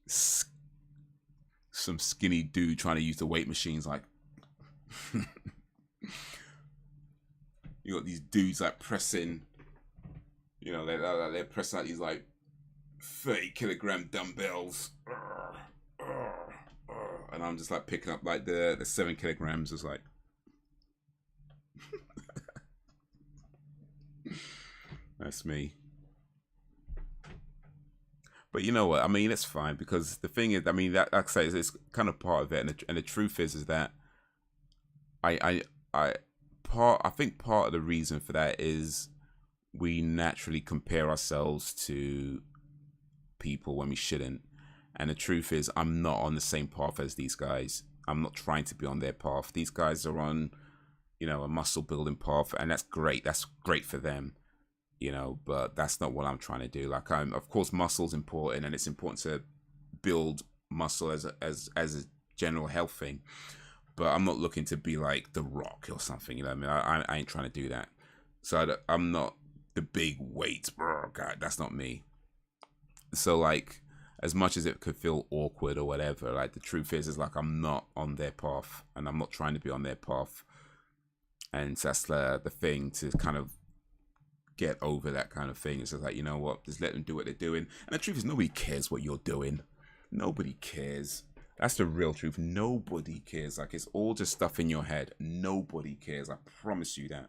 some skinny dude trying to use the weight machines. Like you got these dudes like pressing, you know, they're pressing out these like 30-kilogram dumbbells, and I'm just like picking up like the 7 kilograms. It's like that's me. But you know what? I mean, it's fine because the thing is, I mean, that like I say, it's kind of part of it, and the truth is that I think part of the reason for that is we naturally compare ourselves to people when we shouldn't. And the truth is, I'm not on the same path as these guys. I'm not trying to be on their path. These guys are on, you know, a muscle building path, and that's great. That's great for them. You know, but that's not what I'm trying to do. Like, of course, muscle's important, and it's important to build muscle as a general health thing. But I'm not looking to be like The Rock or something. You know what I mean? I ain't trying to do that. So I'm not the big weights, bro. God, that's not me. So like, as much as it could feel awkward or whatever, like the truth is like I'm not on their path, and I'm not trying to be on their path, and so that's the thing to kind of get over that kind of thing. It's just like, you know what, just let them do what they're doing. And the truth is, nobody cares what you're doing. Nobody cares. That's the real truth. Nobody cares. Like, it's all just stuff in your head. Nobody cares. I promise you that.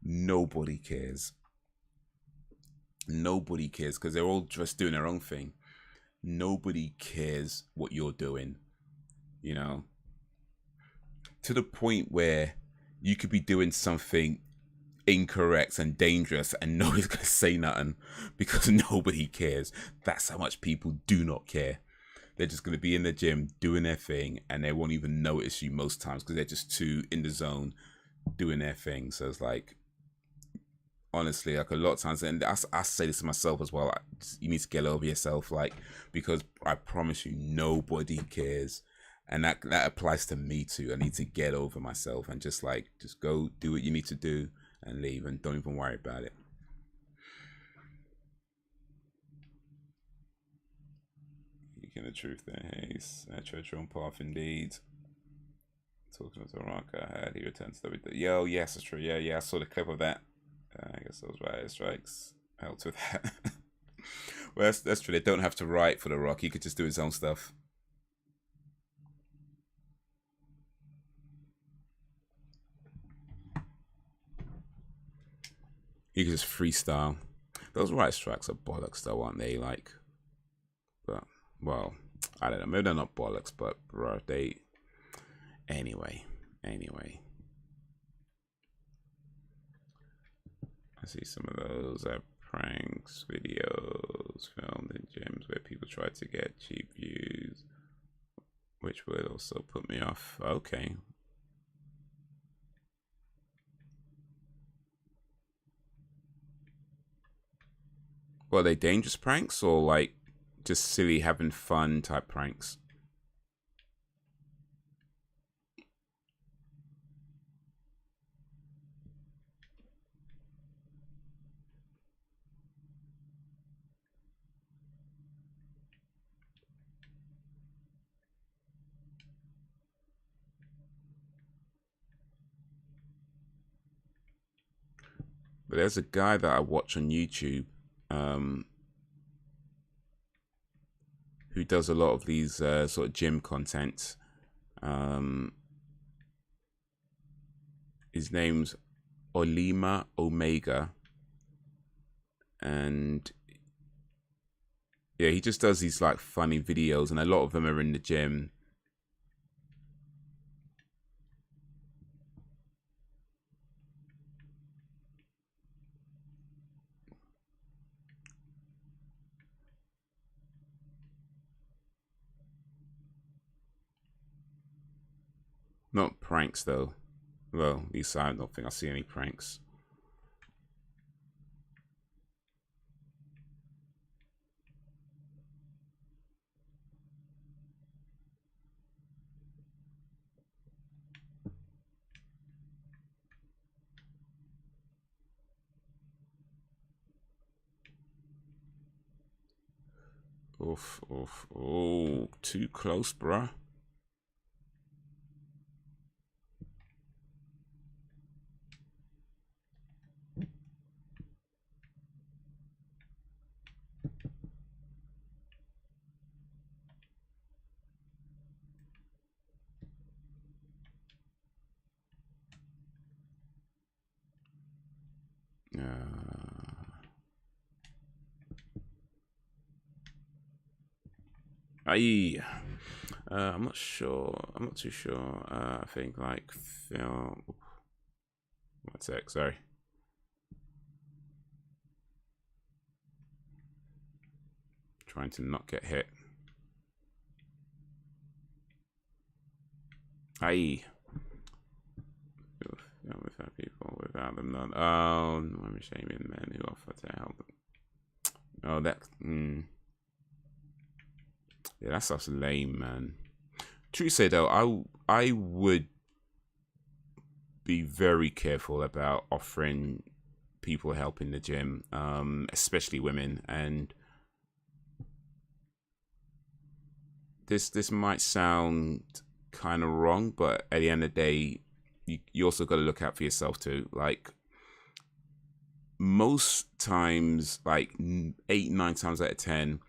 Nobody cares. Nobody cares, because they're all just doing their own thing. Nobody cares what you're doing, you know, to the point where you could be doing something incorrect and dangerous and nobody's gonna say nothing because nobody cares. That's how much people do not care. They're just gonna be in the gym doing their thing, and they won't even notice you most times because they're just too in the zone doing their thing. So it's like, honestly, like a lot of times, and I say this to myself as well, like, you need to get over yourself, like, because I promise you, nobody cares. And that applies to me too. I need to get over myself and just go do what you need to do and leave, and don't even worry about it. You get the truth there, Haze. Tread your own path indeed. Talking to the rock I had, he returns to the yo, yes, that's true. Yeah, I saw the clip of that. I guess those riot strikes helped with that. Well, that's true. They don't have to write for the Rock. He could just do his own stuff. He could just freestyle. Those riot strikes are bollocks, though, aren't they? Like, but well, I don't know. Maybe they're not bollocks, but bro, they. Anyway. I see some of those pranks videos filmed in gyms where people try to get cheap views, which would also put me off. Okay. Well, are they dangerous pranks or like just silly having fun type pranks? But there's a guy that I watch on YouTube who does a lot of these sort of gym content. His name's Olima Omega. And yeah, he just does these like funny videos, and a lot of them are in the gym. Not pranks though. Well, at least I don't think I see any pranks. Oof. Oh, too close, bruh. I'm not sure. I'm not too sure. I think like film. One sec, sorry. Trying to not get hit. Without people, without them, none. Oh, no, I'm shaming men who offer to help them. Oh, that. Yeah, that stuff's lame, man. True say though, I would be very careful about offering people help in the gym, especially women. And this might sound kind of wrong, but at the end of the day, you also got to look out for yourself too. Like, most times, like 8-9 times out of 10,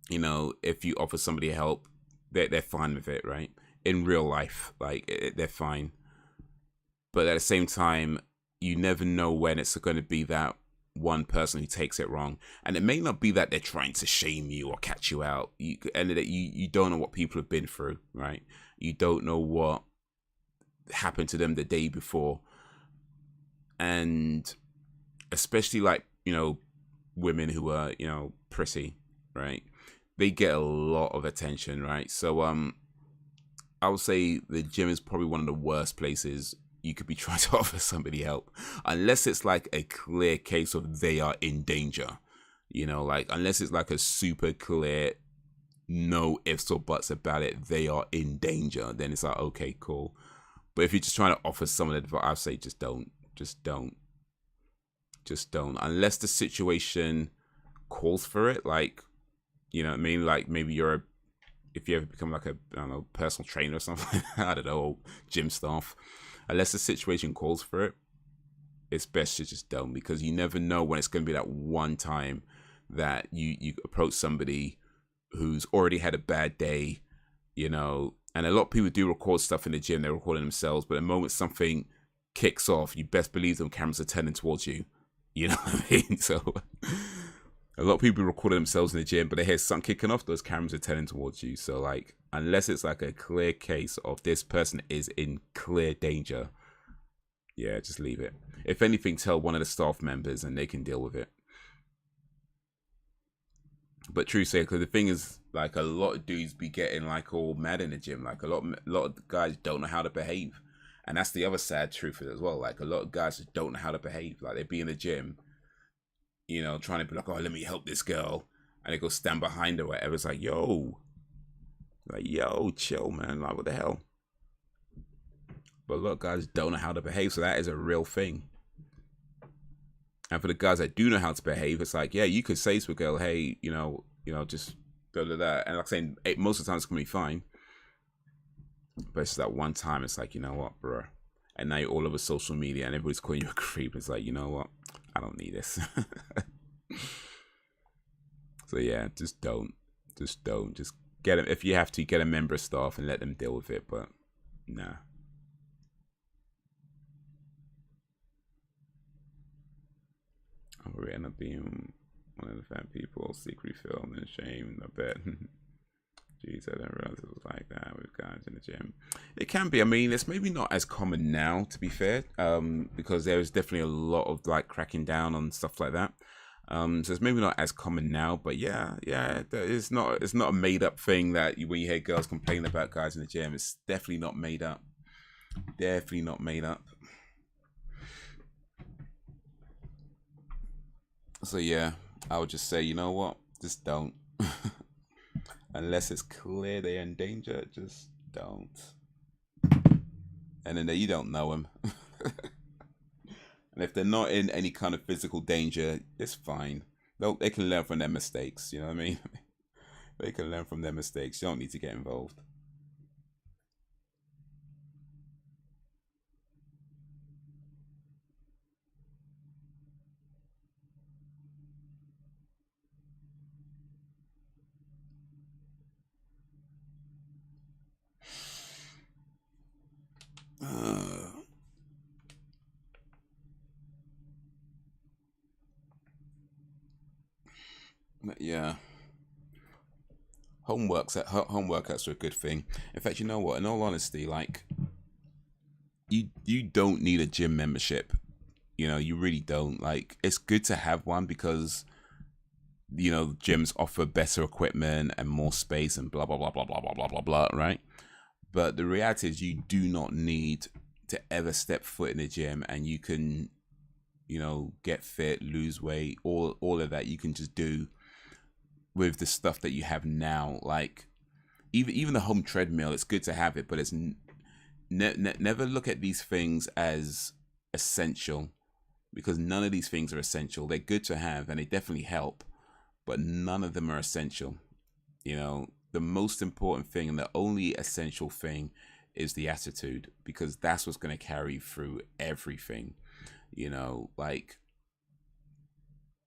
you know, if you offer somebody help, they're fine with it, right? In real life, like, they're fine. But at the same time, you never know when it's going to be that one person who takes it wrong. And it may not be that they're trying to shame you or catch you out. And that you don't know what people have been through, right? You don't know what happened to them the day before. And especially, like, you know, women who are, you know, pretty, right? They get a lot of attention, right? So I would say the gym is probably one of the worst places you could be trying to offer somebody help, unless it's like a clear case of they are in danger, you know, like, unless it's like a super clear, no ifs or buts about it, they are in danger, then it's like, okay, cool. But if you're just trying to offer someone advice, I'd say just don't, unless the situation calls for it. Like, you know what I mean? Like, maybe if you ever become like a, I don't know, personal trainer or something, I don't know, gym staff. Unless the situation calls for it, it's best to just don't, because you never know when it's going to be that one time that you approach somebody who's already had a bad day, you know. And a lot of people do record stuff in the gym, they're recording themselves, but the moment something kicks off, you best believe them cameras are turning towards you. You know what I mean? So a lot of people record themselves in the gym, but they hear something kicking off, those cameras are turning towards you. So, like, unless it's like a clear case of this person is in clear danger, yeah, just leave it. If anything, tell one of the staff members and they can deal with it. But true say, because the thing is, like, a lot of dudes be getting like all mad in the gym. Like, a lot of guys don't know how to behave. And that's the other sad truth as well. Like, a lot of guys just don't know how to behave. Like, they be in the gym, you know, trying to be like, oh, let me help this girl. And they go stand behind her or whatever. It's like, yo, chill, man. Like, what the hell? But a lot of guys don't know how to behave. So that is a real thing. And for the guys that do know how to behave, it's like, yeah, you could say to a girl, hey, you know, just blah, blah, blah. And like I'm saying, most of the time it's going to be fine. But it's that one time, it's like, you know what, bro? And now you're all over social media and everybody's calling you a creep. It's like, you know what? I don't need this. So yeah, just don't. Just get them. If you have to, get a member of staff and let them deal with it. But nah. I'm written up being one of the fat people, secretly filmed and shamed, I bet. Jeez, I didn't realize it was like that with guys in the gym. It can be. I mean, it's maybe not as common now, to be fair, because there is definitely a lot of like cracking down on stuff like that. So it's maybe not as common now, but yeah, it's not a made up thing that when you hear girls complain about guys in the gym, it's definitely not made up. Definitely not made up. So yeah, I would just say, you know what? Just don't. Unless it's clear they're in danger, just don't. And then you don't know them. And if they're not in any kind of physical danger, it's fine. They can learn from their mistakes, you know what I mean? They can learn from their mistakes. You don't need to get involved. Yeah. Home workouts are a good thing. In fact, you know what? In all honesty, like, you don't need a gym membership. You know, you really don't. Like, it's good to have one because, you know, gyms offer better equipment and more space and blah blah blah blah blah blah blah blah blah, right? But the reality is, you do not need to ever step foot in the gym, and you can, you know, get fit, lose weight, all of that you can just do with the stuff that you have now. Like, even the home treadmill, it's good to have it, but it's never look at these things as essential. because none of these things are essential. They're good to have and they definitely help, but none of them are essential. You know, the most important thing and the only essential thing is the attitude, because that's what's going to carry you through everything. You know, like,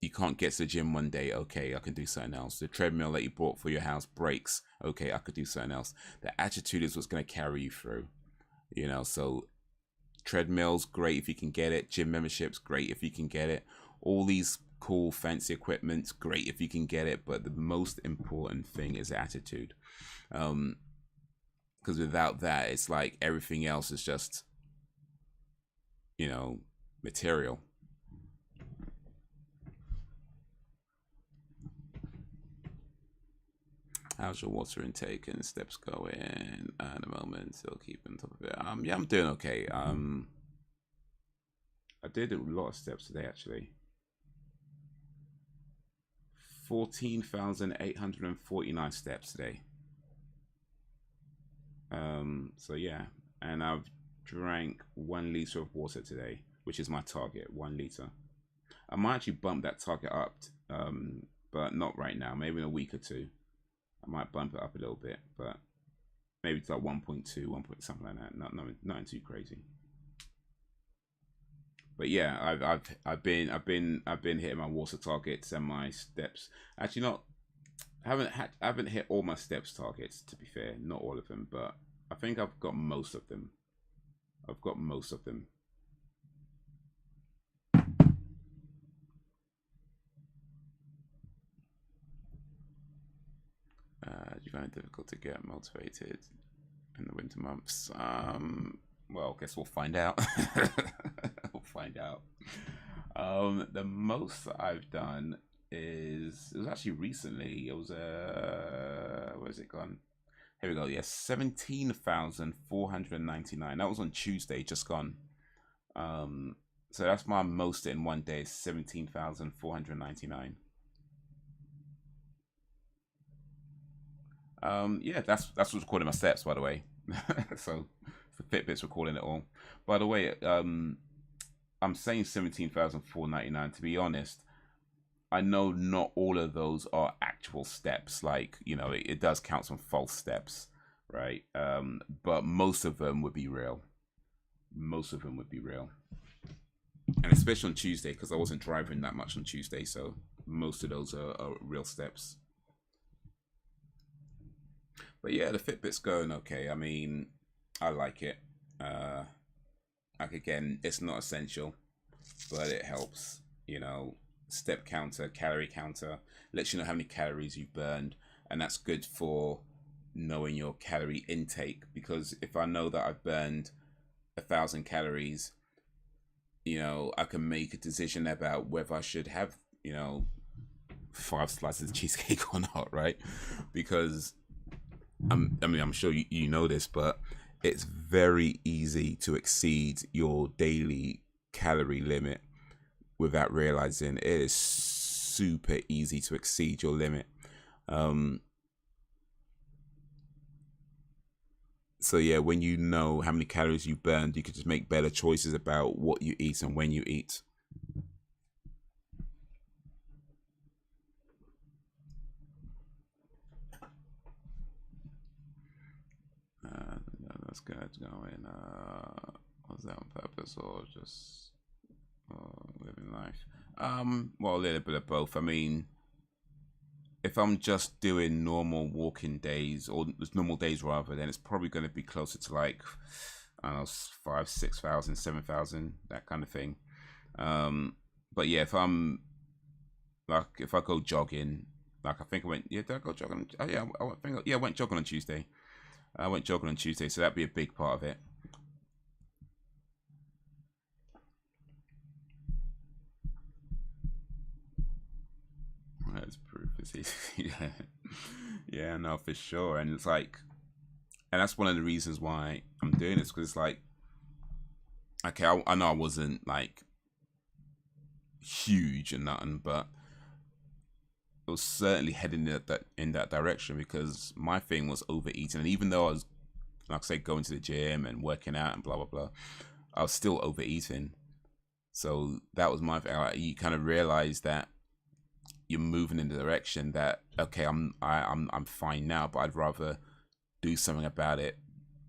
you can't get to the gym one day, okay, I can do something else. The treadmill that you bought for your house breaks, okay, I could do something else. The attitude is what's going to carry you through. You know, so treadmills, great if you can get it. Gym memberships, great if you can get it. All these cool fancy equipment, great if you can get it, but the most important thing is attitude. Because without that, it's like everything else is just, you know, material. How's your water intake and steps going at the moment? Still keeping on top of it. Yeah, I'm doing okay. I did a lot of steps today, actually. 14,849 steps today. So yeah, and I've drank 1 liter of water today, which is my target, 1 liter. I might actually bump that target up, but not right now. Maybe in a week or two, I might bump it up a little bit, but maybe it's like 1.2, 1 point something like that. Nothing too crazy. But yeah, I've been hitting my water targets and my steps. Actually, not. I haven't hit all my steps targets, to be fair. Not all of them, but I think I've got most of them. Do you find it difficult to get motivated in the winter months? Well, I guess we'll find out. We'll find out. The most I've done it was actually recently. It was where's it gone? Here we go. Yes, 17,499. That was on Tuesday, just gone. So that's my most in one day, 17,499. Yeah, that's what's recording my steps, by the way. So the Fitbit's recording it all. By the way, I'm saying 17,499. To be honest, I know not all of those are actual steps. Like, you know, it does count some false steps, right? But most of them would be real. Most of them would be real. And especially on Tuesday, because I wasn't driving that much on Tuesday, so most of those are real steps. But yeah, the Fitbit's going okay. I mean, I like it. Like, again, it's not essential, but it helps. You know, step counter, calorie counter, lets you know how many calories you've burned, and that's good for knowing your calorie intake. Because if I know that I've burned 1,000 calories, you know, I can make a decision about whether I should have, you know, 5 slices of cheesecake or not, right? Because I mean, I'm sure you know this, but it's very easy to exceed your daily calorie limit without realizing. It is super easy to exceed your limit. So yeah, when you know how many calories you burned, you can just make better choices about what you eat and when you eat. That's good going. Was that on purpose or just living life? Well, a little bit of both. I mean, if I'm just doing normal walking days, or normal days rather, then it's probably going to be closer to like, I don't know, 5,000, 6,000, 7,000, that kind of thing. But yeah, if I'm like, if I go jogging, like I think I went, yeah, did I go jogging? Oh yeah, I went jogging on Tuesday. So that'd be a big part of it. That's proof. It's easy. Yeah, no, for sure. And it's like, and that's one of the reasons why I'm doing this, because it's like, okay, I know I wasn't like huge and nothing, but it was certainly heading in that direction, because my thing was overeating. And even though I was, like I say, going to the gym and working out and blah blah blah, I was still overeating. So that was my thing. Like, you kind of realize that you're moving in the direction that, okay, I'm fine now, but I'd rather do something about it,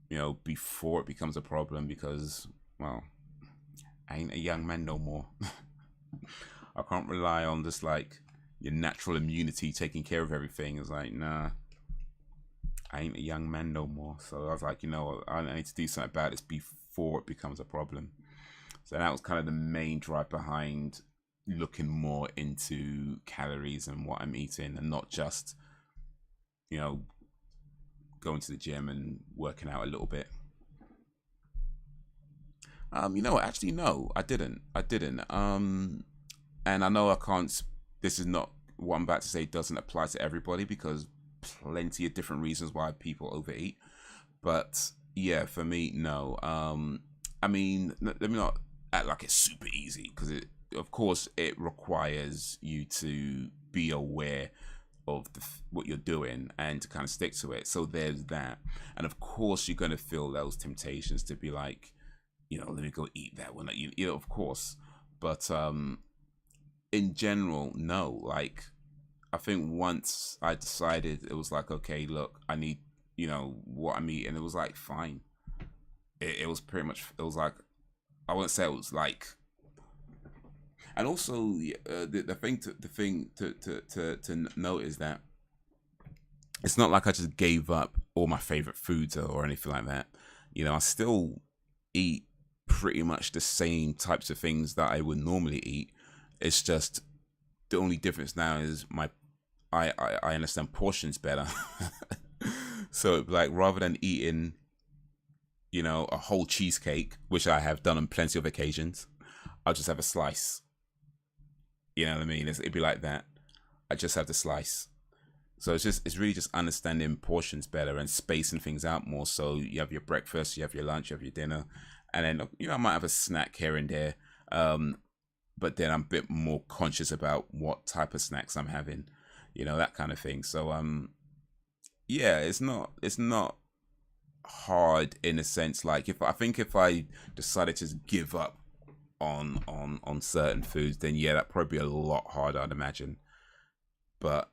you know, before it becomes a problem, because, well, I ain't a young man no more. I can't rely on just like your natural immunity taking care of everything. It's like, nah, I ain't a young man no more. So I was like, you know, I need to do something about this before it becomes a problem. So that was kind of the main drive behind looking more into calories and what I'm eating, and not just, you know, going to the gym and working out a little bit. You know, actually, no, I didn't. And I know I can't. This is not what I'm about to say. Doesn't apply to everybody, because plenty of different reasons why people overeat. But yeah, for me, no. I mean, let me not act like it's super easy, because it, of course, it requires you to be aware of what you're doing and to kind of stick to it. So there's that, and of course, you're going to feel those temptations to be like, you know, let me go eat that one. You know, of course, but in general, no. Like, I think once I decided, it was like, okay, look, I need, you know, what I'm eating. It was like, fine. It was pretty much, it was like, I wouldn't say it was like, and also the thing to note is that it's not like I just gave up all my favorite foods or anything like that. You know, I still eat pretty much the same types of things that I would normally eat. It's just the only difference now is I understand portions better. So like, rather than eating, you know, a whole cheesecake, which I have done on plenty of occasions, I'll just have a slice. You know what I mean? It'd be like that. I just have the slice. So it's really just understanding portions better and spacing things out more. So you have your breakfast, you have your lunch, you have your dinner, and then, you know, I might have a snack here and there. But then I'm a bit more conscious about what type of snacks I'm having, you know, that kind of thing. So yeah, it's not hard in a sense. Like, if I decided to give up on certain foods, then yeah, that'd probably be a lot harder, I'd imagine. But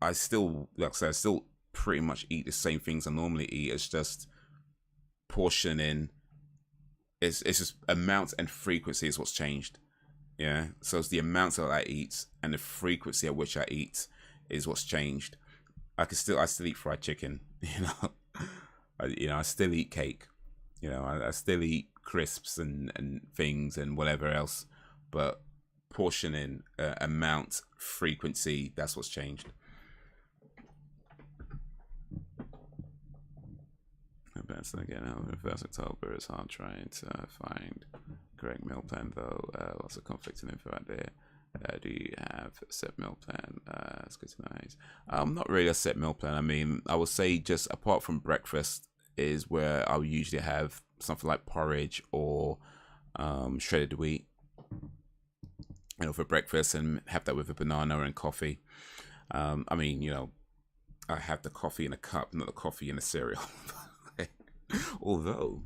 I still, like I said, I still pretty much eat the same things I normally eat. It's just portioning. It's just amount and frequency is what's changed. Yeah, so it's the amount that I eat and the frequency at which I eat is what's changed. I still eat fried chicken. You know, I still eat cake. You know, I still eat crisps and things and whatever else, but portioning, amount, frequency, that's what's changed. Best again out of the 1st October. It's hard trying to find correct meal plan, though. Lots of conflicting info out there. Do you have a set meal plan? It's good to know. Not really a set meal plan. I mean, I would say just apart from breakfast is where I would usually have something like porridge or shredded wheat, you know, for breakfast, and have that with a banana and coffee. I mean, you know, I have the coffee in a cup, not the coffee in a cereal. Although,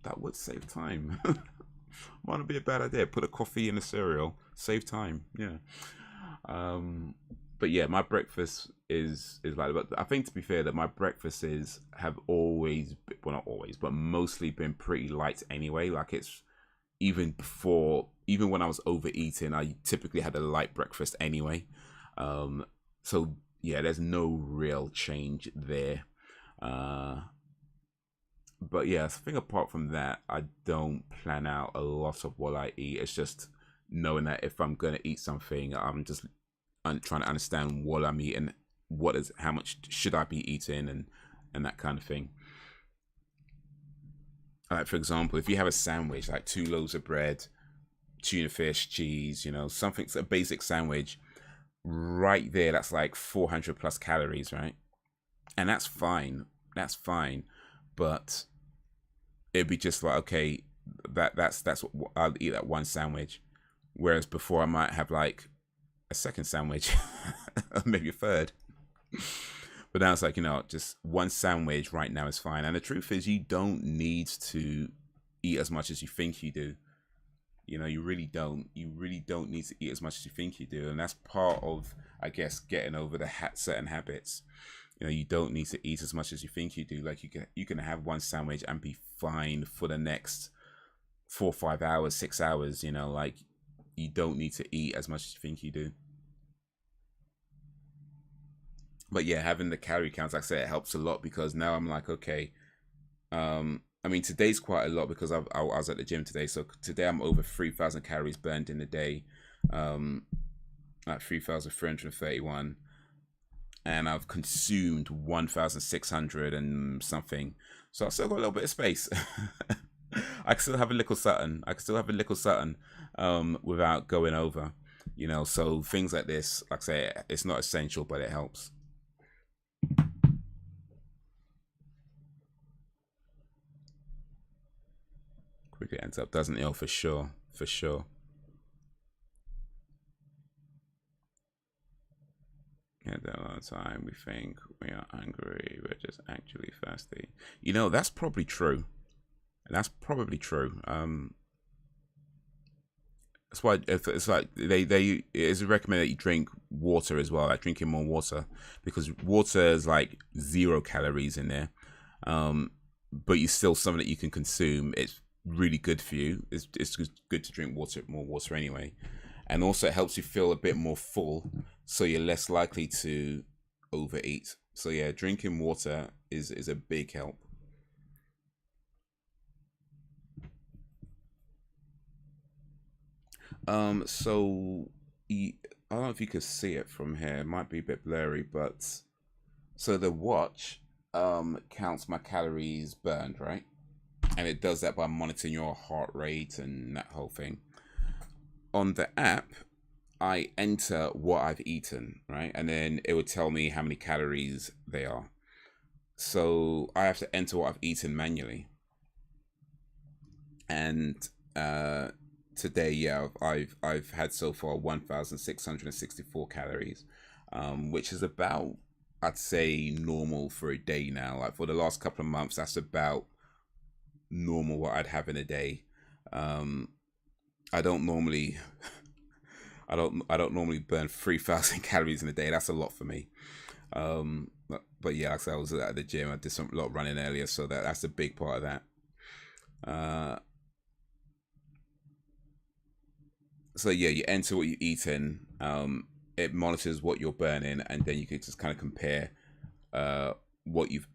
that would save time. Might not be a bad idea. Put a coffee in a cereal, save time. Yeah. But yeah, my breakfast is like. But I think, to be fair, that my breakfasts have always, well, not always, but mostly been pretty light anyway. Like, it's even when I was overeating, I typically had a light breakfast anyway. So yeah, there's no real change there. But yeah, I think apart from that, I don't plan out a lot of what I eat. It's just knowing that if I'm gonna eat something, I'm just trying to understand what I'm eating, how much should I be eating, and that kind of thing. Like, for example, if you have a sandwich, like 2 loaves of bread, tuna fish, cheese, you know, something's a basic sandwich, right there, that's like 400 plus calories, right? And that's fine. That's fine. But it'd be just like, okay, that's what I'll eat, that one sandwich. Whereas before I might have like a second sandwich, maybe a third. But now it's like, you know, just one sandwich right now is fine. And the truth is, you don't need to eat as much as you think you do. You know, you really don't. You really don't need to eat as much as you think you do, and that's part of, I guess, getting over the certain habits. You know, you don't need to eat as much as you think you do. Like you can have one sandwich and be fine for the next 4, 5 hours, 6 hours. You know, like you don't need to eat as much as you think you do. But yeah, having the calorie counts, like I said, it helps a lot, because now I'm like, okay, I mean, today's quite a lot because I was at the gym today. So today I'm over 3,000 calories burned in a day, like 3,331. And I've consumed 1,600 and something. So I've still got a little bit of space. I can still have a little something. Without going over, you know. So things like this, like I say, it's not essential, but it helps. Quickly ends up, doesn't it? For sure, for sure. Yeah, a lot of time we think we are angry, we're just actually thirsty. You know, that's probably true. That's probably true. That's why it's like it is recommended that you drink water as well, like drinking more water, because water is like 0 calories in there, but you still something that you can consume. It's really good for you. It's good to drink more water anyway, and also it helps you feel a bit more full, so you're less likely to overeat. So yeah, drinking water is a big help. So I don't know if you could see it from here. It might be a bit blurry, but so the watch counts my calories burned, right? And it does that by monitoring your heart rate and that whole thing. On the app, I enter what I've eaten, right? And then it would tell me how many calories they are. So I have to enter what I've eaten manually. And today, yeah, I've had so far 1,664 calories, which is about, I'd say, normal for a day now. Like for the last couple of months, that's about normal what I'd have in a day. I don't normally I don't normally burn 3,000 calories in a day. That's a lot for me. But yeah, like I said, I was at the gym. I did a lot of running earlier, so that's a big part of that. So yeah, you enter what you're eating. It monitors what you're burning, and then you can just kind of compare what you've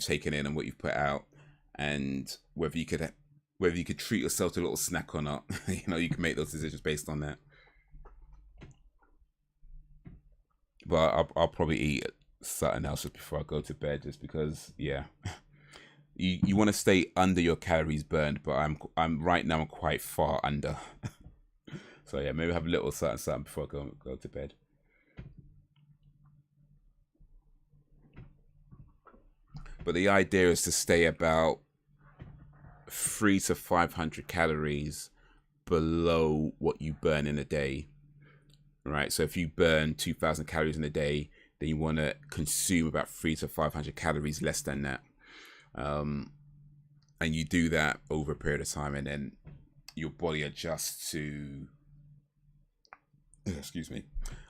taken in and what you've put out, and whether you could treat yourself to a little snack or not. You know, you can make those decisions based on that. But I'll probably eat something else just before I go to bed, just because, yeah. You want to stay under your calories burned, but I'm right now I'm quite far under. So yeah, maybe have a little something before I go to bed. But the idea is to stay about 300 to 500 calories below what you burn in a day. Right, so if you burn 2,000 calories in a day, then you want to consume about 300 to 500 calories less than that. And you do that over a period of time, and then your body adjusts to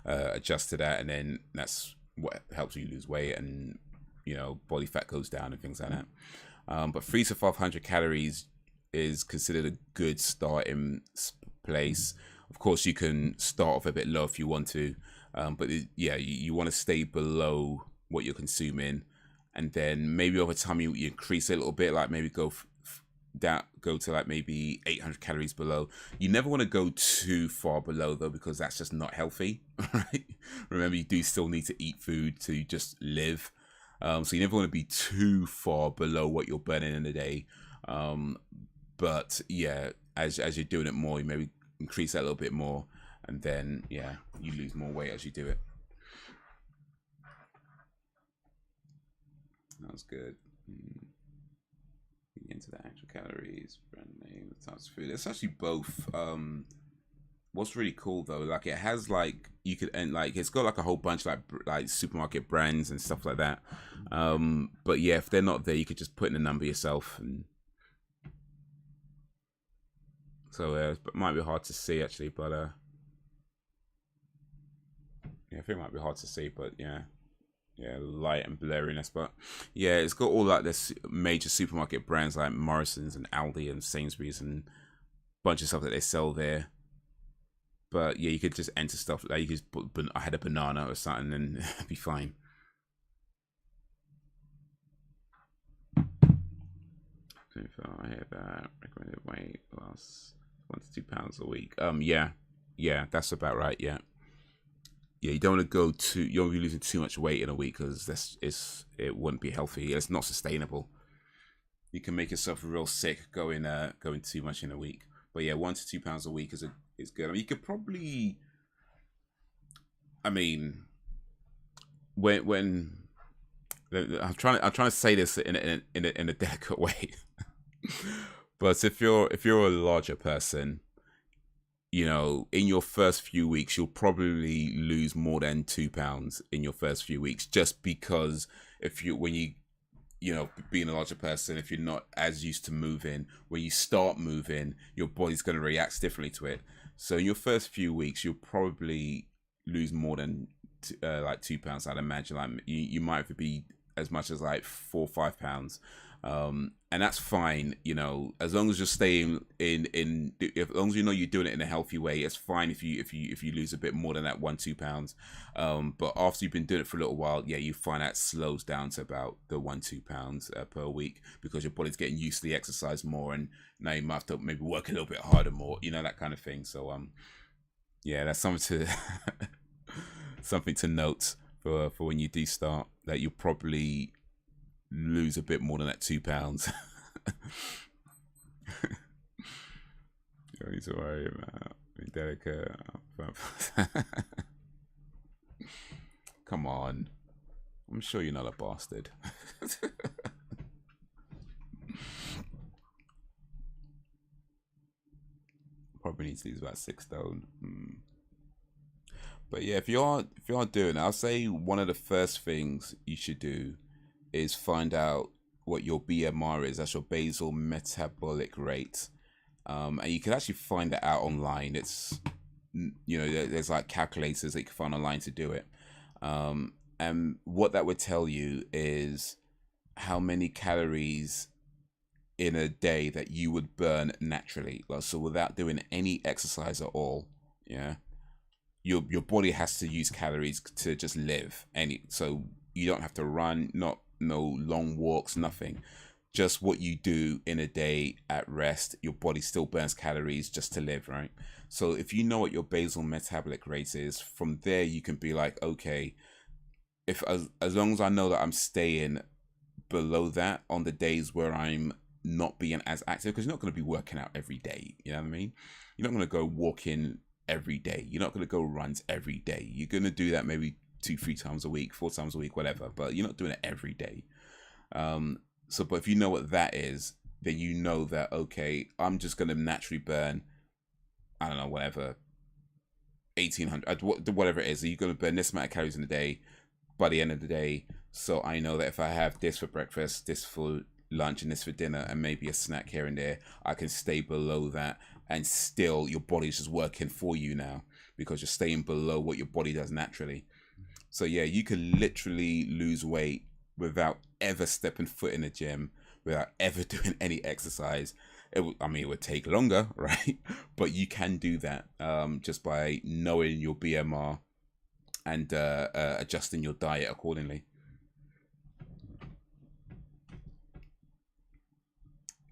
adjust to that, and then that's what helps you lose weight, and you know, body fat goes down and things like that. But 300 to 500 calories is considered a good starting place. Of course, you can start off a bit low if you want to, but yeah, you want to stay below what you're consuming, and then maybe over time you increase a little bit, like maybe go to like maybe 800 calories below. You never want to go too far below though, because that's just not healthy, right? Remember, you do still need to eat food to just live, so you never want to be too far below what you're burning in a day. But yeah, as you're doing it more, you maybe increase that a little bit more, and then yeah, you lose more weight as you do it. That's good. Into the actual calories, brand name, types of food. It's actually both. What's really cool though, like it has like you could, and like it's got like a whole bunch of like supermarket brands and stuff like that. But yeah, if they're not there, you could just put in a number yourself, and So it might be hard to see actually, but yeah, I think it might be hard to see, but yeah, light and blurriness. But yeah, it's got all like this major supermarket brands like Morrison's and Aldi and Sainsbury's and a bunch of stuff that they sell there. But yeah, you could just enter stuff like you could put, I had a banana or something and it'd be fine. I hear that recommended weight loss 1 to 2 pounds a week. Yeah, that's about right. Yeah, you don't want to go too. You don't be losing too much weight in a week because it wouldn't be healthy. It's not sustainable. You can make yourself real sick going too much in a week. But yeah, 1 to 2 pounds a week is good. I mean, you could probably. I mean, when I'm trying to say this in a delicate way. But if you're a larger person, you know, in your first few weeks, you'll probably lose more than 2 pounds in your first few weeks, just because when you know, being a larger person, if you're not as used to moving, when you start moving, your body's going to react differently to it. So in your first few weeks, you'll probably lose more than like 2 pounds. I'd imagine like you might be as much as like 4 or 5 pounds. And that's fine, you know, as long as you're staying as long as you know you're doing it in a healthy way. It's fine if you lose a bit more than that 1-2 pounds. But after you've been doing it for a little while, yeah, you find that slows down to about the 1-2 pounds per week, because your body's getting used to the exercise more, and now you might have to maybe work a little bit harder more, you know, that kind of thing. So yeah, that's something to note for when you do start, that you'll probably lose a bit more than that 2 pounds. You don't need to worry about being delicate. Come on, I'm sure you're not a bastard. Probably need to lose about 6 stone. But yeah, if you are doing it, I'll say one of the first things you should do is find out what your BMR is. That's your basal metabolic rate. And you can actually find that out online. It's, you know, there's like calculators that you can find online to do it. And what that would tell you is how many calories in a day that you would burn naturally. So without doing any exercise at all, yeah, your body has to use calories to just live. So you don't have to run, no long walks, nothing. Just what you do in a day at rest, your body still burns calories just to live, right? So if you know what your basal metabolic rate is, from there you can be like, okay, if as long as I know that I'm staying below that on the days where I'm not being as active, because you're not going to be working out every day, you know what I mean? You're not going to go walking every day. You're not going to go runs every day. You're going to do that maybe 2-3 times a week, 4 times a week, whatever, but you're not doing it every day. But if you know what that is, then you know that, okay, I'm just going to naturally burn, I don't know, whatever, 1800, whatever it is. So you're going to burn this amount of calories in a day by the end of the day. So I know that if I have this for breakfast, this for lunch, and this for dinner, and maybe a snack here and there, I can stay below that, and still your body's just working for you now, because you're staying below what your body does naturally. So yeah, you can literally lose weight without ever stepping foot in the gym, without ever doing any exercise. It would take longer, right? But you can do that just by knowing your BMR and adjusting your diet accordingly.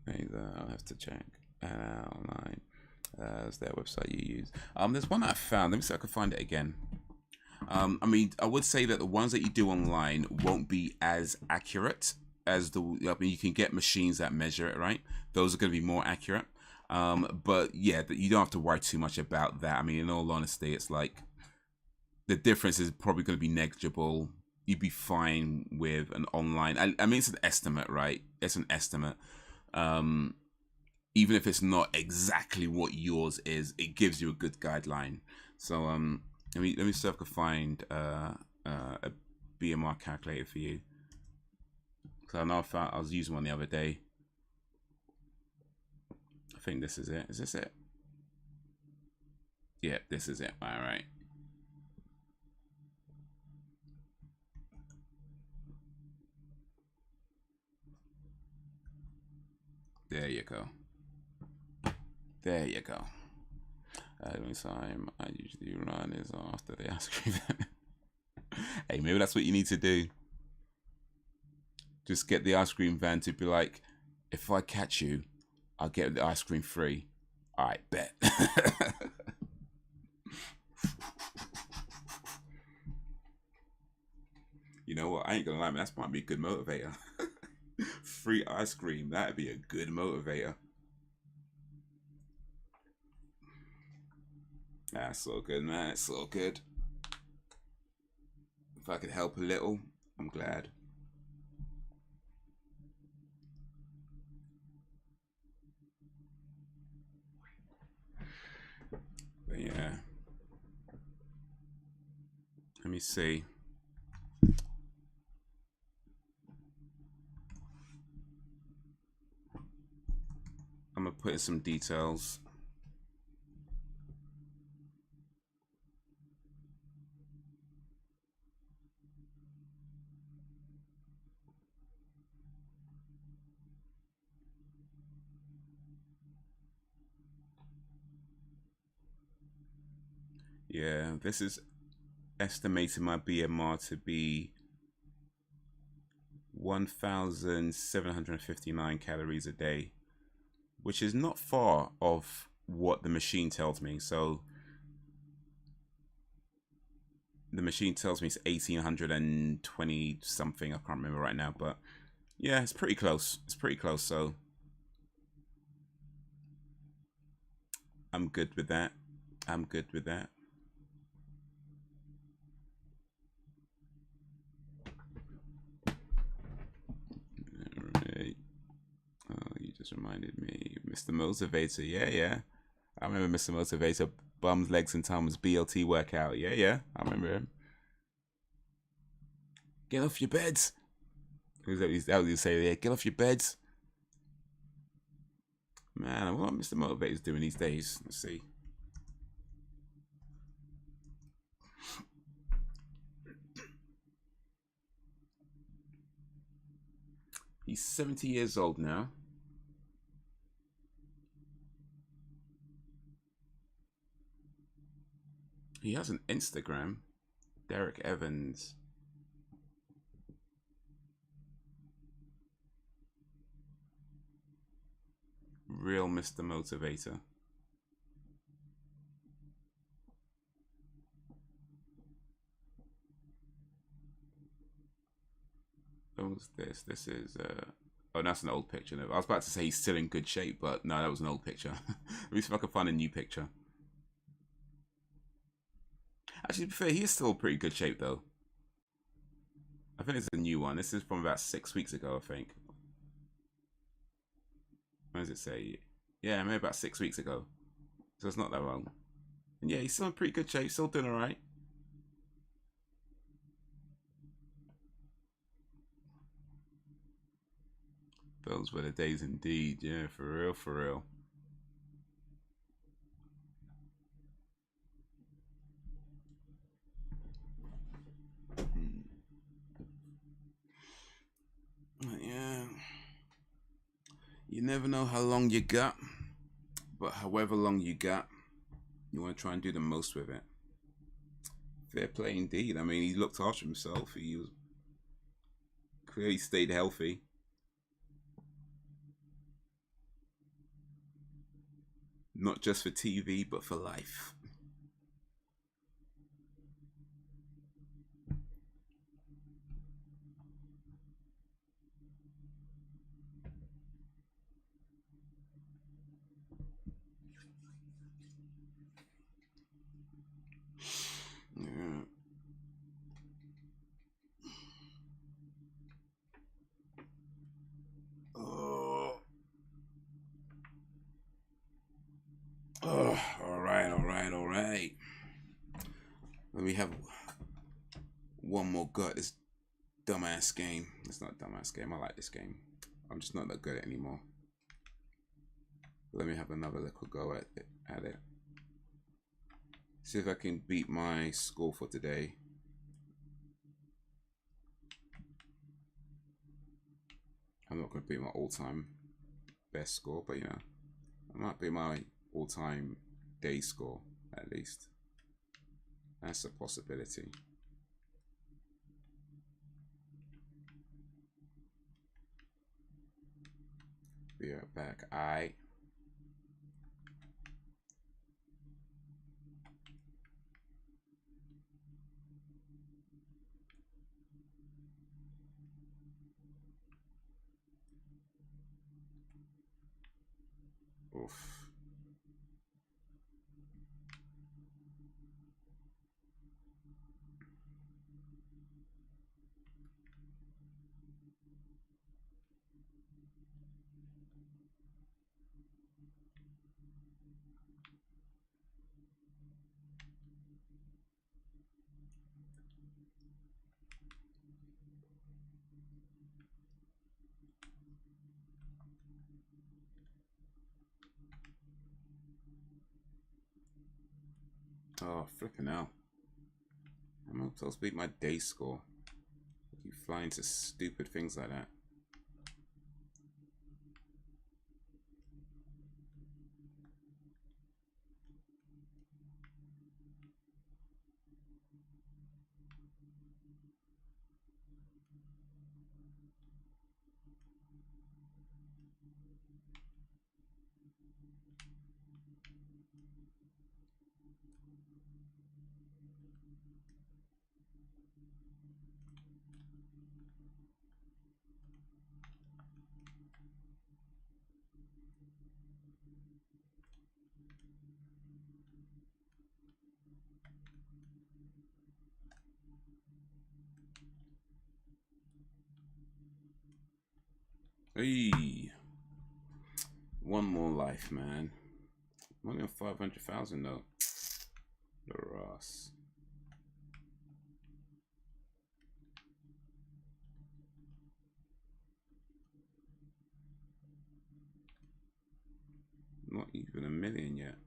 I'll have to check online. Is there a website you use? There's one I found. Let me see if I can find it again. I would say that the ones that you do online won't be as accurate as you can get machines that measure it, right? Those are going to be more accurate. But yeah, you don't have to worry too much about that. I mean, in all honesty, it's like the difference is probably going to be negligible. You'd be fine with an online. I mean, it's an estimate, right? It's an estimate. Even if it's not exactly what yours is, it gives you a good guideline. So let me see if I can find a BMR calculator for you. Because I know I was using one the other day. I think this is it. Is this it? Yeah, this is it. All right. There you go. There you go. The only time I usually run is after the ice cream. Hey, maybe that's what you need to do. Just get the ice cream van to be like, if I catch you, I'll get the ice cream free. All right, bet. You know what? I ain't gonna lie, man. That might be a good motivator. Free ice cream. That'd be a good motivator. That's all good, man. It's all good. If I could help a little, I'm glad. But yeah. Let me see. I'm gonna put in some details. Yeah, this is estimating my BMR to be 1,759 calories a day, which is not far off what the machine tells me. So the machine tells me it's 1,820 something. I can't remember right now, but yeah, it's pretty close. It's pretty close. So I'm good with that. I'm good with that. Alright. Oh, you just reminded me. Mr. Motivator. Yeah, yeah. I remember Mr. Motivator. Bums, legs, and thumbs BLT workout. Yeah, yeah. I remember him. Get off your beds. That was what you say there. Get off your beds. Man, what Mr. Motivator's doing these days? Let's see. He's 70 years old now. He has an Instagram. Derek Evans. Real Mr. Motivator. What's this? This is oh, that's an old picture. I was about to say he's still in good shape, but no, that was an old picture. Let me see if I can find a new picture. Actually, to be fair, he is still in pretty good shape though. I think it's a new one. This is from about 6 weeks ago, I think. When does it say? Yeah, maybe about 6 weeks ago. So it's not that long. And yeah, he's still in pretty good shape, still doing alright. Those were the days indeed. Yeah, for real, for real. Yeah. You never know how long you got, but however long you got, you want to try and do the most with it. Fair play indeed. I mean, he looked after himself. He was clearly stayed healthy. Not just for TV, but for life. Yeah. Oh. Oh, all right, all right, all right. Let me have one more go at this dumbass game. It's not a dumbass game. I like this game. I'm just not that good at it anymore. Let me have another little go at it. See if I can beat my score for today. I'm not going to beat my all-time best score, but you know, I might beat my all-time day score at least. That's a possibility. Be right back. Aight. Oof. Oh, flipping out. I'm supposed to beat my day score. You fly into stupid things like that. Hey, one more life, man. I'm only on 500,000 though. The Ross. Not even a million yet.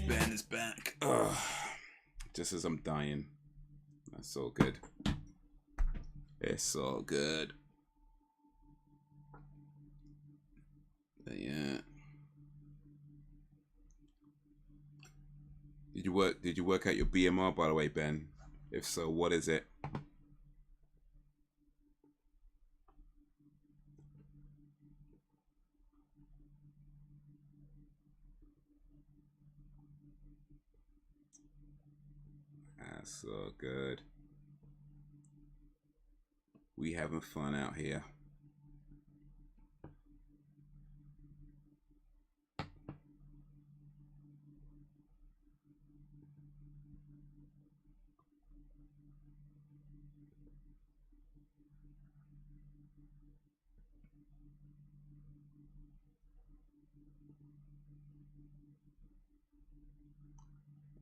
Ben is back. Ugh. Just as I'm dying. That's all good. It's all good. But yeah. Did you work out your BMR, by the way, Ben? If so, what is it? That's so good. We having fun out here.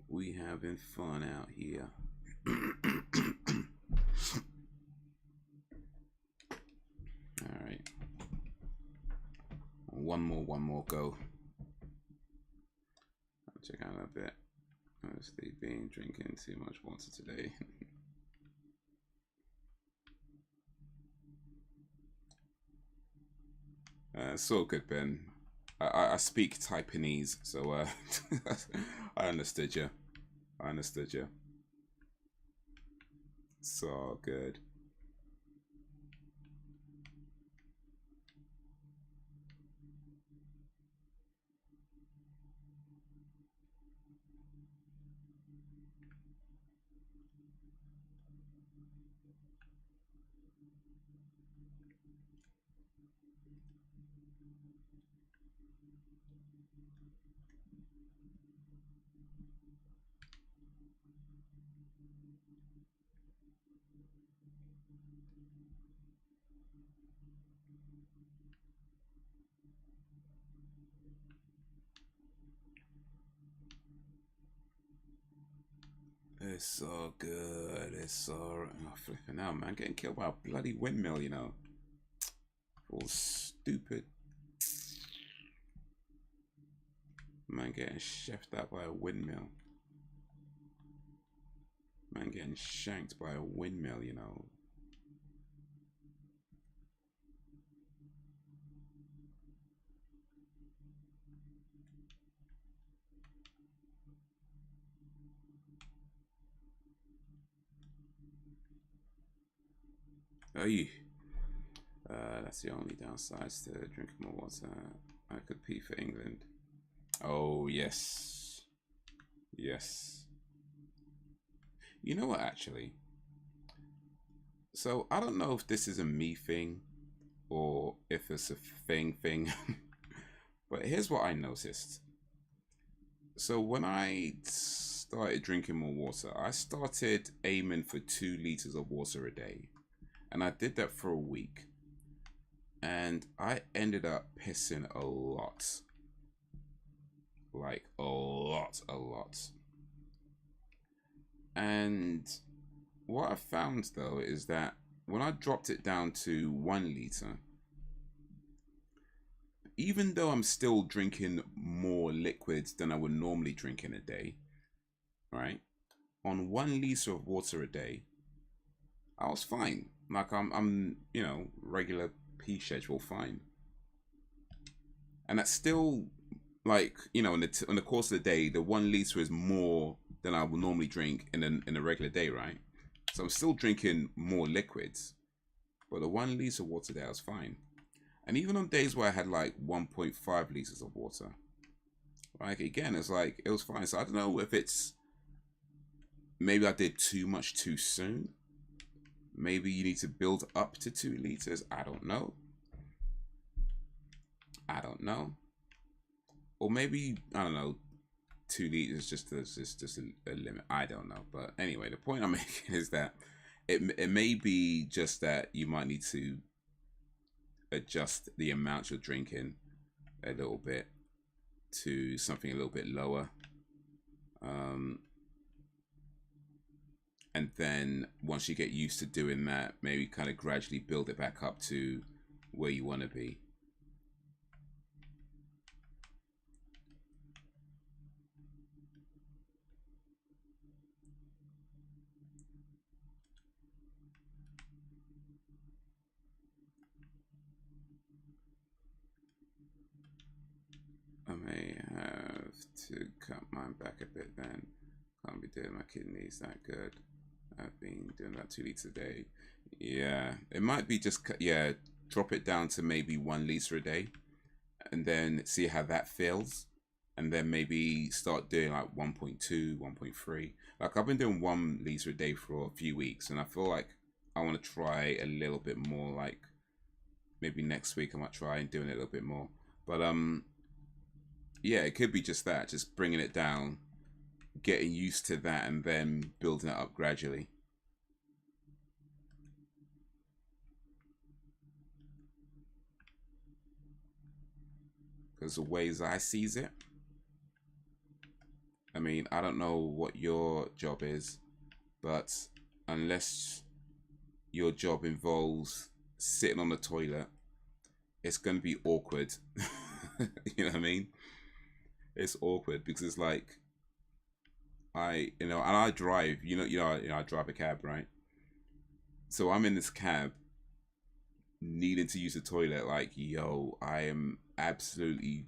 We having fun out here. All right. One more go. I'll check out a bit. Mostly been drinking too much water today. So good, Ben. I speak Taiwanese, so I understood you. I understood you. So good. It's so good. It's so flipping out, man. Getting killed by a bloody windmill, you know. All stupid. Man getting chefed out by a windmill. Man getting shanked by a windmill, you know. Hey, that's the only downside to drinking more water. I could pee for England. Oh, yes. Yes. You know what, actually? So, I don't know if this is a me thing or if it's a thing. But here's what I noticed. So, when I started drinking more water, I started aiming for 2 liters of water a day. And I did that for a week. And I ended up pissing a lot. Like, a lot. And what I found, though, is that when I dropped it down to 1 liter, even though I'm still drinking more liquids than I would normally drink in a day, right? On 1 liter of water a day, I was fine. Like I'm you know, regular pee schedule, fine. And that's still, like, you know, in the course of the day, the 1 liter is more than I would normally drink in a regular day, right? So I'm still drinking more liquids, but the 1 liter of water there was fine. And even on days where I had like 1.5 liters of water, like, again, it's like, it was fine. So I don't know if it's, maybe I did too much too soon. Maybe you need to build up to 2 liters. I don't know. Or maybe, I don't know, 2 liters just a limit. I don't know. But anyway, the point I'm making is that it may be just that you might need to adjust the amount you're drinking a little bit to something a little bit lower. And then once you get used to doing that, maybe kind of gradually build it back up to where you want to be. I may have to cut mine back a bit then. Can't be doing my kidneys that good. I've been doing about 2 liters a day. Yeah, it might be just, yeah, drop it down to maybe 1 liter a day and then see how that feels. And then maybe start doing like 1.2, 1.3. Like, I've been doing 1 liter a day for a few weeks, and I feel like I want to try a little bit more. Like, maybe next week I might try and doing it a little bit more. But yeah, it could be just that, just bringing it down, getting used to that, and then building it up gradually. Because the ways I sees it, I mean, I don't know what your job is, but unless your job involves sitting on the toilet, it's going to be awkward. You know what I mean? It's awkward because it's like, and I drive, I drive a cab, right? So I'm in this cab needing to use the toilet, like, yo, I am absolutely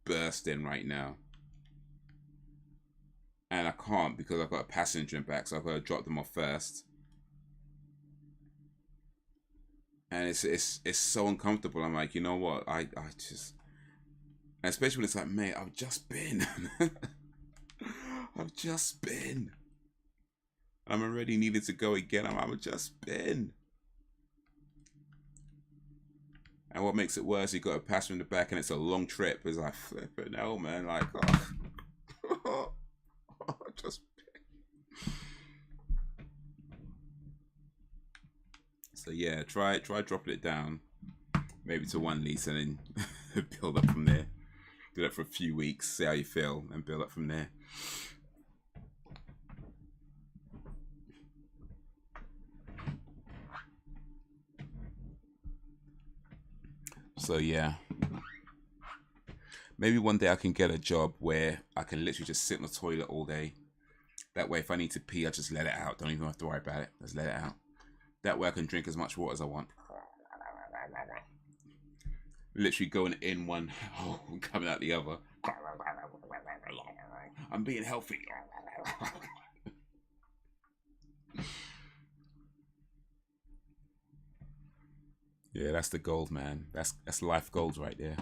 bursting right now. And I can't because I've got a passenger in back, so I've got to drop them off first. And it's so uncomfortable. I'm like, you know what? I just, especially when it's like, mate, I've just been. I've just been. I'm already needed to go again. I've just been. And what makes it worse, you got a passenger in the back and it's a long trip. It's like, flipping hell, man. Like, oh. Just been. So yeah, try dropping it down, maybe to 1 liter, and then build up from there. Do that for a few weeks, see how you feel, and build up from there. So yeah, Maybe one day I can get a job where I can literally just sit in the toilet all day. That way, if I need to pee, I just let it out. Don't even have to worry about it. Just let it out. That way I can drink as much water as I want. Literally going in one hole and coming out the other. I'm being healthy. Yeah, that's the gold, man. That's life goals right there.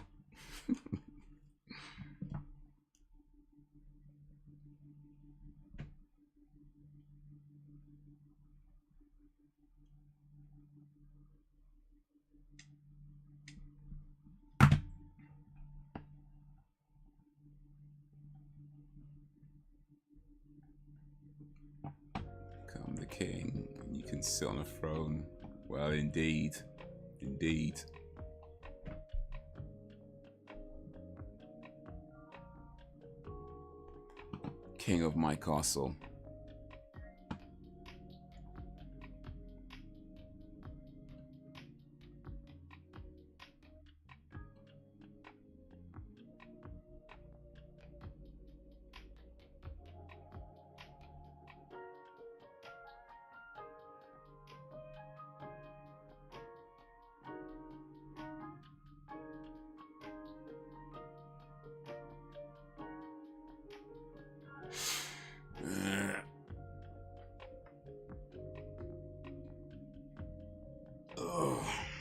Come the king, and you can sit on a throne. Well, indeed. Indeed. King of my castle.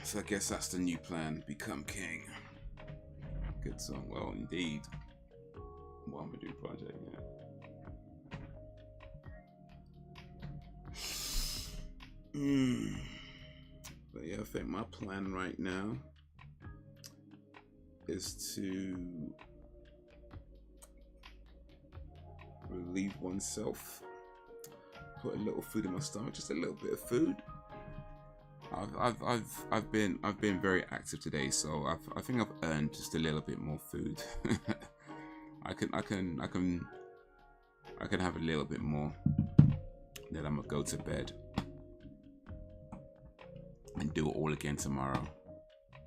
So I guess that's the new plan. Become king. Good song. Well, indeed. What I'm gonna do project, yeah. But yeah, I think my plan right now is to relieve oneself. Put a little food in my stomach, just a little bit of food. I've been very active today, so I think I've earned just a little bit more food. I can have a little bit more. Then I'm gonna go to bed and do it all again tomorrow.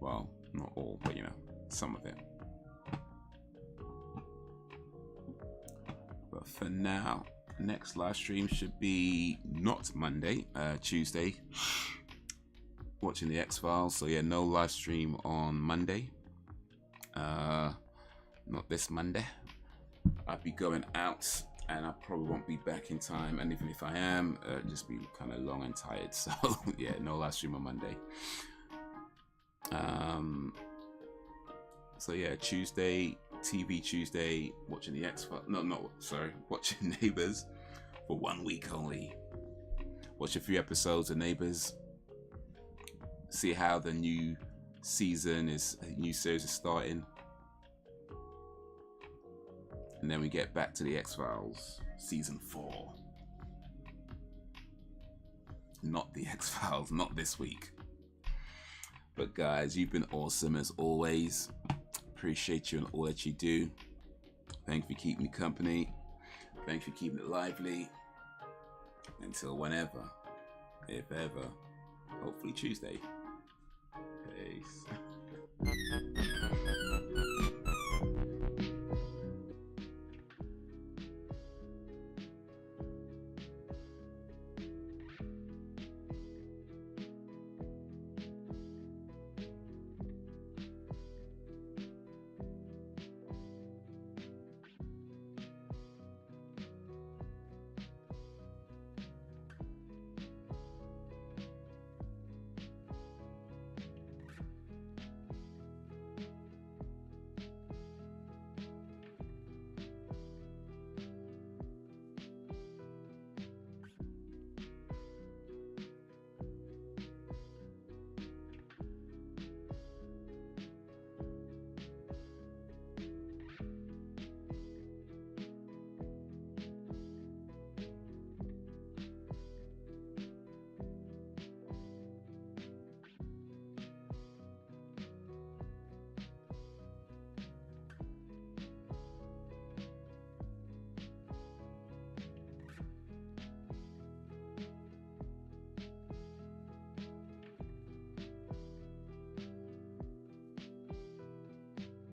Well, not all, but you know, some of it. But for now, next live stream should be not Monday, Tuesday. Watching the X-Files, so yeah, no live stream on Monday. Not this Monday. I'll be going out and I probably won't be back in time, and even if I am, just be kind of long and tired. So yeah, no live stream on Monday. So yeah, Tuesday, TV Tuesday, watching the X-Files. Watching Neighbours for 1 week only. Watch a few episodes of Neighbours. See how the new series is starting, and then we get back to the X-Files season 4. Not the X-Files, not this week. But guys, you've been awesome as always. Appreciate you and all that you do. Thank you for keeping me company. Thank you for keeping it lively. Until whenever, if ever, hopefully Tuesday. Peace.